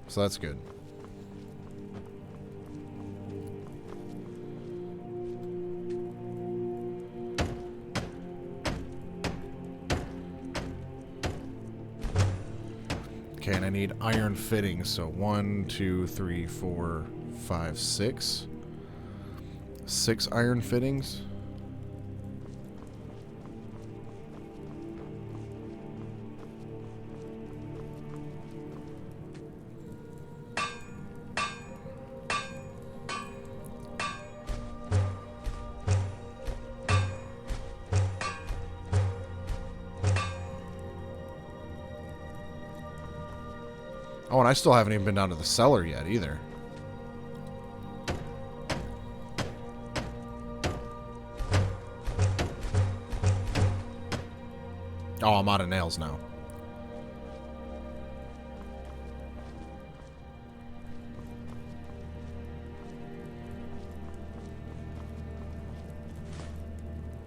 So that's good. Okay, and I need iron fittings, so 1, 2, 3, 4, 5, 6. 6 iron fittings. Oh, and I still haven't even been down to the cellar yet, either. Oh, I'm out of nails now.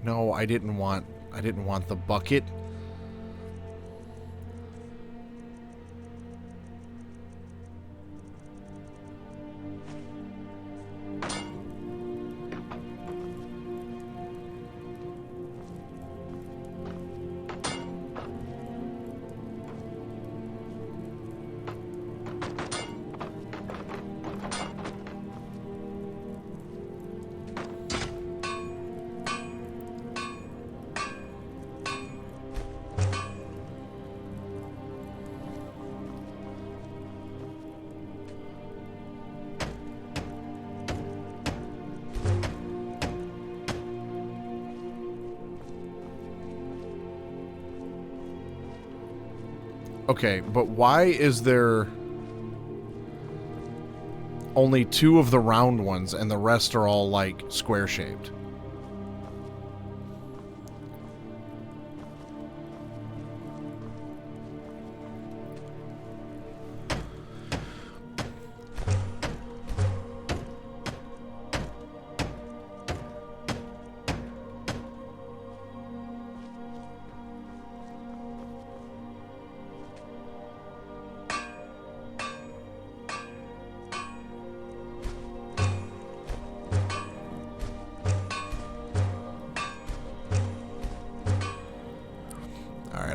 No, I didn't want the bucket. Okay, but why is there only 2 of the round ones and the rest are all, like, square-shaped?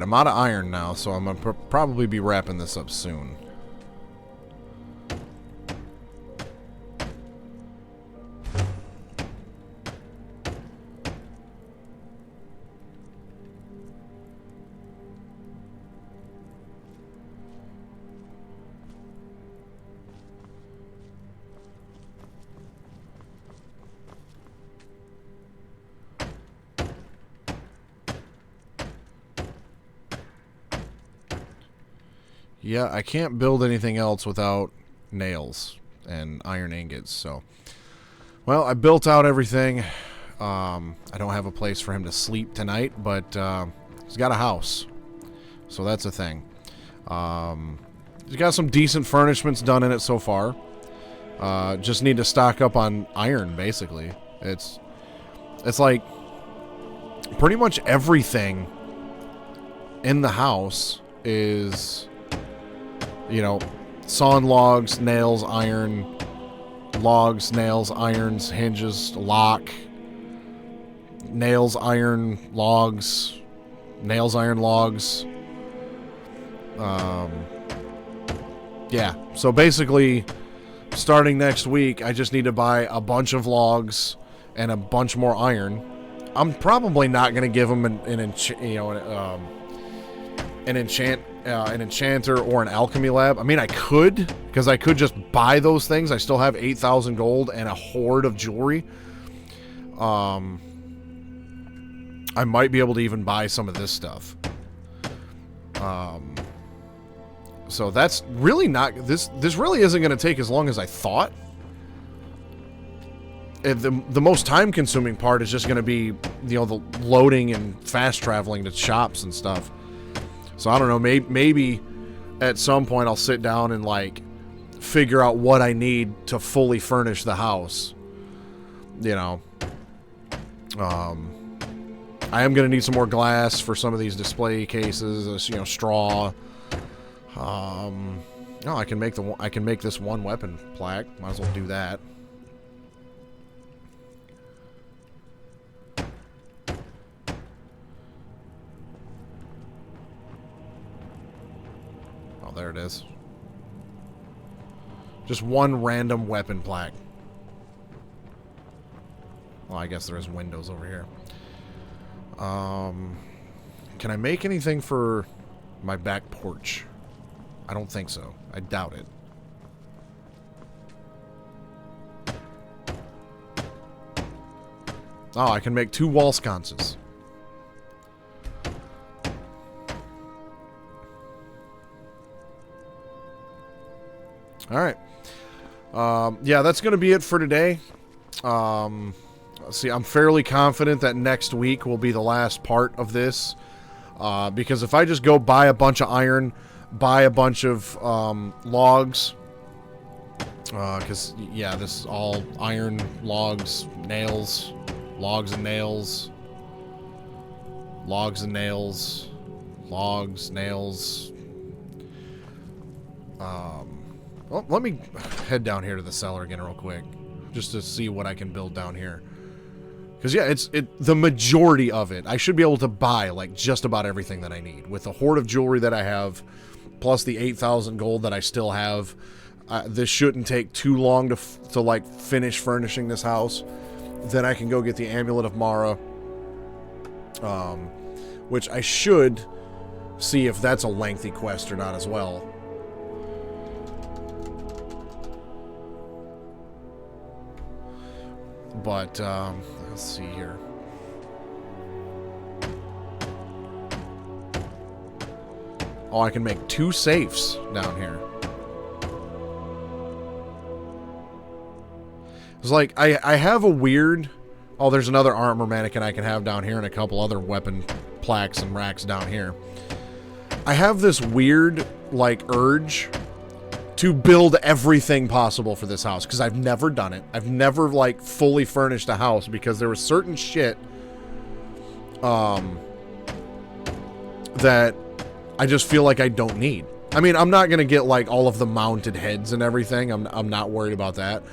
I'm out of iron now, so I'm going to probably be wrapping this up soon. Yeah, I can't build anything else without nails and iron ingots, so... Well, I built out everything. I don't have a place for him to sleep tonight, but he's got a house. So that's a thing. He's got some decent furnishments done in it so far. Just need to stock up on iron, basically. It's like... pretty much everything in the house is... you know, sawn logs, nails, iron, logs, nails, irons, hinges, lock, nails, iron, logs, nails, iron, logs. Yeah, so basically, starting next week, I just need to buy a bunch of logs and a bunch more iron. I'm probably not going to give him an enchanter or an alchemy lab. I mean, I could, because I could just buy those things. I still have 8,000 gold and a horde of jewelry. I might be able to even buy some of this stuff. So that's really not... This really isn't going to take as long as I thought. The most time-consuming part is just going to be, you know, the loading and fast traveling to shops and stuff. So I don't know, maybe at some point I'll sit down and, like, figure out what I need to fully furnish the house. You know. I am going to need some more glass for some of these display cases, you know, straw. Oh, I can make this one weapon plaque. Might as well do that. Oh, there it is. Just one random weapon plaque. Well, I guess there's windows over here. Can I make anything for my back porch? I don't think so. I doubt it. Oh, I can make 2 wall sconces. Alright. Yeah, that's going to be it for today. Let's see, I'm fairly confident that next week will be the last part of this. Because if I just go buy a bunch of iron, buy a bunch of logs, because, yeah, this is all iron, logs, nails, logs and nails, logs and nails, logs, nails. Well, let me head down here to the cellar again real quick, just to see what I can build down here. Because, yeah, the majority of it, I should be able to buy, like, just about everything that I need. With the hoard of jewelry that I have, plus the 8,000 gold that I still have, this shouldn't take too long to like, finish furnishing this house. Then I can go get the Amulet of Mara, which I should see if that's a lengthy quest or not as well. But, let's see here. Oh, I can make 2 safes down here. It's like, I have a weird... Oh, there's another armor mannequin I can have down here and a couple other weapon plaques and racks down here. I have this weird, like, urge to build everything possible for this house, because I've never done it. I've never, like, fully furnished a house, because there was certain shit that I just feel like I don't need. I mean, I'm not going to get, like, all of the mounted heads and everything. I'm not worried about that.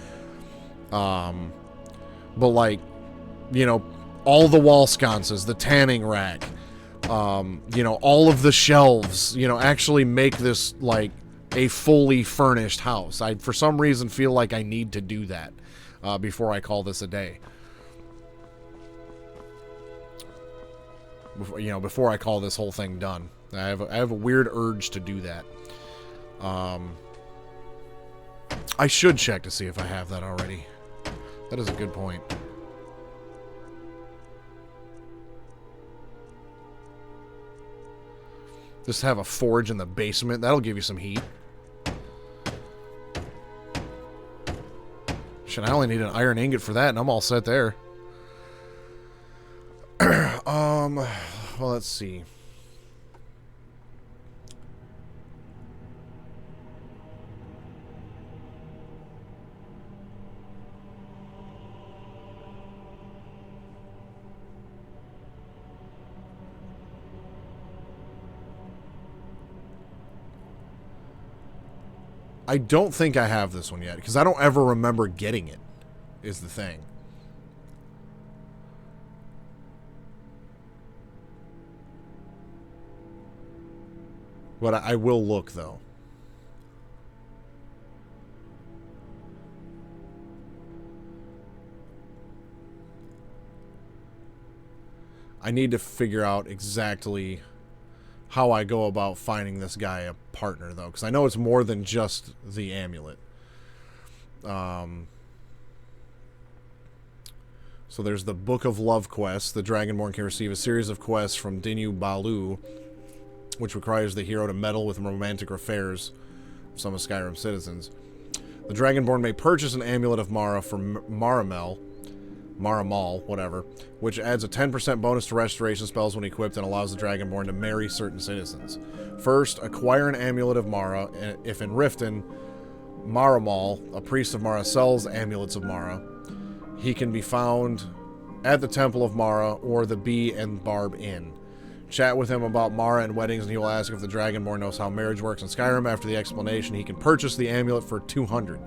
But, like, you know, all the wall sconces, the tanning rack, you know, all of the shelves, you know, actually make this, like, a fully furnished house. I, for some reason, feel like I need to do that before I call this a day. Before I call this whole thing done. I have a weird urge to do that. I should check to see if I have that already. That is a good point. Just have a forge in the basement. That'll give you some heat. Shit, I only need an iron ingot for that, and I'm all set there. Well, let's see. I don't think I have this one yet, because I don't ever remember getting it, is the thing. But I will look, though. I need to figure out exactly how I go about finding this guy a partner, though, because I know it's more than just the amulet. So there's the Book of Love quest. The Dragonborn can receive a series of quests from Dinu Balu, which requires the hero to meddle with romantic affairs of some of Skyrim citizens. The Dragonborn may purchase an Amulet of Mara from Maramal, whatever, which adds a 10% bonus to restoration spells when equipped and allows the Dragonborn to marry certain citizens. First, acquire an Amulet of Mara. If in Riften, Maramal, a priest of Mara, sells amulets of Mara, he can be found at the Temple of Mara or the Bee and Barb Inn. Chat with him about Mara and weddings, and he will ask if the Dragonborn knows how marriage works in Skyrim. After the explanation, he can purchase the amulet for 200.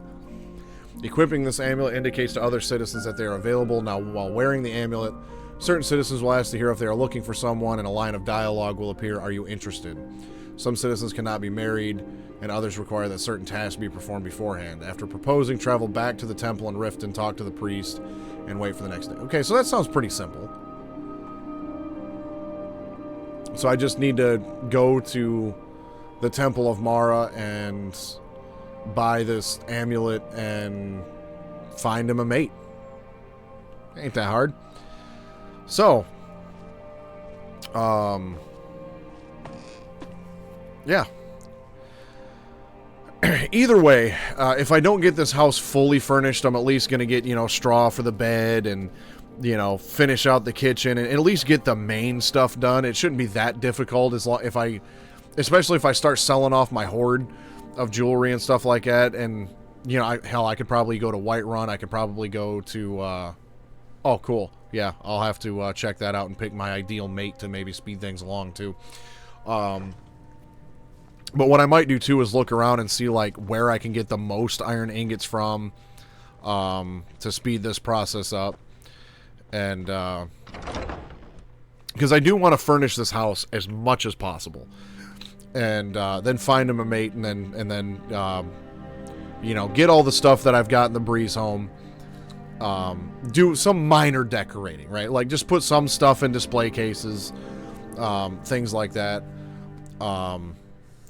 Equipping this amulet indicates to other citizens that they are available. Now, while wearing the amulet, certain citizens will ask the hero if they are looking for someone, and a line of dialogue will appear, "Are you interested?" Some citizens cannot be married, and others require that certain tasks be performed beforehand. After proposing, travel back to the temple in Riften, talk to the priest, and wait for the next day. Okay, so that sounds pretty simple. So I just need to go to the Temple of Mara and buy this amulet and find him a mate. Ain't that hard. So, yeah. Either way, if I don't get this house fully furnished, I'm at least going to get, you know, straw for the bed and, you know, finish out the kitchen and at least get the main stuff done. It shouldn't be that difficult especially if I start selling off my hoard of jewelry and stuff like that. And, you know, hell, I could probably go to Whiterun. I could probably go to, oh, cool. Yeah, I'll have to check that out and pick my ideal mate to maybe speed things along, too. But what I might do, too, is look around and see, like, where I can get the most iron ingots from to speed this process up. And, because I do want to furnish this house as much as possible. And then find him a mate and then you know, get all the stuff that I've got in the Breeze home. Do some minor decorating, right? Like, just put some stuff in display cases, things like that.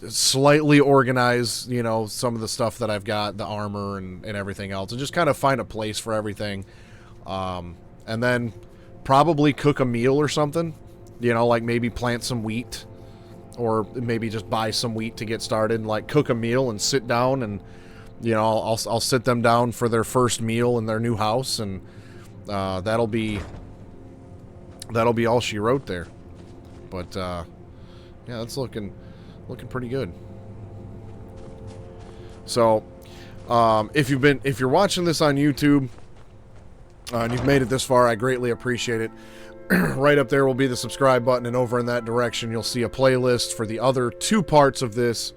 Slightly organize, you know, some of the stuff that I've got, the armor and everything else, and just kind of find a place for everything. And then probably cook a meal or something, you know, like maybe plant some wheat, or maybe just buy some wheat to get started and, like, cook a meal and sit down and, you know, I'll sit them down for their first meal in their new house, and that'll be all she wrote there. But yeah, that's looking pretty good. So if you're watching this on YouTube and you've made it this far, I greatly appreciate it. Right up there will be the subscribe button, and over in that direction you'll see a playlist for the other 2 parts of this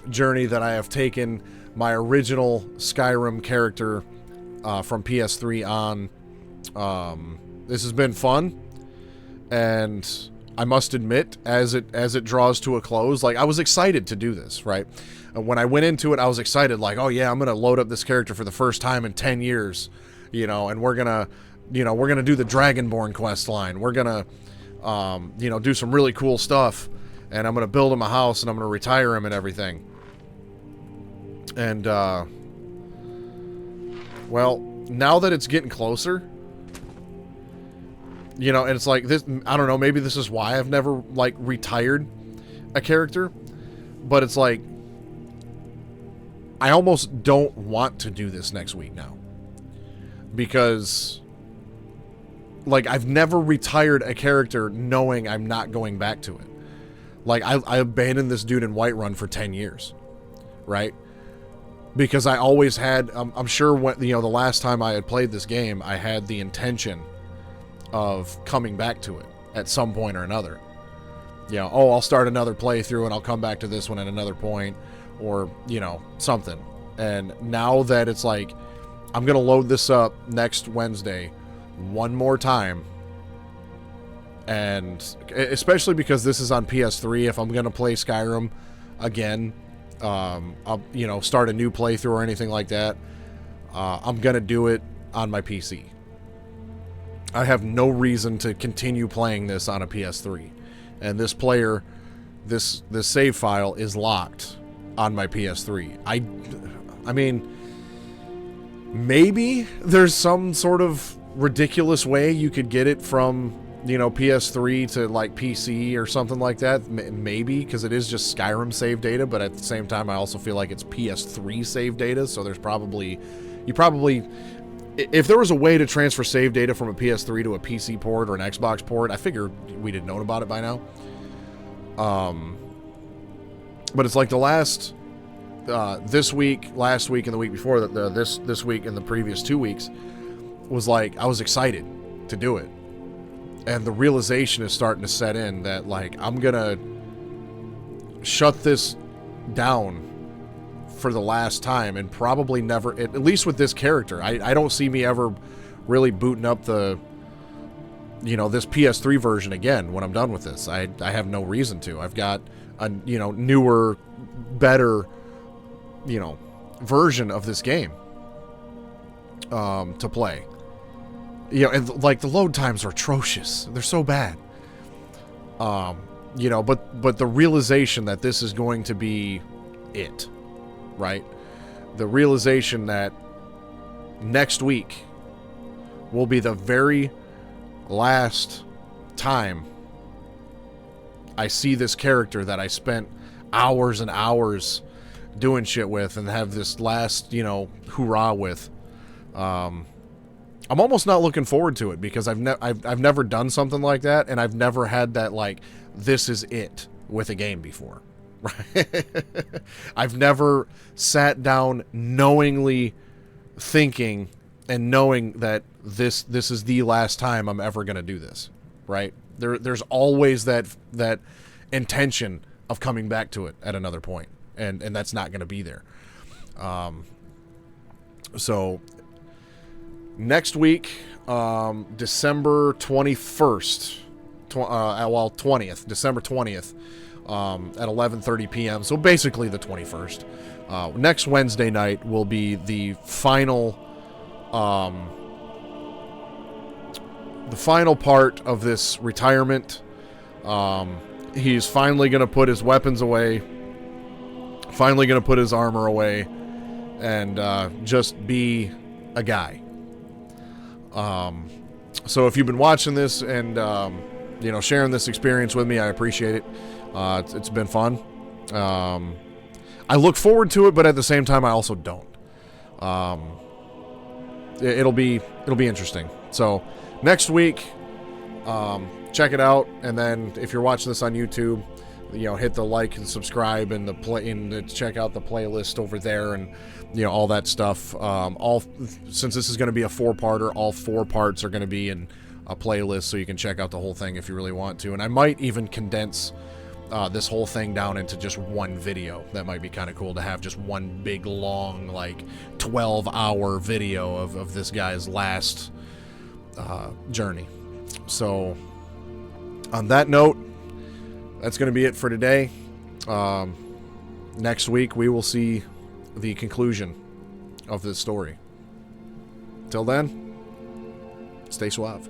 journey that I have taken my original Skyrim character from PS3 on. This has been fun, and I must admit, as it draws to a close, like, I was excited to do this, right? When I went into it, I was excited, like, oh yeah, I'm gonna load up this character for the first time in 10 years, you know, and we're gonna do the Dragonborn quest line. We're gonna, you know, do some really cool stuff, and I'm gonna build him a house, and I'm gonna retire him and everything. And well, now that it's getting closer, you know, and it's like this, I don't know, maybe this is why I've never, like, retired a character, but it's like, I almost don't want to do this next week now. Because, like, I've never retired a character knowing I'm not going back to it. Like, I abandoned this dude in Whiterun for 10 years, right? Because I always had, I'm sure when, you know, the last time I had played this game, I had the intention of coming back to it at some point or another. You know, oh, I'll start another playthrough and I'll come back to this one at another point, or, you know, something. And now that it's like, I'm going to load this up next Wednesday one more time, and especially because this is on PS3, if I'm going to play Skyrim again, I'll, you know, start a new playthrough or anything like that, I'm going to do it on my PC. I have no reason to continue playing this on a PS3. And this this save file is locked on my PS3. I mean, maybe there's some sort of ridiculous way you could get it from, you know, PS3 to, like, PC or something like that. Maybe, because it is just Skyrim save data, but at the same time, I also feel like it's PS3 save data, so there's probably, if there was a way to transfer save data from a PS3 to a PC port or an Xbox port, I figure we'd have known about it by now. But it's like the last, this week, last week, and the week before, this week and the previous 2 weeks, was like, I was excited to do it. And the realization is starting to set in that, like, I'm gonna shut this down for the last time, and probably never, at least with this character, I don't see me ever really booting up the you know, this PS3 version again when I'm done with this. I have no reason to. I've got a, you know, newer, better, you know, version of this game to play. You know, and like the load times are atrocious. They're so bad. You know, but the realization that this is going to be it, right? The realization that next week will be the very last time I see this character that I spent hours and hours doing shit with and have this last, you know, hoorah with. I'm almost not looking forward to it because I've never done something like that, and I've never had that, like, this is it with a game before. Right? I've never sat down knowingly thinking and knowing that this is the last time I'm ever going to do this, right? There's always that intention of coming back to it at another point, and that's not going to be there. So next week, December 21st, 20th, December 20th, at 11:30 p.m. So basically the 21st. Next Wednesday night will be the final part of this retirement. He's finally going to put his weapons away, finally going to put his armor away, and just be a guy. So if you've been watching this and you know, sharing this experience with me, I appreciate it. It's been fun. I look forward to it, but at the same time, I also don't. It'll be interesting. So next week, check it out, and then if you're watching this on YouTube, you know, hit the like and subscribe and check out the playlist over there, and you know, all that stuff. Since this is going to be a 4-parter, all 4 parts are going to be in a playlist, so you can check out the whole thing if you really want to. And I might even condense this whole thing down into just one video. That might be kind of cool to have just one big long, like 12-hour video of this guy's last journey. So on that note, that's going to be it for today. Next week we will see the conclusion of this story. Till then, stay suave.